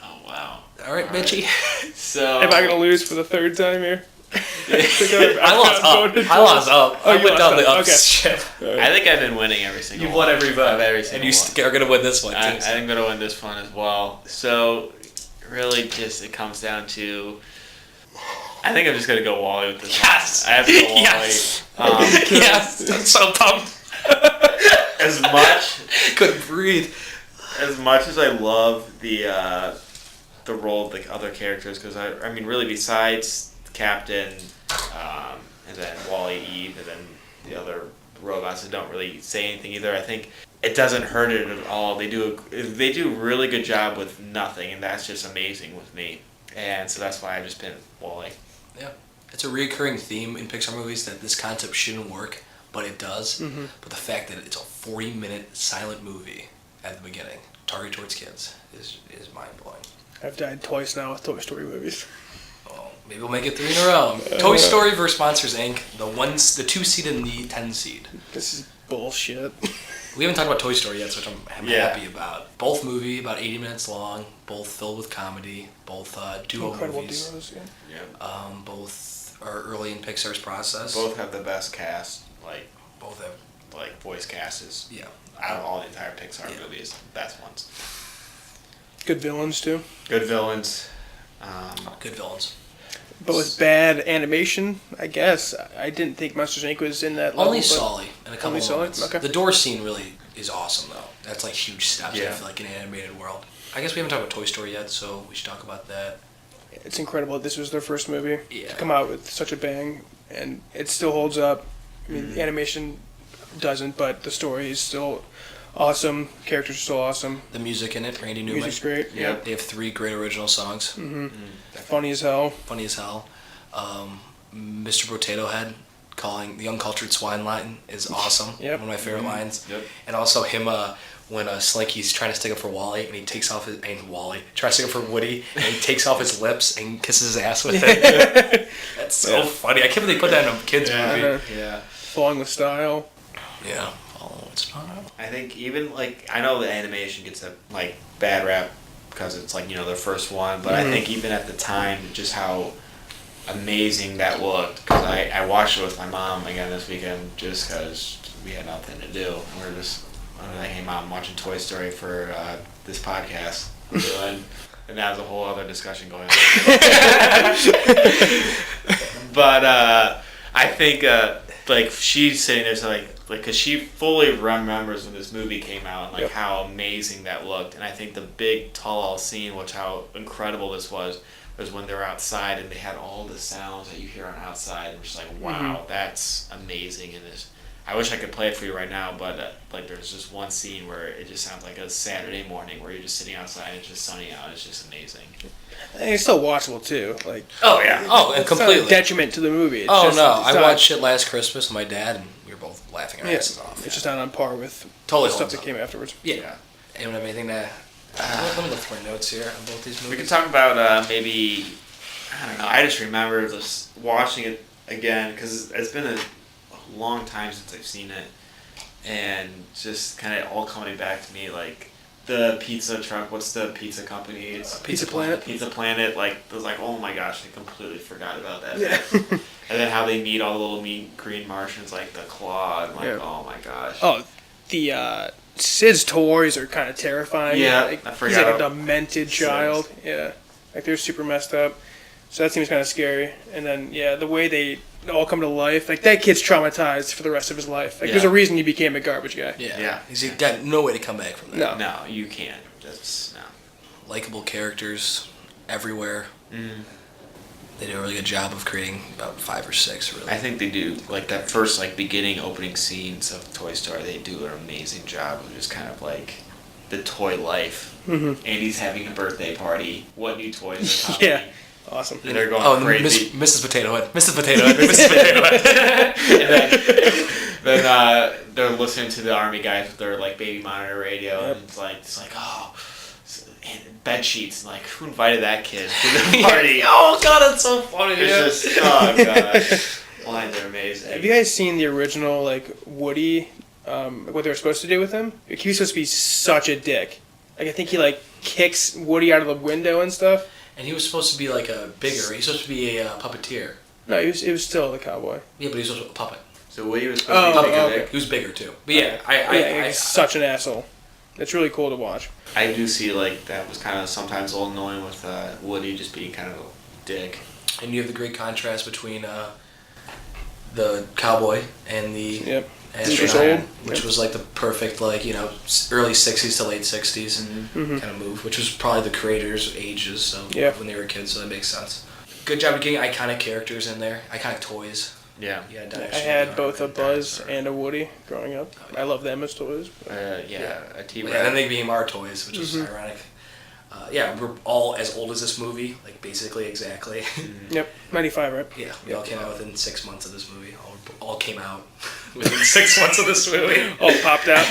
Oh, wow. All right, Mitchie. So... Am I going to lose for the third time here? I lost up. Oh, I went down the up okay. ship. I think I've been winning every single You've one. won every vote. Every single And one. are going to win this one, too. I think I'm going to win this one as well. So, really just it comes down to... I think I'm just going to go Wall-E with this Yes! one. I have to go Wall-E. Yes! Yes! I'm so pumped. As much... Couldn't breathe. As much as I love the role of the other characters, because I mean, really, besides Captain, and then Wall-E, Eve, and then the other robots that don't really say anything either, I think it doesn't hurt it at all. They do a really good job with nothing, and that's just amazing with me. And so that's why I just pinned Wall-E. Yeah. It's a recurring theme in Pixar movies that this concept shouldn't work, but it does. Mm-hmm. But the fact that it's a 40-minute silent movie at the beginning, targeted towards kids, is mind-blowing. I've died twice now with Toy Story movies. Well, maybe we'll make it 3 in a row. Toy Story vs. Monsters, Inc., the 2 seed and the 10 seed. This is bullshit. We haven't talked about Toy Story yet, so I'm happy about. Both movie, about 80 minutes long, both filled with comedy, both duo Incredible movies. duos, yeah. Both are early in Pixar's process. Both have the best cast, Both have voice casts. Yeah. Out of all the entire Pixar movies, best ones. Good villains, too. Good villains. Good villains. But with bad animation, I guess. I didn't think Monsters, Inc. was in that level. Only Sully and a couple Only of Sully? moments. Okay. The door scene really is awesome, though. That's like huge steps, Yeah. I feel like, in an animated world. I guess we haven't talked about Toy Story yet, so we should talk about that. It's incredible. This was their first movie Yeah. to come out with such a bang, and it still holds up. I mean, the animation doesn't, but the story is still awesome. Characters are still awesome. The music in it, Randy Newman. Music's great. Yep. They have 3 great original songs. Funny as hell. Funny as hell. Mr. Potato Head calling the uncultured swine line is awesome. Yep. One of my favorite lines. Yep. And also him when Slinky's trying to stick up for Wally and he takes off his tries to stick up for Woody and he takes off his lips and kisses his ass with it. That's so funny. I can't believe they put that in a kids movie. Yeah. Falling with Style. Yeah. Oh, it's not. I think even I know the animation gets a bad rap because it's their first one, but I think even at the time, just how amazing that looked. Because I watched it with my mom again this weekend just because we had nothing to do. We were just like, hey mom, I'm watching Toy Story for this podcast we're doing, and that was a whole other discussion going on. But I think she's sitting there so because she fully remembers when this movie came out and how amazing that looked. And I think the big tall scene, which how incredible this was when they're outside and they had all the sounds that you hear on outside. And just wow, that's amazing. And I wish I could play it for you right now, but there's just one scene where it just sounds like a Saturday morning where you're just sitting outside and it's just sunny out. It's just amazing. And it's still watchable too. Oh yeah. Oh, and completely. Not a detriment to the movie. It's I watched it last Christmas with my dad, and we were both laughing our asses off. It's just not on par with totally the stuff that came afterwards. Yeah. Anyone have anything to? Let me look for my notes here on both these movies. We can talk about maybe. I don't know. I just remember just watching it again because it's been a long time since I've seen it, and just kind of all coming back to me the pizza truck. What's the pizza company? It's Pizza Planet. Pizza Planet. It was oh my gosh, I completely forgot about that. Yeah. And then how they meet all the little mean green Martians the claw. And oh my gosh. Oh, the Sid's toys are kind of terrifying. Yeah, I he's forgot. a demented child. Yeah, they're super messed up. So that seems kind of scary. And then the way they all come to life, that kid's traumatized for the rest of his life. There's a reason he became a garbage guy. Yeah. He's got no way to come back from that. No, you can't. That's no. Likable characters everywhere. They do a really good job of creating about 5 or 6. Really, I think they do. That first beginning opening scenes of Toy Story, they do an amazing job of just kind of the toy life. Andy's having a birthday party. What new toys are coming? Yeah. Awesome. And they're going crazy. Mrs. Potato Head. Mrs. Potato Head. Mrs. Potato Head. And then they're listening to the army guys with their baby monitor radio, and it's oh, and bed sheets. And who invited that kid to the party? Oh god, that's so funny. It's just oh gosh, lines are amazing. Have you guys seen the original Woody? What they were supposed to do with him? He was supposed to be such a dick. I think he kicks Woody out of the window and stuff. And he was supposed to be a bigger. He's supposed to be a puppeteer. No, he was still the cowboy. Yeah, but he was supposed to be a puppet. So Woody was supposed to be bigger. Okay. He was bigger too. But yeah, he's such an asshole. It's really cool to watch. I do see that was kind of sometimes a little annoying with Woody just being kind of a dick. And you have the great contrast between the cowboy and the astronaut, which was the perfect early 60s to late 60s kind of move, which was probably the creators' ages when they were kids, so that makes sense. Good job of getting iconic characters in there, iconic toys. Yeah. I had both a Buzz and a Woody growing up. I love them as toys. A T-Rex. And then they became our toys, which is ironic. We're all as old as this movie, basically exactly. Yep, 95, right? Yeah, we all came out within 6 months of this movie. All came out within 6 months of this movie. All popped out.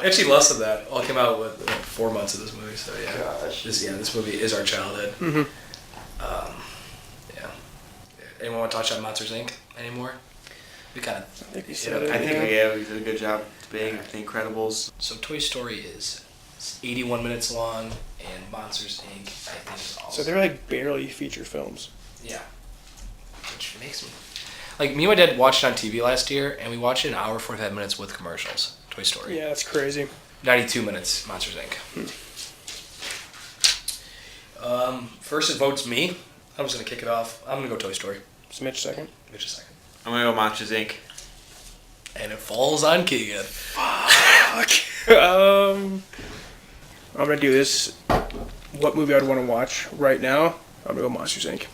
Actually, less than that. All came out with 4 months of this movie. So yeah, gosh. This movie is our childhood. Anyone want to touch on Monsters Inc. anymore? We kind of. I think we did a good job being The Incredibles. So Toy Story is 81 minutes long, and Monsters Inc. I think is also. So they're barely feature films. Yeah. Which makes me. Me and my dad watched it on TV last year, and we watched it an hour 45 minutes with commercials. Toy Story. Yeah, that's crazy. 92 minutes, Monsters Inc. First it votes me. I'm just going to kick it off. I'm going to go Toy Story. Is Mitch second? Mitch is second. I'm going to go Monsters Inc. And it falls on Keegan. Fuck. I'm going to do this. What movie I'd want to watch right now? I'm going to go Monsters Inc.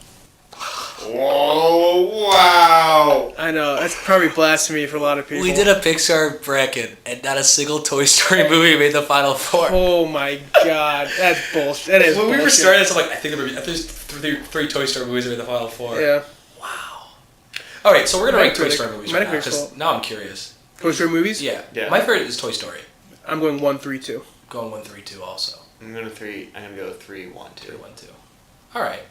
Whoa, wow. I know, that's probably blasphemy for a lot of people. We did a Pixar bracket, and not a single Toy Story movie made the final 4. Oh my god, that's bullshit. That is when bullshit. we were starting, it's I think there's three Toy Story movies that made the final 4. Yeah. Wow. Alright, so we're going to rank Toy Story movies right now, because now I'm curious. Toy Story movies? Yeah. My favorite is Toy Story. I'm going 1, 3, 2. Going 1, 3, 2 also. I'm going to go 3, 1, 2. 3, 1, 2. Alright.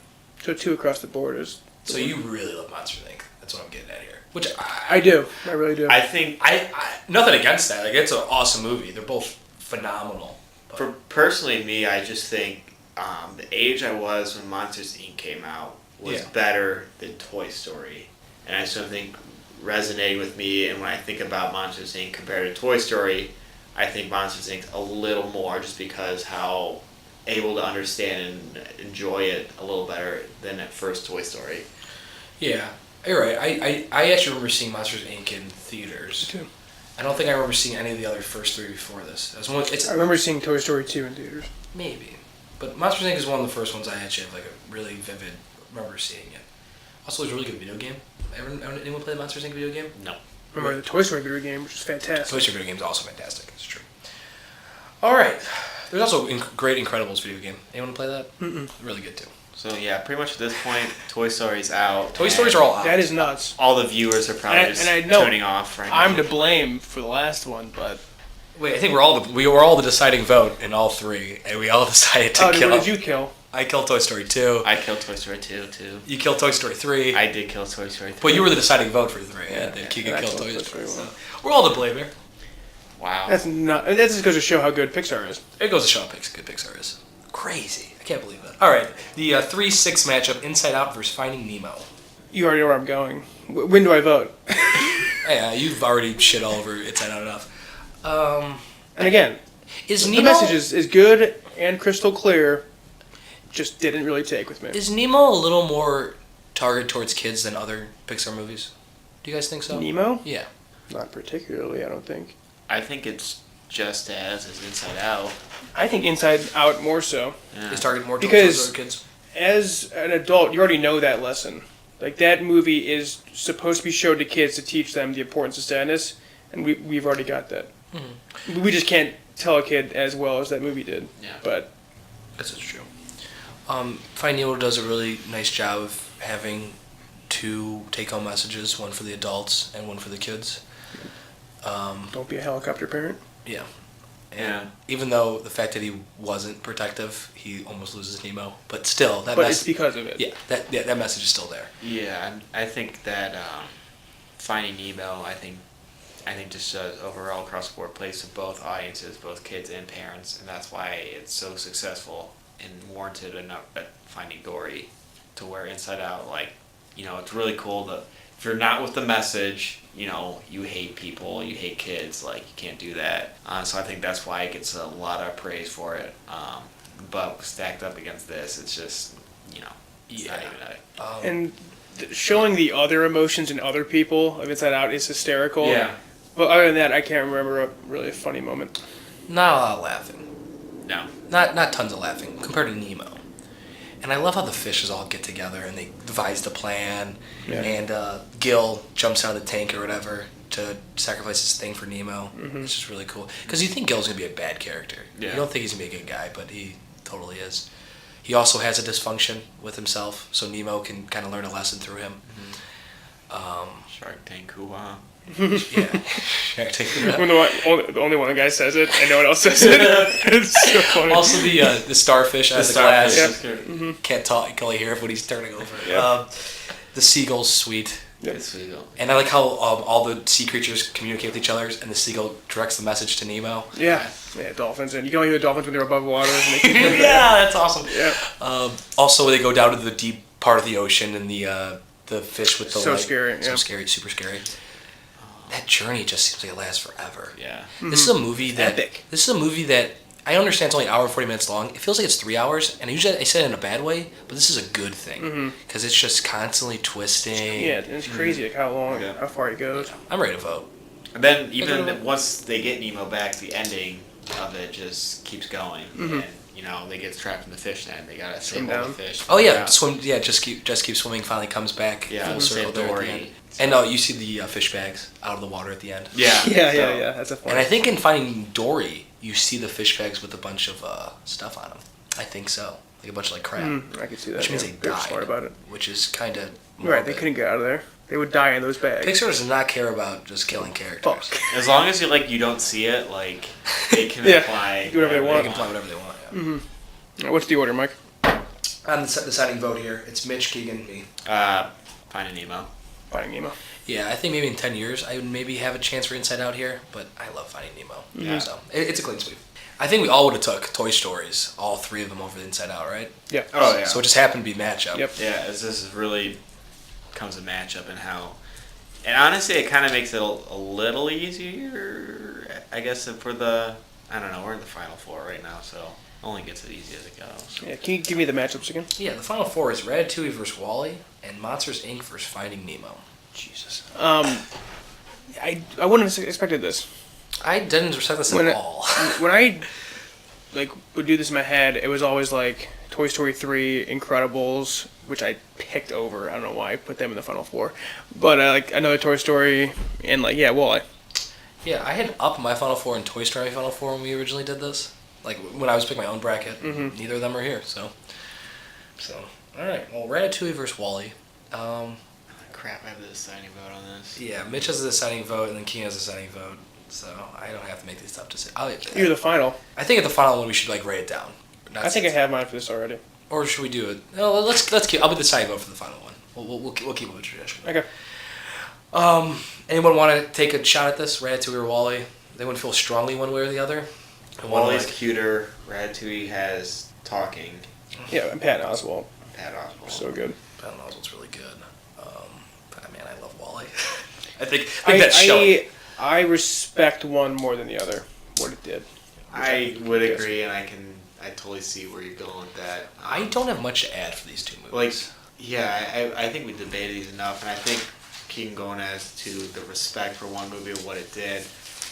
So 2 across the board is... So you really love Monsters Inc. That's what I'm getting at here. Which I do. I really do. I think I nothing against that. Like, it's an awesome movie. They're both phenomenal. But for personally me, I just think the age I was when Monsters Inc. came out was better than Toy Story, and I still think resonating with me. And when I think about Monsters Inc. compared to Toy Story, I think Monsters Inc. a little more, just because how able to understand and enjoy it a little better than at first Toy Story. Yeah, you're right. I actually remember seeing Monsters Inc. in theaters. Me too. I don't think I remember seeing any of the other first three before this. I remember seeing Toy Story 2 in theaters. Maybe. But Monsters Inc. is one of the first ones I actually have like a really vivid remember seeing it. Also, it was a really good video game. Anyone play the Monsters Inc. video game? No. Remember the Toy Story video game, which was fantastic. Toy Story video game is also fantastic. It's true. All right. There's also Great Incredibles video game. Anyone play that? Mm-mm. Really good too. So yeah, pretty much at this point, Toy Story's out. Toy Stories are all out. That is nuts. All the viewers are probably just tuning off right now. I'm to blame for the last one, but... Wait, I think we were all the deciding vote in all three, and we all decided to kill. What did you kill? I killed Toy Story 2. I killed Toy Story 2 too. You killed Toy Story 3. I did kill Toy Story 3. But you were the deciding vote for 3, Yeah, and then Keegan killed Toy Story. So we're all to blame here. Wow. That's just goes to show how good Pixar is. It goes to show how good Pixar is. Crazy. I can't believe that. All right, the 3-6 matchup, Inside Out versus Finding Nemo. You already know where I'm going. When do I vote? Yeah, you've already shit all over Inside Out enough. And again, is the Nemo, message is good and crystal clear, just didn't really take with me. Is Nemo a little more targeted towards kids than other Pixar movies? Do you guys think so? Nemo? Yeah. Not particularly, I don't think. I think it's just as Inside Out. I think Inside Out more so. Yeah. It's targeted more towards Because other kids? as an adult, you already know that lesson. Like, that movie is supposed to be showed to kids to teach them the importance of sadness, and we've already got that. Mm-hmm. We just can't tell a kid as well as that movie did. Yeah. But This is true. Finding Nemo does a really nice job of having two take-home messages, one for the adults and one for the kids. Don't be a helicopter parent. Yeah. And Yeah. even though the fact that he wasn't protective, he almost loses Nemo. But still, But it's because of it. Yeah, that message is still there. Yeah, I think that Finding Nemo, I think just does overall across the board plays to both audiences, both kids and parents, and that's why it's so successful and warranted enough at Finding Dory, to where Inside Out, like, it's really cool to, if you're not with the message, you hate people, you hate kids, like, you can't do that. So I think that's why it gets a lot of praise for it. But stacked up against this, it's just, it's not even And showing the other emotions in other people of Inside Out is hysterical. Yeah. But other than that, I can't remember a really funny moment. Not a lot of laughing. No. Not tons of laughing compared to Nemo. And I love how the fishes all get together and they devise the plan. Yeah. And Gil jumps out of the tank or whatever to sacrifice his thing for Nemo. Mm-hmm. It's just really cool. Because you think Gil's going to be a bad character. Yeah. You don't think he's going to be a good guy, but he totally is. He also has a dysfunction with himself, so Nemo can kind of learn a lesson through him. Shark Tank, hoo-ha. Yeah. Shark Tank. When the only one guy says it and no one else says it. It's so funny. Also the starfish out of the glass. Yep. Mm-hmm. Can't talk, you can only hear it when he's turning over. Yep. The seagull's sweet. Yep. It's legal. And I like how all the sea creatures communicate with each other, and the seagull directs the message to Nemo. Yeah, dolphins. And you can only hear the dolphins when they're above water. And they keep Yeah, that's awesome. Yeah. Also, they go down to the deep part of the ocean, and the fish with the So light. scary, So yeah. scary, super scary. That journey just seems like it lasts forever. Yeah. This is a movie that Epic. This is a movie that I understand it's only an hour and 40 minutes long. It feels like it's 3 hours, and usually I say it in a bad way, but this is a good thing because it's just constantly twisting. Yeah, and it's crazy like how long, Yeah. how far it goes. I'm ready to vote. And then even once they get Nemo back, the ending of it just keeps going. And, they get trapped in the fish net. They gotta save all down. the fish. Oh yeah, swim. Yeah, just keep swimming. Finally comes back. Yeah, full circle save there at the Dory. end. And you see the fish bags out of the water at the end. Yeah. Yeah. That's a fun. And I think in Finding Dory, you see the fish bags with a bunch of stuff on them. I think so, like a bunch of crab, I could see that. which means yeah. they They're died. smart about it. Which is kind of Right, they couldn't get out of there. They would die in those bags. Pixar does not care about just killing characters. Fuck. As long as you don't see it, like they can Yeah, apply do whatever they want. They can play whatever they want. Yeah. What's the order, Mike? On the deciding vote here, it's Mitch, Keegan, me. Finding Nemo. Finding Nemo. Yeah, I think maybe in 10 years I would maybe have a chance for Inside Out here, but I love Finding Nemo. Yeah. So it's a clean sweep. I think we all would have took Toy Stories, all three of them, over the Inside Out, right? Yeah. Oh, yeah. So it just happened to be matchup. Yep. Yeah, this is really comes a matchup and how, and honestly, it kind of makes it a little easier, I guess, for the, I don't know, we're in the Final Four right now, so only gets it easy as it goes. Yeah. Can you give me the matchups again? Yeah, the Final Four is Ratatouille versus WALL-E and Monsters, Inc. versus Finding Nemo. Jesus. I wouldn't have expected this. I didn't respect this at all. When I would do this in my head, it was always like Toy Story 3, Incredibles, which I picked over. I don't know why I put them in the Final Four, but like another Toy Story and WALL-E. Yeah, I had up my Final Four and Toy Story Final Four when we originally did this. Like when I was picking my own bracket, neither of them are here. So all right. Well, Ratatouille versus WALL-E. Crap, I have the deciding vote on this. Yeah, Mitch has a deciding vote, and then King has a deciding vote. So I don't have to make these tough decisions. You're the final. I think at the final one we should write it down. I think I have mine for this already. Or should we do it? No, let's keep. I'll be the deciding vote for the final one. We'll keep with the tradition. Okay. Anyone want to take a shot at this? Ratatouille or WALL-E? They wouldn't feel strongly one way or the other. WALL-E's cuter. Ratatouille has talking. Yeah, and Patton Oswalt. Pat Oswalt. So good. Patton Oswalt's really good. Man, I love WALL-E. I think that's showing. I respect one more than the other. What it did. I would agree, and I totally see where you're going with that. I don't have much to add for these two movies. Like, yeah, I think we debated these enough, and I think King going as to the respect for one movie and what it did.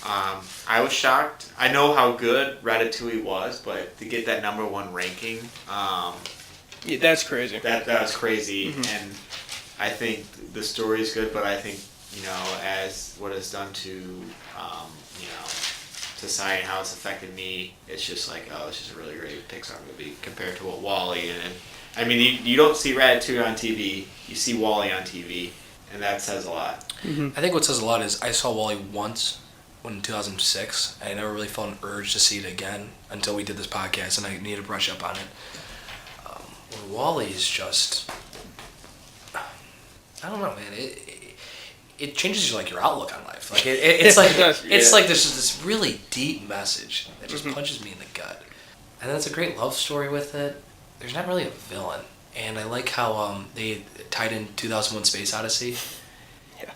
I was shocked. I know how good Ratatouille was, but to get that number one ranking, yeah, that's crazy. That was crazy, and I think the story is good, but I think, as what it's done to, society and how it's affected me, it's just like, oh, it's just a really great Pixar movie compared to what WALL-E, and I mean, you don't see Ratatouille on TV, you see WALL-E on TV, and that says a lot. I think what says a lot is I saw WALL-E once in 2006, and I never really felt an urge to see it again until we did this podcast, and I need to brush up on it. WALL-E is just, I don't know, man. It changes your outlook on life. Like it's like it's like there's just this really deep message that just punches me in the gut, and then it's a great love story with it. There's not really a villain, and I like how they tied in 2001: Space Odyssey. Yeah.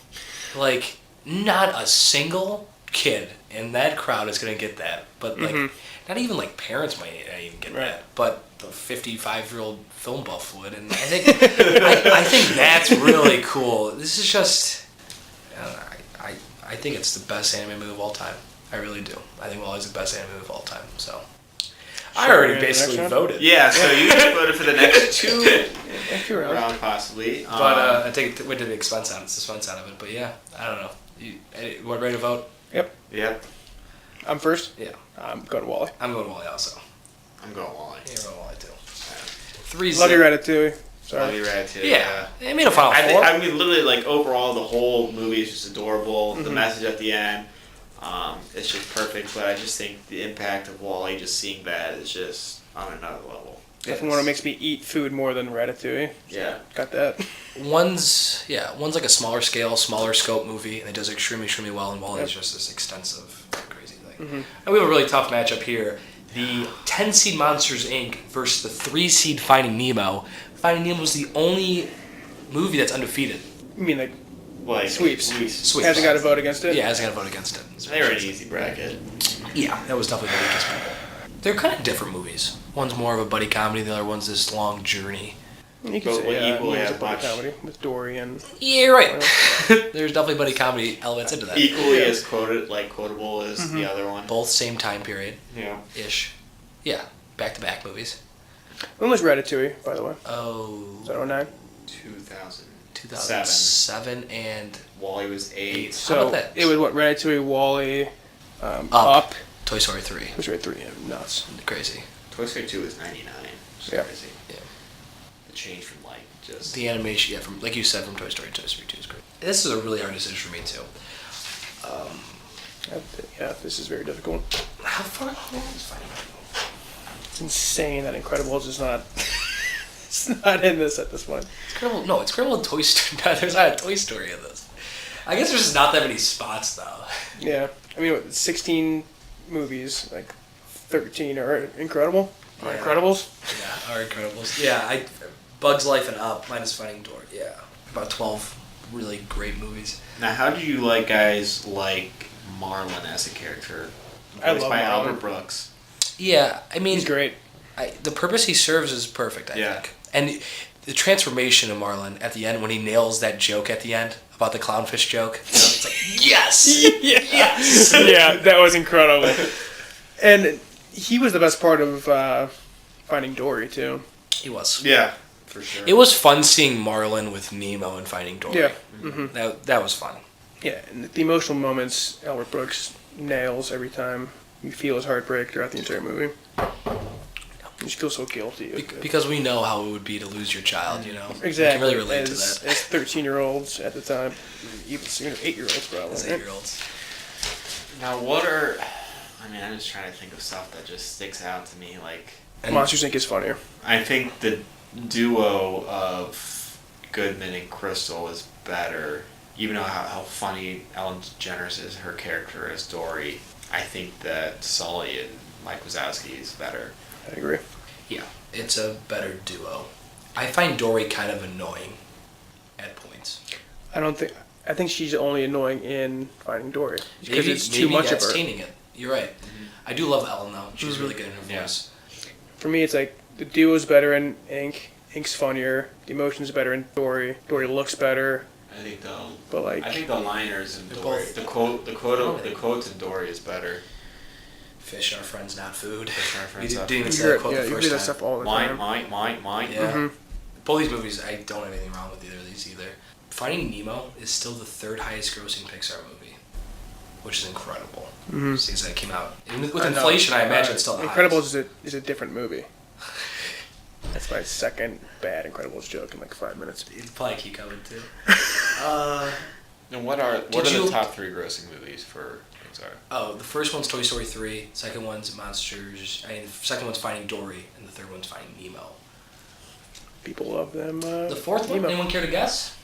Like not a single kid in that crowd is gonna get that, but like not even like parents might not even get that, but the 55-year-old film buff would, and I think I think that's really cool. This is just, I think it's the best anime movie of all time. I really do. I think WALL-E's the best anime movie of all time. So I already basically voted. Yeah, so you just voted for the next two round possibly. But I take it with the suspense out of it. But yeah, I don't know. You ready to vote? Yep. I'm first? Yeah. I'm going to WALL-E. I'm going WALL-E also. I'm going WALL-E. You're going WALL-E too. 3-0. Love your Ratatouille. Sorry. Love your Ratatouille. Yeah. I mean, a Final Four. I mean, literally, like, overall, the whole movie is just adorable. The message at the end, it's just perfect. But I just think the impact of WALL-E, just seeing that, is just on another level. Definitely one that makes me eat food more than Ratatouille. Yeah. Got that. One's like a smaller scale, smaller scope movie, and it does extremely well, and WALL-E is just this extensive, crazy thing. And we have a really tough matchup here. The 10-seed Monsters, Inc. versus the 3-seed Finding Nemo. Finding Nemo was the only movie that's undefeated. You mean like sweeps? Sweeps. Hasn't got to vote against it? Yeah, hasn't got to vote against it. They were an easy bracket. Yeah, that was definitely the weakest one. They're kind of different movies. One's more of a buddy comedy, the other one's this long journey. You can say equally as buddy comedy with Dory and... Yeah, you're right. There's definitely buddy comedy elements into that. Equally as quotable as the other one. Both same time period. Yeah. Ish. Yeah, back-to-back movies. When was Ratatouille, by the way? Oh... Was that 09? 2007 and... WALL-E was 8. How about that? It was what? Ratatouille, WALL-E, Up. Toy Story 3. Toy Story 3, yeah, nuts. Crazy. Toy Story 2 was 99. Yeah. Crazy. Yeah. The change from just... The animation, yeah, from like you said, from Toy Story 2 is great. This is a really hard decision for me, too. Yeah, this is very difficult. How far along is Finding Nemo? It's insane that Incredibles is not... It's not in this at this point. It's Incredible. No, it's Incredible in Toy Story. No, there's not a Toy Story in this. I guess there's just not that many spots though. Yeah, I mean, 16 movies, like 13 are Incredible. Or Incredibles. Yeah, are Incredibles. Yeah, Bug's Life and Up minus Finding Dory. Yeah, about 12 really great movies. Now, how do you guys like Marlon as a character? I Voiced love by Marlon. Albert Brooks. Yeah, I mean, He's great. the purpose he serves is perfect, I Yeah. think. And the transformation of Marlon at the end, when he nails that joke at the end about the clownfish joke, it's like, yes! Yes! Yeah, that was incredible. And he was the best part of Finding Dory, too. He was. Yeah, for sure. It was fun seeing Marlon with Nemo and Finding Dory. Yeah. Mm-hmm. That was fun. Yeah, and the emotional moments Albert Brooks nails every time. You feel his heartbreak throughout the entire movie. You just feel so guilty. Because we know how it would be to lose your child, you know? Exactly. We can really relate to as that. 13-year-olds at the time, even 8-year-olds probably. As 8-year-olds. Now, I'm just trying to think of stuff that just sticks out to me. Like, Monsters Inc. is funnier. I think the duo of Goodman and Crystal is better. Even though how funny Ellen DeGeneres is, her character as Dory, I think that Sully and Mike Wazowski is better. I agree. Yeah, it's a better duo. I find Dory kind of annoying at points. I think she's only annoying in Finding Dory because Maybe, it's too much of that's her. tainting it. You're right. I do love Ellen though. She's really good in her voice. For me, it's like the duo's better in Inc. Inc's funnier. The emotion's better in Dory. Dory looks better. I think the liners in They're Dory, both- the quotes in Dory is better. Fish are friends, not food. Fish are friends, You not didn't even food. say that quote the you first do that time. stuff all the time. Mine. Yeah. Both these movies, I don't have anything wrong with either of these either. Finding Nemo is still the third highest grossing Pixar movie, which is incredible. Since that came out. Even with inflation, I imagine it's still the highest. Incredibles is a different movie. That's my second bad Incredibles joke in like 5 minutes. You'd probably keep coming too. And what are you- the top 3 grossing movies for Pixar? Oh, the first one's Toy Story 3, second one's Monsters, the second one's Finding Dory, and the third one's Finding Nemo. People love them. The fourth one, Nemo. anyone care to guess?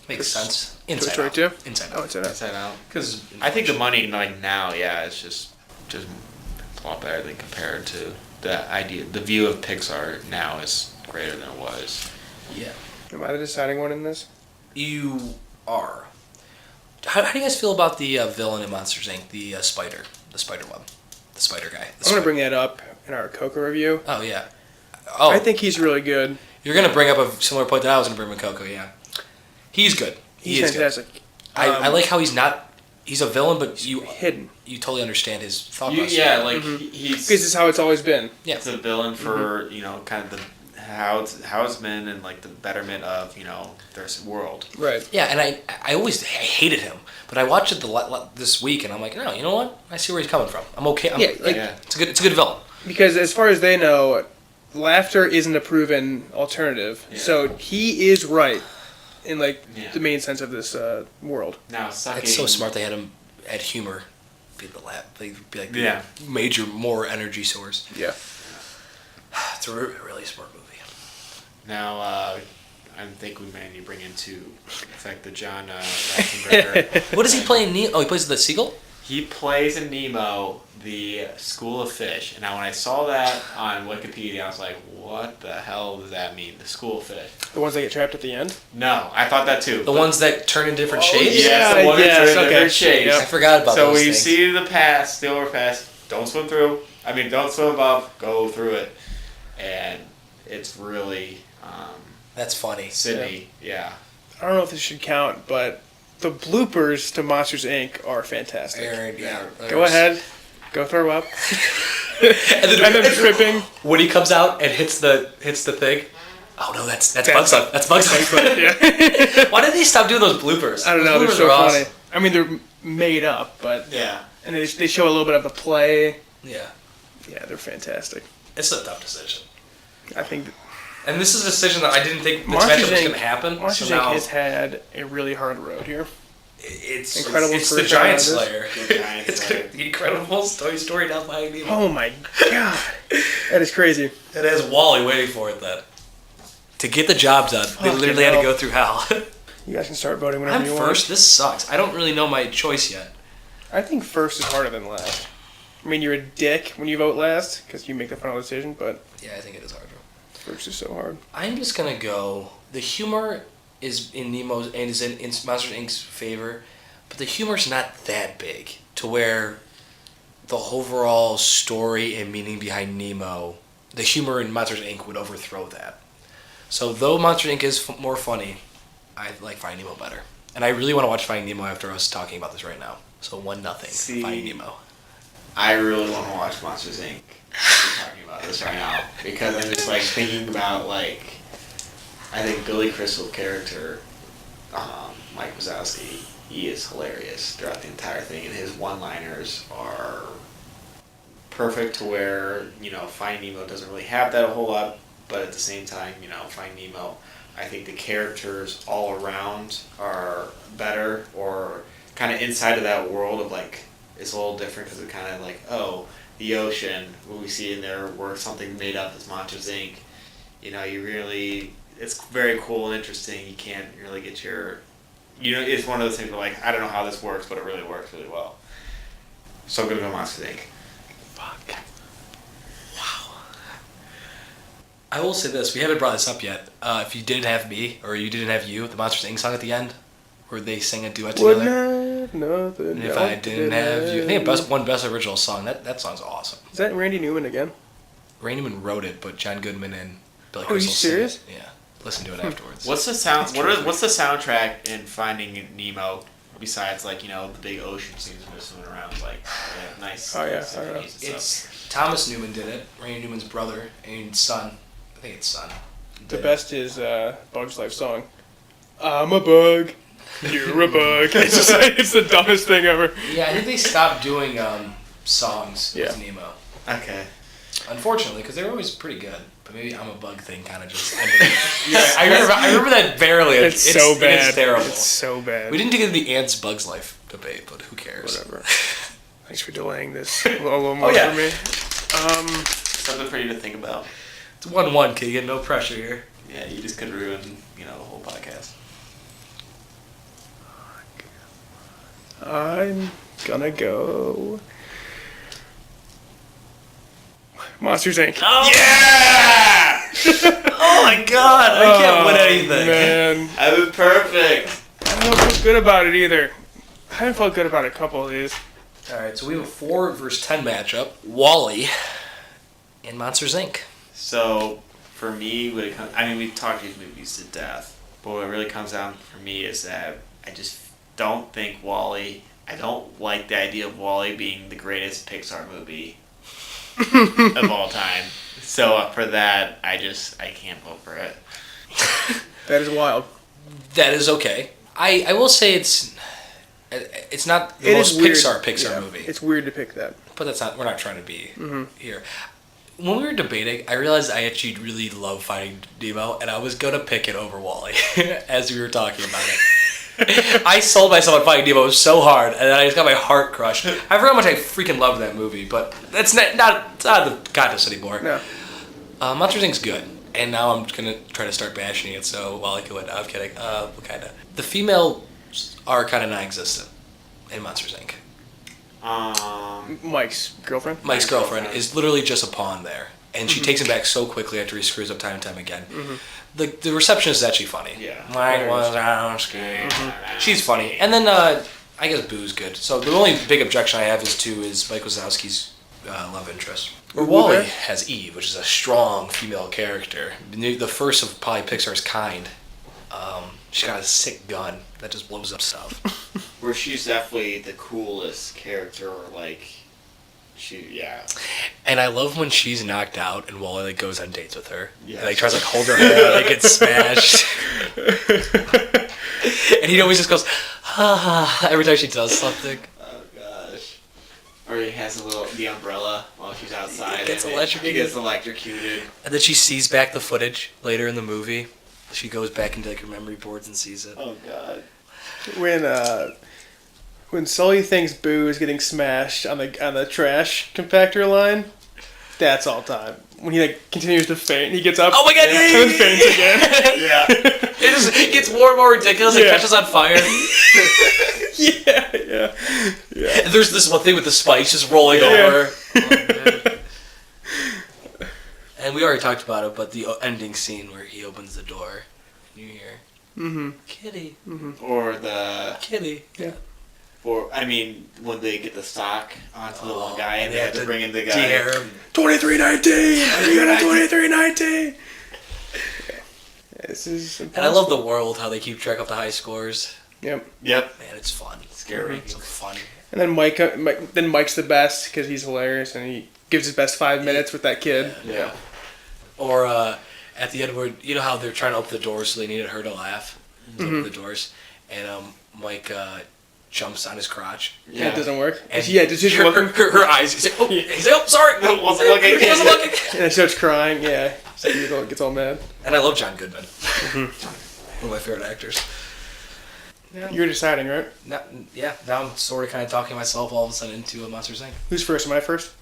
Makes sense. Inside Story Out. 2? Inside Oh, Out. Inside Out. Inside Out. Because I think the money now, it's just a lot better than compared to the idea. The view of Pixar now is greater than it was. Yeah. Am I the deciding one in this? You are. How do you guys feel about the villain in Monsters Inc., the spider one, the spider guy? I'm going to bring that up in our Coco review. Oh, yeah. Oh, I think he's really good. you're going to bring up a similar point that I was going to bring with Coco, yeah. He's good. He's He is fantastic. good. I like how he's a villain, but you Hidden. totally understand his thought process. He's Because it's how it's always been. Yeah. it's a villain for kind of how it's been and like the betterment of their world. Right. Yeah, and I always hated him, but I watched it this week, and I'm like, no, you know what? I see where he's coming from. I'm okay. It's a good villain. Because as far as they know, laughter isn't a proven alternative. Yeah. So he is right in Yeah. the main sense of this world. Now sucking. It's so smart they had him add humor, be the laugh, be like the Yeah. major more energy source. Yeah. It's a really smart movie. Now I think we may need to bring into effect the John Ratzenberger. What does he play in Nemo? Oh, he plays the seagull? He plays in Nemo, the School of Fish. And now when I saw that on Wikipedia, I was like, what the hell does that mean? The School of Fish. The ones that get trapped at the end? No, I thought that too. The ones that turn in different shapes? Yes, the ones that turn in okay. different shapes. I forgot about So those when you things. see the overpass, don't swim through. Don't swim above, go through it. And it's really That's funny. Sydney, yeah. I don't know if this should count, but the bloopers to Monsters Inc. are fantastic. Go ahead. Go throw up. And then tripping. When he comes out and hits the thing. Oh no, that's Bugs Life. That's Bugs Life. Yeah. Why did they stop doing those bloopers? I don't know. They're Those so bloopers are funny. awesome. I mean, they're made up, but Yeah. and they show a little bit of the play. Yeah. Yeah, they're fantastic. It's a tough decision. I think And this is a decision that I didn't think this Monsters matchup was Inc. going to happen. Monsters so Inc. now has had a really hard road here. it's Incredibles It's the first Giant round of Slayer. The Giant It's Slayer. the Incredibles, Toy Story, now Finding Nemo. Oh my god, that is crazy. It has Wally waiting for it then. To get the job done, they literally had to go through hell. You guys can start voting whenever I'm you first. want. This sucks. I don't really know my choice yet. I think first is harder than last. I mean, you're a dick when you vote last because you make the final decision, but Yeah, I think it is harder. first is so hard. I'm just gonna go. The humor is in Nemo's and is in Monsters Inc.'s favor, but the humor's not that big to where the overall story and meaning behind Nemo, the humor in Monsters Inc. would overthrow that. So though Monsters Inc. is more funny, I like Finding Nemo better, and I really want to watch Finding Nemo after us talking about this right now. So 1-0 Finding Nemo. I really want to watch Monsters Inc. We're talking about this right now because I'm just like thinking about like I think Billy Crystal's character, Mike Wazowski, he is hilarious throughout the entire thing, and his one-liners are perfect to where Finding Nemo doesn't really have that a whole lot, but at the same time, Finding Nemo, I think the characters all around are better or kind of inside of that world of like. It's a little different because it's kind of like, the ocean, what we see in there, where something made up as Monsters Inc. It's very cool and interesting. You can't really get it's one of those things where like, I don't know how this works, but it really works really well. So I'm going to go Monsters Inc. Fuck. Wow. I will say this, we haven't brought this up yet. If you didn't have me, or you didn't have you, the Monsters Inc. song at the end, where they sing a duet together. Nothing. And if I didn't have you, I think best original song. That song's awesome. Is that Randy Newman again? Randy Newman wrote it, but John Goodman and Billy Oh, are you Crystal serious? sing it. Yeah, listen to it afterwards. What's the sound? What's the soundtrack in Finding Nemo besides like the big ocean scenes when they're swimming around like nice? Oh yeah, symphonies and It's stuff. Thomas Newman did it. Randy Newman's brother and son. I think it's son. The best is Bug's Life song. I'm a bug. You're a bug. It's just like, it's the dumbest thing ever. Yeah, I think they stopped doing songs with Nemo. Okay. Unfortunately, because they were always pretty good. But maybe I'm a bug thing kind of just ended. I remember that barely. It's so bad. It's terrible. It's so bad. We didn't get into the ants Bugs Life debate, but who cares? Whatever. Thanks for delaying this a little more for me. Something for you to think about. It's 1-1, Keegan. No pressure here. Yeah, you just could ruin the whole podcast. I'm gonna go Monsters Inc. Oh. Yeah! Oh my god, I can't win anything. Man, I was perfect. I don't feel good about it either. I haven't felt good about a couple of these. Alright, so we have a 4 versus 10 matchup. Wall-E and Monsters Inc. So, for me, when it comes, we've talked these movies to death, but what really comes down for me is that I just don't think Wall-E, I don't like the idea of Wall-E being the greatest Pixar movie of all time. So for that, I can't vote for it. That is wild. That is okay. I will say it's not the most Pixar movie. It's weird to pick that. But we're not trying to be here. When we were debating, I realized I actually really love Finding Nemo, and I was going to pick it over Wall-E as we were talking about it. I sold myself on Finding Nemo so hard, and then I just got my heart crushed. I forgot how much I freaking loved that movie, but that's not the contest anymore. No. Monsters Inc.'s good, and now I'm going to try to start bashing it, so Wall-E can win. No, I'm kidding. Kind of. The females are kind of non-existent in Monsters Inc. Mike's girlfriend? Mike's girlfriend is literally just a pawn there, and she takes him back so quickly after he screws up time and time again. The receptionist is actually funny. Yeah. Mike Wazowski. She's funny. And then I guess Boo's good. So the only big objection I have is Mike Wazowski's love interest. Or Wall-E has Eve, which is a strong female character. The first of probably Pixar's kind. She's got a sick gun that just blows up stuff. Where she's definitely the coolest character, And I love when she's knocked out and Wall-E goes on dates with her. Yes. And tries to hold her hair, gets smashed. And he always just goes, every time she does something. Oh gosh. Or he has the umbrella while she's outside. He gets and electrocuted. He gets electrocuted. And then she sees back the footage later in the movie. She goes back into her memory boards and sees it. Oh god. When Sully thinks Boo is getting smashed on the trash compactor line, That's all time. When he like continues to faint, he gets up. Oh my god! and then faints again. Yeah. It gets more and more ridiculous. It Yeah. catches on fire. Yeah. And there's this one thing with the spikes just rolling over. And we already talked about it, but the ending scene where he opens the door, and you hear, Kitty, Or the Kitty. Yeah. Or I mean, when they get the sock onto the one guy and they have to bring in the guy. de-hair him. 2319. You got a 2319. This is impossible. And I love the world, how they keep track of the high scores. Yep. Yep. Man, it's fun. Scary. It's fun. And then Mike's the best because he's hilarious and he gives his best 5 minutes with that kid. Yeah. Or at the end where, you know how they're trying to open the doors so they needed her to laugh? To open the doors. And Mike jumps on his crotch. Yeah, it doesn't work. And does he look? her eyes. He's like, oh, sorry. No, wasn't looking. He wasn't looking. And then starts crying. Yeah, so he gets all mad. And I love John Goodman. One of my favorite actors. You're deciding, right? Now I'm sort of kind of talking myself all of a sudden into a Monsters Inc. Who's first? Am I first?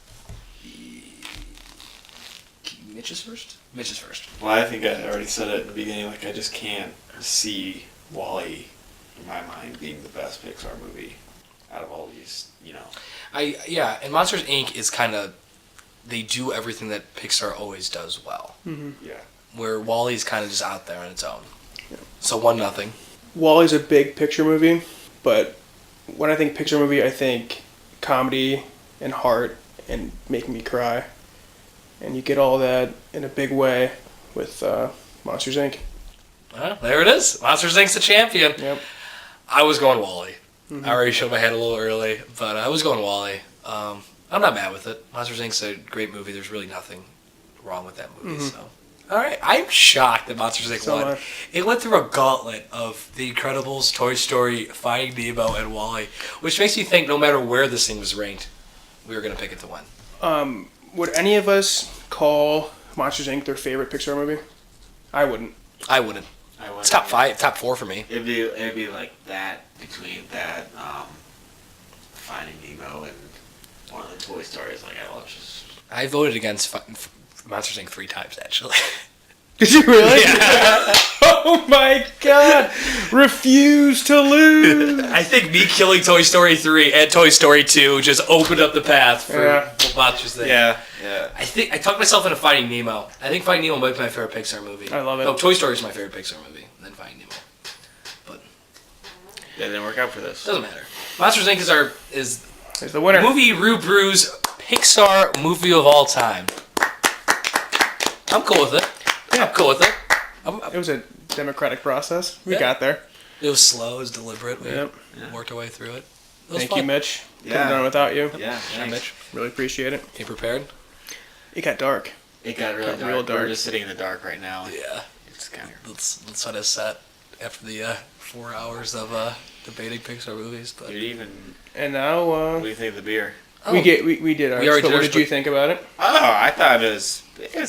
Mitch's first? Mitch's first. Well, I think I already said it in the beginning. Like, I just can't see Wall-E in my mind being the best Pixar movie out of all these. And Monsters Inc. is kind of, they do everything that Pixar always does well. Yeah. Where Wall-E's kind of just out there on its own. Yeah. So 1-0. Wall-E's a big picture movie, but when I think picture movie, I think comedy and heart and making me cry. And you get all that in a big way with Monsters Inc. Well, there it is. Monsters Inc.'s the champion. Yep. I was going Wall-E. I already showed my head a little early, but I was going Wall-E. I'm not mad with it. Monsters Inc.'s a great movie. There's really nothing wrong with that movie. So, all right. I'm shocked that Monsters Inc. won. It went through a gauntlet of The Incredibles, Toy Story, Finding Nemo, and Wall-E, which makes me think no matter where this thing was ranked, we were going to pick it to win. Would any of us call Monsters Inc. their favorite Pixar movie? I wouldn't. I wouldn't. It's top 4 for me. It'd be like that between that Finding Nemo and one of the Toy Stories. Like I voted against Monsters Inc. 3 times actually. Did you really? Yeah. Oh my god! Refuse to lose! I think me killing Toy Story 3 and Toy Story 2 just opened up the path for Monsters Inc. Yeah. I think I talked myself into Finding Nemo. I think Finding Nemo might be my favorite Pixar movie. I love it. No, Toy Story is my favorite Pixar movie, and then Finding Nemo. But that didn't work out for this. Doesn't matter. Monsters Inc. is the winner. Movie ReBrew's Pixar movie of all time. I'm cool with it. Yeah. I'm cool with it. It was a democratic process. We Yeah. got there. It was slow. It was deliberate. We Yep. worked our way through it. It was Thank fun. you, Mitch. Couldn't Yeah. have done it without you. Yeah. Yeah, Mitch. Really appreciate it. You prepared? It got dark. It got really dark. real dark. We're just sitting in the dark right now. Yeah. It's kind of. Let's try to set after the 4 hours of debating Pixar movies. But Dude, even. And now What do you think of the beer? we did ours. We already But did what ours, did you but- think about it? Oh, I thought it was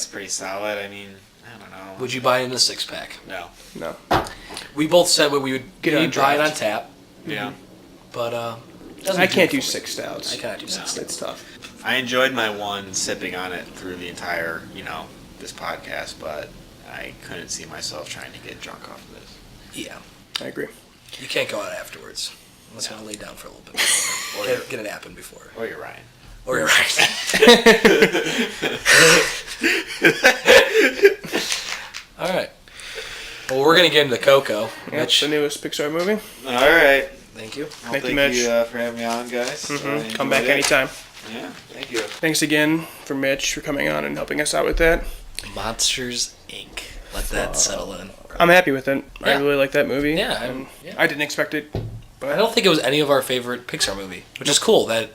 pretty solid. I mean, I don't know. would you buy it in a 6-pack? No. No. We both said we would Get it on buy it on draft. tap, Yeah. but I can't do 6 stouts. I cannot do 6. It's tough. I enjoyed my one sipping on it through the entire, this podcast, but I couldn't see myself trying to get drunk off of this. Yeah, I agree. you can't go out afterwards unless you want to lay down for a little bit. Or get a nap in before. Or you're Ryan. Or you're right. All right. Well, we're gonna get into Coco. Yep, Mitch, the newest Pixar movie. All right. thank you. Well, Thank you, Mitch. for having me on, guys. I Come back enjoyed it. anytime. Yeah, thank you. Thanks again for Mitch for coming on and helping us out with that. Monsters Inc. Let that settle in. I'm happy with it. I Yeah. really like that movie. Yeah, and yeah. I didn't expect it. But I don't think it was any of our favorite Pixar movie, which is cool that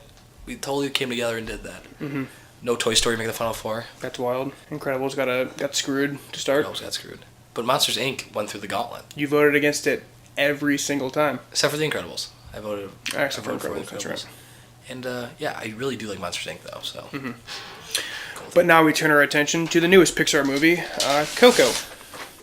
we totally came together and did that. Mm-hmm. No Toy Story making the Final Four. That's wild. Incredibles got screwed to start. Almost got screwed. But Monsters Inc. went through the gauntlet. You voted against it every single time. Except for The Incredibles. I voted Except for I voted Incredibles, that's right. And yeah, I really do like Monsters Inc. though. So. Mm-hmm. But now we turn our attention to the newest Pixar movie, Coco.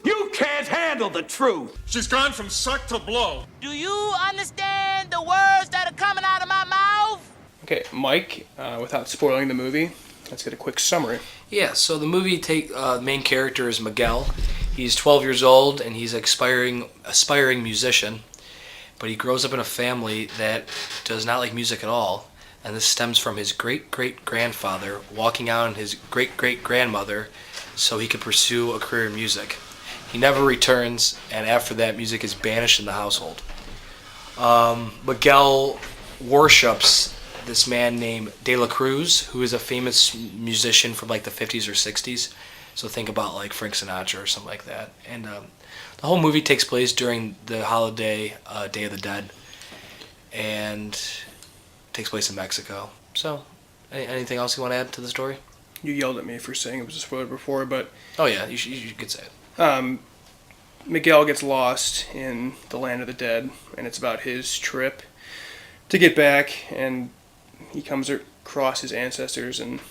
You can't handle the truth. She's gone from suck to blow. Do you understand the words that are coming out of my mouth? Okay, Mike, without spoiling the movie, Let's get a quick summary. Yeah, so the movie main character is Miguel. He's 12 years old and he's an aspiring musician, but he grows up in a family that does not like music at all, and this stems from his great-great-grandfather walking out on his great-great-grandmother so he could pursue a career in music. He never returns, and after that, music is banished in the household. Miguel worships this man named De La Cruz, who is a famous musician from like the 50s or 60s. So think about like Frank Sinatra or something like that. And the whole movie takes place during the holiday Day of the Dead, and takes place in Mexico. So, anything else you want to add to the story? You yelled at me for saying it was a spoiler before, but... Oh yeah, you could say it. Miguel gets lost in the land of the dead, and it's about his trip to get back, and he comes across his ancestors, and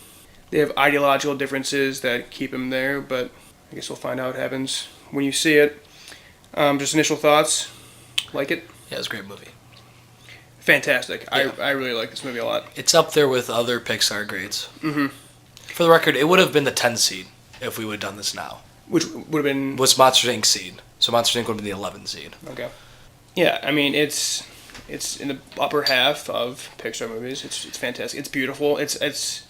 they have ideological differences that keep him there, but I guess we'll find out what happens when you see it. Just initial thoughts? Like it? Yeah, it's a great movie. Fantastic. Yeah. I really like this movie a lot. It's up there with other Pixar grades. Mm-hmm. For the record, it would have been the 10 seed if we would have done this now. Which would have been... Was Monsters Inc. seed. So Monsters Inc. would have been the 11 seed. Okay. Yeah, I mean, it's in the upper half of Pixar movies. It's fantastic. It's beautiful. It's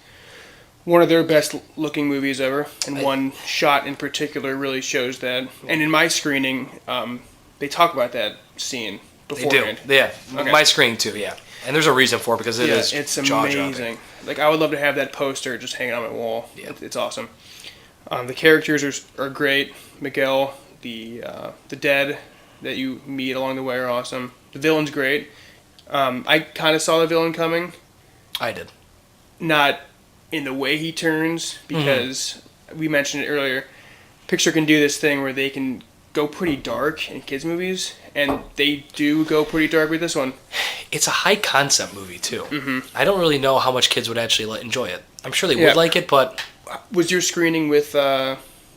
one of their best looking movies ever, and one shot in particular really shows that. And in my screening, they talk about that scene beforehand. They do. Yeah. Okay. My screening too, yeah. And there's a reason for it because it's amazing. Like, I would love to have that poster just hanging on my wall. Yeah. It's awesome. The characters are great. Miguel, the dead that you meet along the way are awesome. The villain's great. I kind of saw the villain coming. I did. Not in the way he turns, because we mentioned it earlier. Pixar can do this thing where they can go pretty dark in kids' movies, and they do go pretty dark with this one. It's a high concept movie too. Mm-hmm. I don't really know how much kids would actually enjoy it. I'm sure they would like it, but was your screening with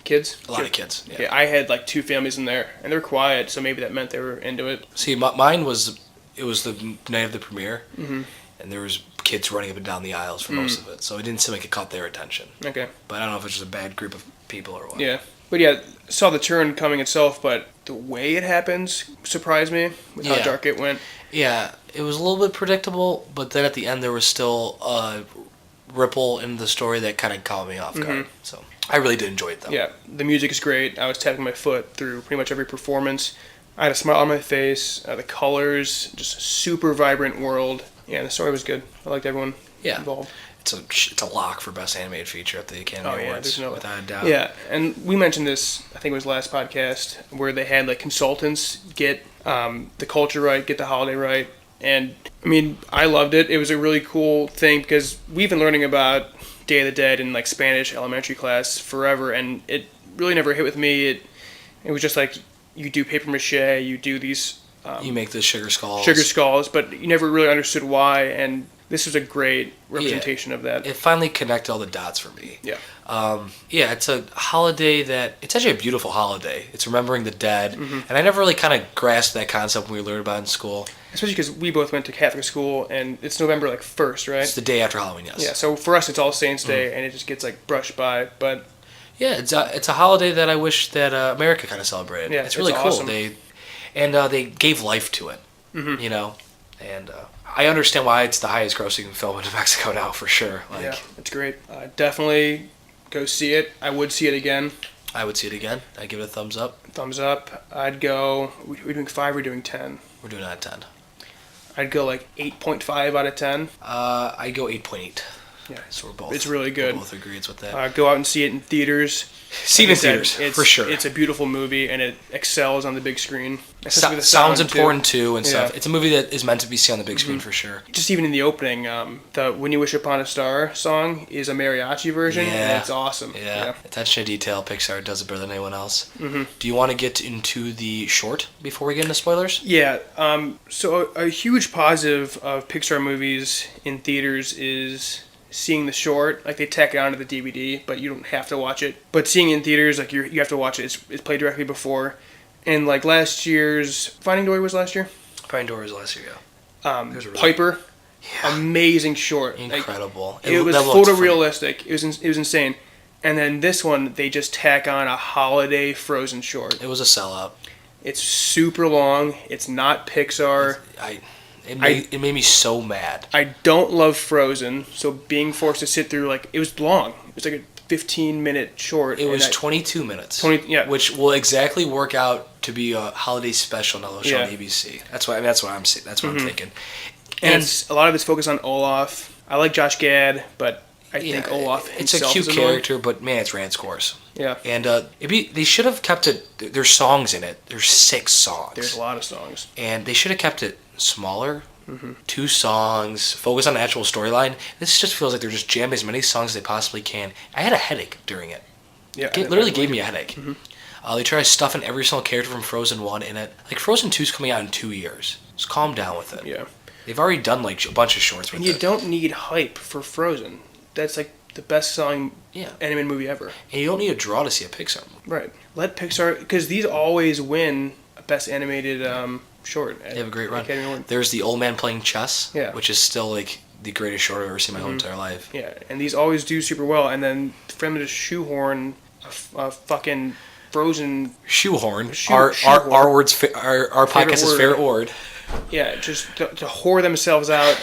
kids? A lot of kids. Yeah. I had like 2 families in there, and they're quiet, so maybe that meant they were into it. See, mine was the night of the premiere, Mm-hmm. and there was kids running up and down the aisles for most of it, so it didn't seem like it caught their attention. Okay. But I don't know if it's just a bad group of people or what. Yeah. But yeah, saw the turn coming itself, but the way it happens surprised me with how dark it went. Yeah, it was a little bit predictable, but then at the end there was still a ripple in the story that kind of caught me off guard. So I really did enjoy it though. Yeah, the music is great. I was tapping my foot through pretty much every performance. I had a smile on my face. The colors, just a super vibrant world. Yeah, the story was good. I liked everyone involved. It's a lock for Best Animated Feature at the Academy Awards, without a doubt. Yeah, and we mentioned this, I think it was last podcast, where they had like consultants get the culture right, get the holiday right. And, I mean, I loved it. It was a really cool thing because we've been learning about Day of the Dead in like Spanish elementary class forever, and it really never hit with me. It was just like, you do paper mache, you do these... you make the sugar skulls. But you never really understood why, and this was a great representation of that. It finally connected all the dots for me. Yeah. It's a holiday it's actually a beautiful holiday. It's remembering the dead, and I never really kind of grasped that concept when we learned about it in school. Especially because we both went to Catholic school, and it's November 1st, right? It's the day after Halloween, yes. Yeah, so for us it's All Saints Day, and it just gets like brushed by, but... Yeah, it's a holiday that I wish that America kind of celebrated. Yeah, it's really cool. Awesome. They gave life to it, you know, and I understand why it's the highest grossing film in Mexico now, for sure. Yeah, it's great. Definitely go see it. I would see it again. I would see it again. I'd give it a thumbs up. Thumbs up. I'd go... We're doing 5 or doing 10? We're doing it at 10. I'd go like 8.5 out of 10. I'd go 8.8. Yeah, so we're both. It's really good. We both agrees with that. Go out and see it in theaters. See it in theaters, for sure. It's a beautiful movie, and it excels on the big screen. Sound's important too, and stuff. It's a movie that is meant to be seen on the big screen for sure. Just even in the opening, the "When You Wish Upon a Star" song is a mariachi version, and it's awesome. Yeah. Attention to detail. Pixar does it better than anyone else. Do you want to get into the short before we get into spoilers? Yeah. So a huge positive of Pixar movies in theaters is seeing the short. Like, they tack it onto the DVD, but you don't have to watch it. But seeing it in theaters, like, you have to watch it. It's played directly before. And like last year's Finding Dory was last year. Finding Dory was last year. Yeah. Piper amazing short. Incredible. It was photorealistic. It was insane. And then this one, they just tack on a holiday Frozen short. It was a sellout. It's super long. It's not Pixar. It made me so mad. I don't love Frozen, so being forced to sit through, like, it was long. It was like a 15-minute short. It was 22 minutes. Yeah. Which will exactly work out to be a holiday special now they'll show on ABC. That's what I'm saying. That's what I'm thinking. And a lot of it's focused on Olaf. I like Josh Gad, but I think Olaf himself it's a cute character, but man, it's rant scores. Yeah. And they should have kept it. There's songs in it. There's 6 songs. There's a lot of songs. And they should have kept it smaller. 2 songs, focus on the actual storyline. This just feels like they're just jamming as many songs as they possibly can. I had a headache during it. Yeah, it literally gave me a headache. They try to stuff in every single character from Frozen 1 in it. Like, Frozen 2's coming out in 2 years. Just calm down with it. Yeah. They've already done, like, a bunch of shorts with it. And you don't need hype for Frozen. That's, like, the best selling animated movie ever. And you don't need a draw to see a Pixar movie. Right. Let Pixar... Because these always win Best Animated Short. They have a great run. There's The Old Man Playing Chess, which is still, like, the greatest short I've ever seen in my whole entire life. Yeah, and these always do super well. And then for them to shoehorn a fucking Frozen... Shoehorn. Our podcast's favorite word. Yeah, just to whore themselves out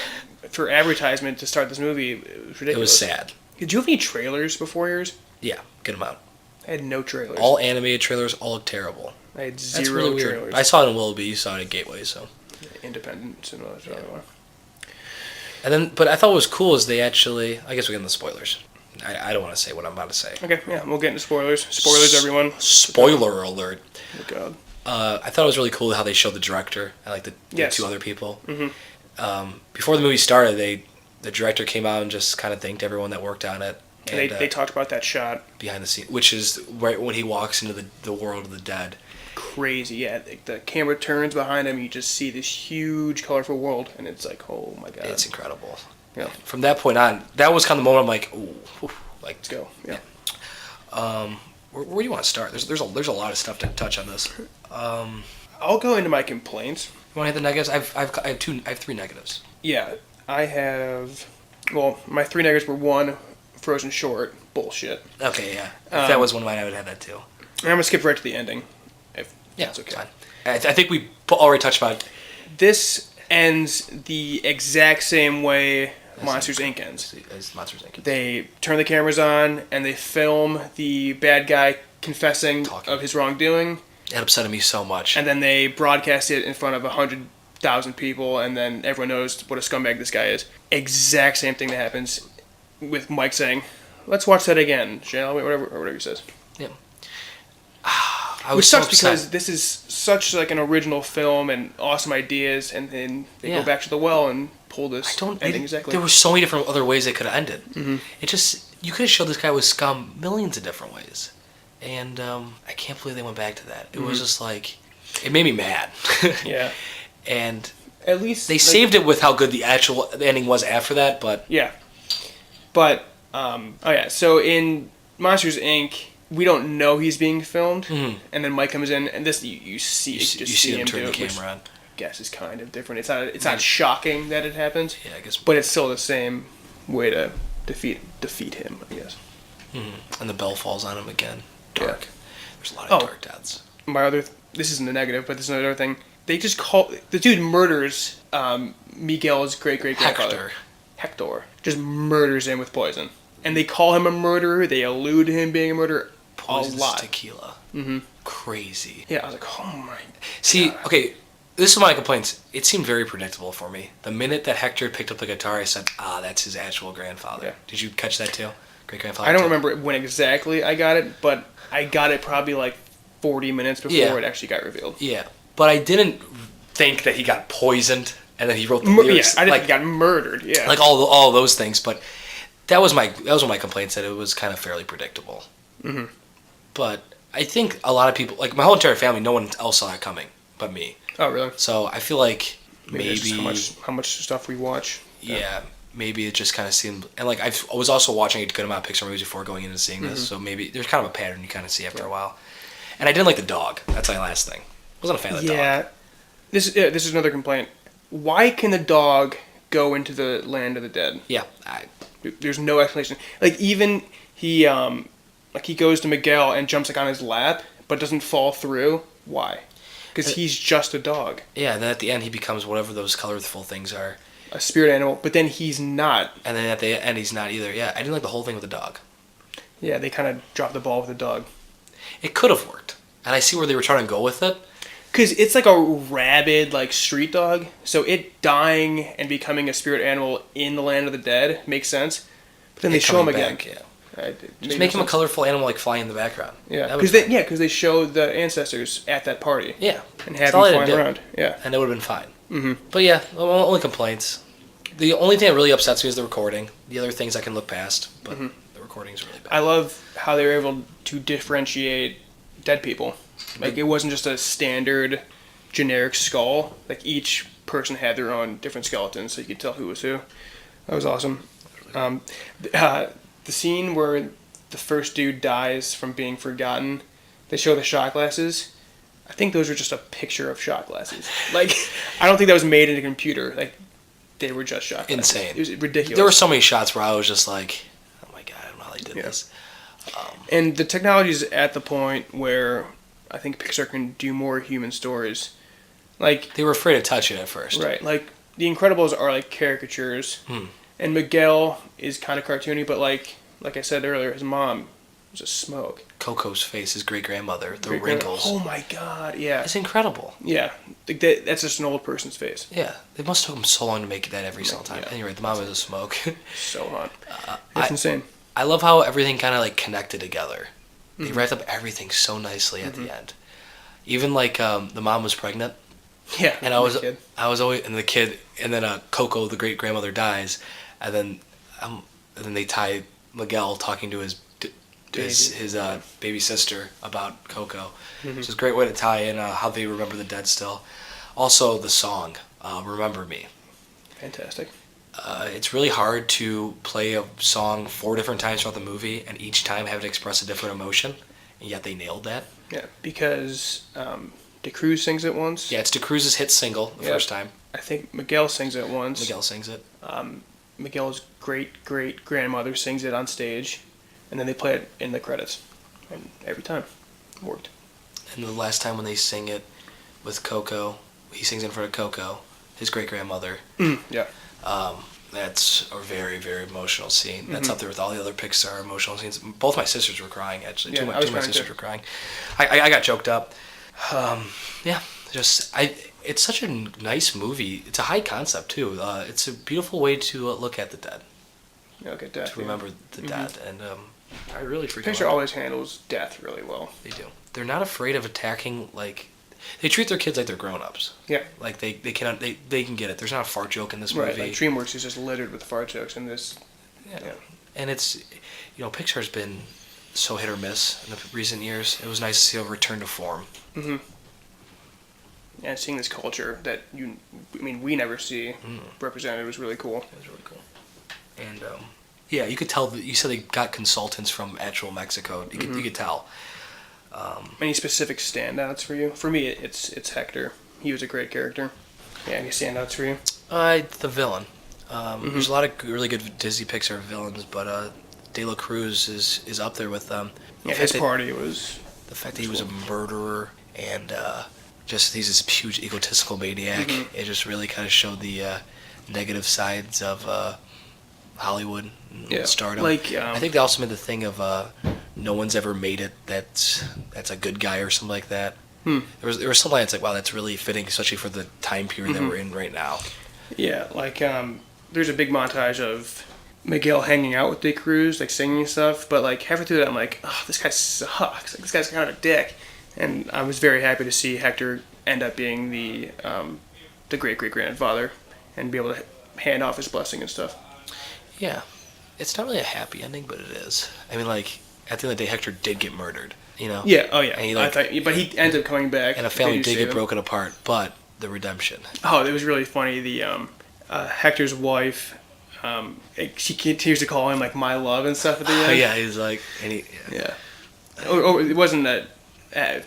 for advertisement to start this movie, it was ridiculous. It was sad. Did you have any trailers before yours? Yeah, good amount. I had no trailers. All animated trailers all look terrible. I had zero That's really weird. trailers. I saw it in Willoughby, you saw it at Gateway, so. Independent cinema, that's what I want. And then, but I thought what was cool is they actually, I guess we'll get into the spoilers. I don't want to say what I'm about to say. Okay, yeah, we'll get into spoilers. Spoilers, everyone. Spoiler alert. Oh, God. I thought it was really cool how they showed the director and like the 2 other people. Before the movie started, the director came out and just kind of thanked everyone that worked on it. And they talked about that shot behind the scene, which is right when he walks into the world of the dead. Crazy, yeah. The camera turns behind him, you just see this huge, colorful world, and it's like, oh my God. It's incredible. Yeah. From that point on, that was kind of the moment I'm like, ooh, like, let's go. Yeah. Where do you want to start? There's a lot of stuff to touch on this. I'll go into my complaints. You want to hit the negatives? I have 3 negatives. Yeah, I have. Well, my 3 negatives were 1, Frozen short, bullshit. Okay, yeah. If that was one of mine, I would have had that too. And I'm gonna skip right to the ending. If that's okay. Fine. I think we already touched about it. This ends the exact same way Monsters Inc. ends. As Monsters Inc. They turn the cameras on and they film the bad guy confessing of his wrongdoing. It upset me so much. And then they broadcast it in front of 100,000 people, and then everyone knows what a scumbag this guy is. Exact same thing that happens with Mike saying, "Let's watch that again, shall we?" Whatever he says. Yeah. Which sucks because this is such like an original film and awesome ideas, and then they go back to the well and pull this ending exactly. There were so many different other ways they could have ended. It just, you could have showed this guy was scum millions of different ways, and I can't believe they went back to that. It was just like, it made me mad. Yeah. And at least they saved it with how good the actual ending was after that, but yeah. But so in Monsters Inc., we don't know he's being filmed, and then Mike comes in, and this you see him turn do the it, camera on. I guess is kind of different. It's not shocking that it happens. Yeah, I guess. But it's still the same way to defeat him, I guess. And the bell falls on him again. Dark. Yeah. There's a lot of dark deaths. This isn't a negative, but this is another thing. They just call the dude murders Miguel's great grandfather. Hector just murders him with poison, and they call him a murderer. They allude to him being a murderer. Poison's a lot. Tequila. Crazy. Yeah, I was like, oh my. See, okay, this is my complaints. It seemed very predictable for me. The minute that Hector picked up the guitar, I said, that's his actual grandfather. Yeah. Did you catch that too? Great grandfather. I don't remember when exactly I got it, but I got it probably like 40 minutes before it actually got revealed. Yeah, but I didn't think that he got poisoned and then he wrote the lyrics. Yeah, I didn't think he got murdered. Yeah, like all those things. But that was one of my complaints, that it was kind of fairly predictable. But I think a lot of people, like my whole entire family, no one else saw it coming but me. Oh, really? So I feel like maybe how much stuff we watch. Yeah, maybe it just kind of seemed, and like I was also watching a good amount of Pixar movies before going into seeing this, so maybe there's kind of a pattern you kind of see after a while. And I didn't like the dog. That's my last thing. Wasn't a fan of the dog. This is another complaint. Why can the dog go into the land of the dead. Yeah. There's no explanation. Like, even he goes to Miguel and jumps like on his lap, but doesn't fall through. Why? Because he's just a dog. Yeah, and then at the end he becomes whatever those colorful things are. A spirit animal, but then he's not. And then at the end he's not either. Yeah, I didn't like the whole thing with the dog. Yeah, they kind of dropped the ball with the dog. It could have worked. And I see where they were trying to go with it. Because it's like a rabid, like, street dog. So it dying and becoming a spirit animal in the land of the dead makes sense. But then they show him again. Back, yeah. Just make him a colorful animal, like, flying in the background. Yeah, because they show the ancestors at that party. Yeah. And have him flying around. Yeah. And it would have been fine. Mm-hmm. But yeah, only complaints. The only thing that really upsets me is the recording. The other things I can look past, but the recording's really bad. I love how they were able to differentiate dead people. Like, it wasn't just a standard generic skull. Like, each person had their own different skeletons, so you could tell who was who. That was awesome. The scene where the first dude dies from being forgotten, they show the shot glasses. I think those were just a picture of shot glasses. Like, I don't think that was made in a computer. Like, they were just shot glasses. Insane. It was ridiculous. There were so many shots where I was just like, oh my god, I don't know how they did this. And the technology is at the point where I think Pixar can do more human stories. Like, they were afraid to touch it at first. Right. Like, The Incredibles are like caricatures. And Miguel is kind of cartoony, but like I said earlier, his mom was a smoke. Coco's face, his great-grandmother, the wrinkles. Oh my god, yeah. It's incredible. Yeah. Like that's just an old person's face. Yeah. It must have took him so long to make that every single time. Yeah. Anyway, the mom is a smoke. So hot. It's insane. I love how everything kind of like connected together. They wrapped up everything so nicely at the end. Even like the mom was pregnant. Yeah. And I was always, and the kid, and then Coco, the great-grandmother, dies, and then they tie Miguel talking to his baby sister about Coco. It's a great way to tie in how they remember the dead still. Also, the song, Remember Me. Fantastic. It's really hard to play a song 4 different times throughout the movie and each time have it express a different emotion, and yet they nailed that. Yeah, because DeCruz sings it once. Yeah, it's DeCruz's hit single the first time. I think Miguel sings it once. Miguel sings it. Miguel's great-great-grandmother sings it on stage, and then they play it in the credits. And every time, it worked. And the last time when they sing it with Coco, he sings in front of Coco, his great-grandmother. Yeah. That's a very, very emotional scene. That's up there with all the other Pixar emotional scenes. Both my sisters were crying, actually. Yeah, two of my sisters were crying. I got choked up. It's such a nice movie. It's a high concept, too. It's a beautiful way to look at the dead. Okay, death. To remember the dead. And I really freak out. Pixar always handles death really well. They do. They're not afraid of attacking, like... They treat their kids like they're grown-ups. Yeah. Like, they can get it. There's not a fart joke in this movie. Right, like DreamWorks is just littered with fart jokes in this. Yeah. And it's... Pixar's been so hit or miss in the recent years. It was nice to see a return to form. And seeing this culture that we never see represented was really cool. It was really cool. And you could tell that you said they got consultants from actual Mexico. You could tell. Any specific standouts for you? For me, it's Hector. He was a great character. Yeah, any standouts for you? The villain. There's a lot of really good Disney Pixar villains, but De La Cruz is up there with them. His party was... The fact that he was a murderer and just he's this huge egotistical maniac. It just really kind of showed the negative sides of Hollywood and stardom. I think they also made the thing of no one's ever made it that's a good guy or something like that. There was something that's like, wow, that's really fitting, especially for the time period that we're in right now. Yeah, there's a big montage of Miguel hanging out with Dick Cruz, like singing and stuff, but like halfway through that I'm like, oh, this guy sucks. Like, this guy's kind of a dick. And I was very happy to see Hector end up being the great-great-grandfather and be able to hand off his blessing and stuff. Yeah. It's not really a happy ending, but it is. I mean, like, at the end of the day, Hector did get murdered, Yeah, oh yeah. And but he ended up coming back. And a family did get broken apart, but the redemption. Oh, it was really funny. The Hector's wife, she continues to call him, like, my love and stuff at the end. Oh, yeah, he's like... Oh, it wasn't a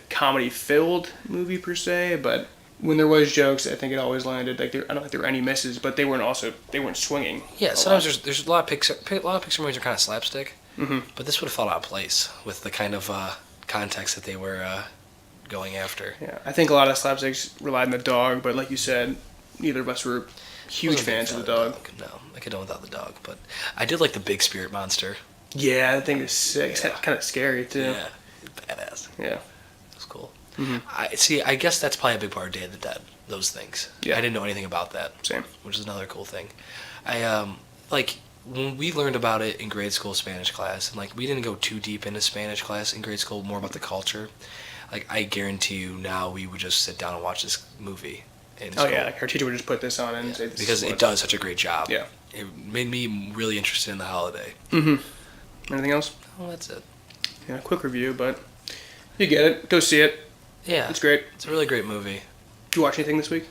comedy-filled movie per se, but when there was jokes, I think it always landed. Like I don't think there were any misses, but they weren't swinging. Yeah, sometimes there's a lot of Pixar movies are kind of slapstick, but this would have felt out of place with the kind of context that they were going after. Yeah, I think a lot of slapsticks relied on the dog, but like you said, neither of us were huge fans of the dog. No, I could do without the dog, but I did like the big spirit monster. Yeah, I think it's sick. It's kind of scary too. Yeah, badass. Yeah, it's cool. I guess that's probably a big part of Day of the Dead. Those things. Yeah. I didn't know anything about that. Same. Which is another cool thing. I like when we learned about it in grade school Spanish class, and like we didn't go too deep into Spanish class in grade school, more about the culture. Like I guarantee you now we would just sit down and watch this movie. Oh yeah, like our teacher would just put this on and say this because it does such a great job. Yeah. It made me really interested in the holiday. Anything else? Oh, that's it. Yeah, quick review, but you get it. Go see it. Yeah. It's great. It's a really great movie. Did you watch anything this week?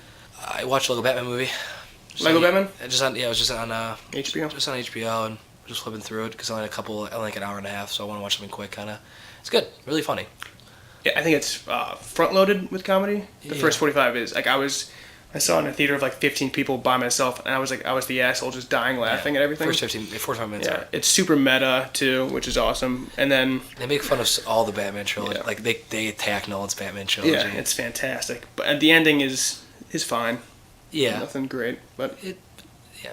I watched Lego Batman movie. Batman? It was just on HBO. Just on HBO and just flipping through it because I only like an hour and a half, so I want to watch something quick. It's good, really funny. Yeah, I think it's front loaded with comedy. The first 45 is like I saw it in a theater of like 15 people by myself, and I was the asshole just dying laughing at everything. First 45 minutes. Yeah, it's super meta too, which is awesome. And then they make fun of all the Batman trilogy. Yeah. Like they attack Nolan's Batman trilogy. Yeah, it's fantastic. But the ending is fine. Yeah, nothing great, but I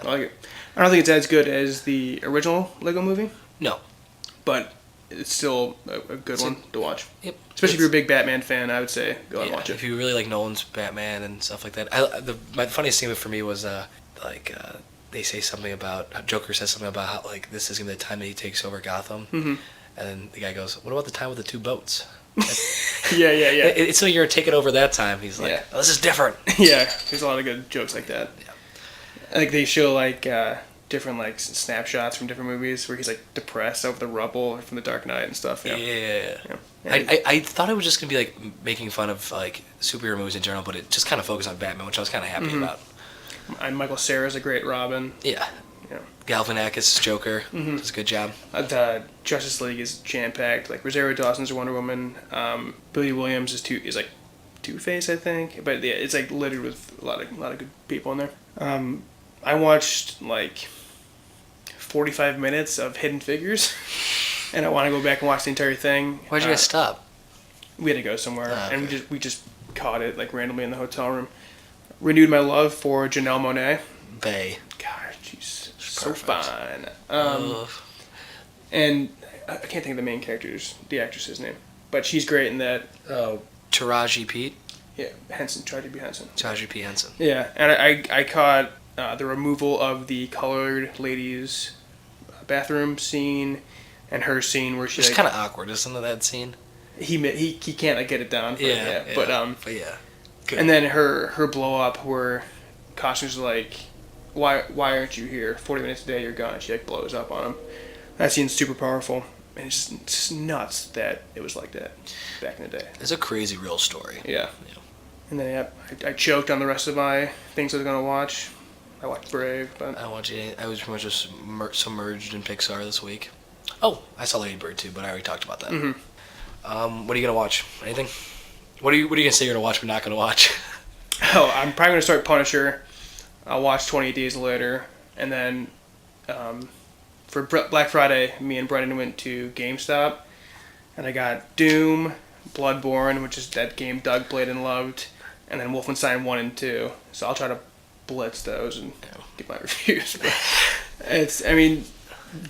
like it. I don't think it's as good as the original Lego movie. No, but it's still a good one to watch. Yep. Especially if you're a big Batman fan, I would say go and watch it. If you really like Nolan's Batman and stuff like that. My funniest thing for me was they say something about Joker says something about how like this is gonna be the time that he takes over Gotham, and then the guy goes, "What about the time with the two boats?" yeah. It's so you're taking over that time. He's like, oh, "This is different." Yeah, there's a lot of good jokes like that. Yeah. Like they show like different like snapshots from different movies where he's like depressed over the rubble from The Dark Knight and stuff. Yeah. I thought it was just gonna be like making fun of like superhero movies in general, but it just kind of focused on Batman, which I was kind of happy about. And Michael Cera's a great Robin. Yeah. Galvanakis Joker does a good job. Justice League is jam packed. Like Rosario Dawson's Wonder Woman. Billy Williams is like Two-Face, I think. But yeah, it's like littered with a lot of good people in there. I watched like 45 minutes of Hidden Figures, and I want to go back and watch the entire thing. Why'd you guys stop? We had to go somewhere, okay. And we just caught it like randomly in the hotel room. Renewed my love for Janelle Monáe. Bae. God, she's so fine. And I can't think of the main the actress's name, but she's great in that. Taraji P. Yeah, Henson, Taraji P. Henson. Taraji P. Henson. Yeah, and I caught the removal of the colored lady's bathroom scene, and her scene where she's it's kind of awkward, isn't it? That scene. He can't like get it down. But yeah. Good. And then her blow up where Costner's like, why aren't you here? 40 minutes a day, you're gone. She like blows up on him. That scene's super powerful, and it's just nuts that it was like that back in the day. It's a crazy real story. Yeah. And then I choked on the rest of my things I was gonna watch. I watched Brave, but I was pretty much just submerged in Pixar this week. Oh, I saw Lady Bird too, but I already talked about that. What are you gonna watch? Anything? What are you gonna say you're gonna watch but not gonna watch? Oh, I'm probably gonna start Punisher. I'll watch 28 Days Later, and then for Black Friday, me and Brendan went to GameStop, and I got Doom, Bloodborne, which is that game Doug played and loved, and then Wolfenstein 1 and 2. So I'll try to blitz those and get my reviews. But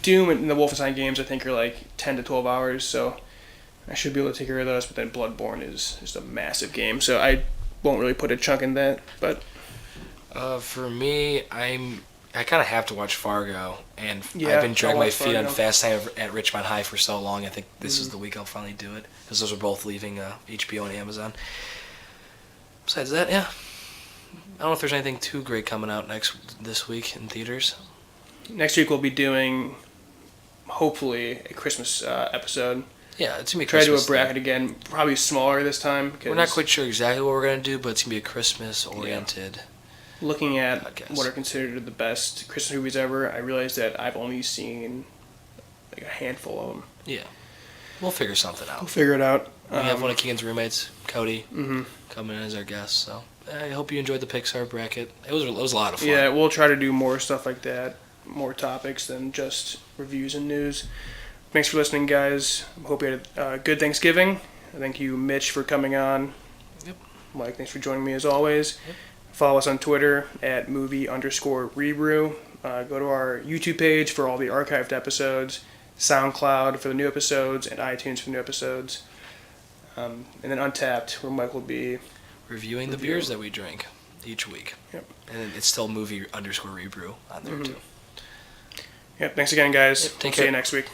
Doom and the Wolfenstein games I think are like 10 to 12 hours, so I should be able to take care of those. But then Bloodborne is just a massive game, so I won't really put a chunk in that. But for me, I kind of have to watch Fargo, and Yeah, I've been dragging my watch feet on Fargo. Fast Time at Richmond High for so long. I think this is the week I'll finally do it, because those are both leaving HBO and Amazon. Besides that, yeah, I don't know if there's anything too great coming out this week in theaters. next week we'll be doing, hopefully, a Christmas episode. Yeah, it's gonna be a Try to do a Christmas bracket thing. again, probably smaller this time. We're not quite sure exactly what we're gonna do, but it's gonna be a Christmas-oriented. Looking at podcast. what are considered the best Christmas movies ever, I realized that I've only seen like a handful of them. Yeah, we'll figure something out. We'll figure it out. We have one of Keegan's roommates, Cody, coming in as our guest. So I hope you enjoyed the Pixar Bracket. It was a lot of fun. Yeah, we'll try to do more stuff like that, more topics than just reviews and news. Thanks for listening, guys. Hope you had a good Thanksgiving. Thank you, Mitch, for coming on. Yep. Mike, thanks for joining me as always. Yep. Follow us on Twitter at movie_rebrew. Go to our YouTube page for all the archived episodes, SoundCloud for the new episodes, and iTunes for new episodes. And then Untapped, where Mike will be reviewing the beers that we drink each week. Yep. And it's still movie_rebrew on there too. Yep. Thanks again, guys. Yep, take We'll care. see you next week.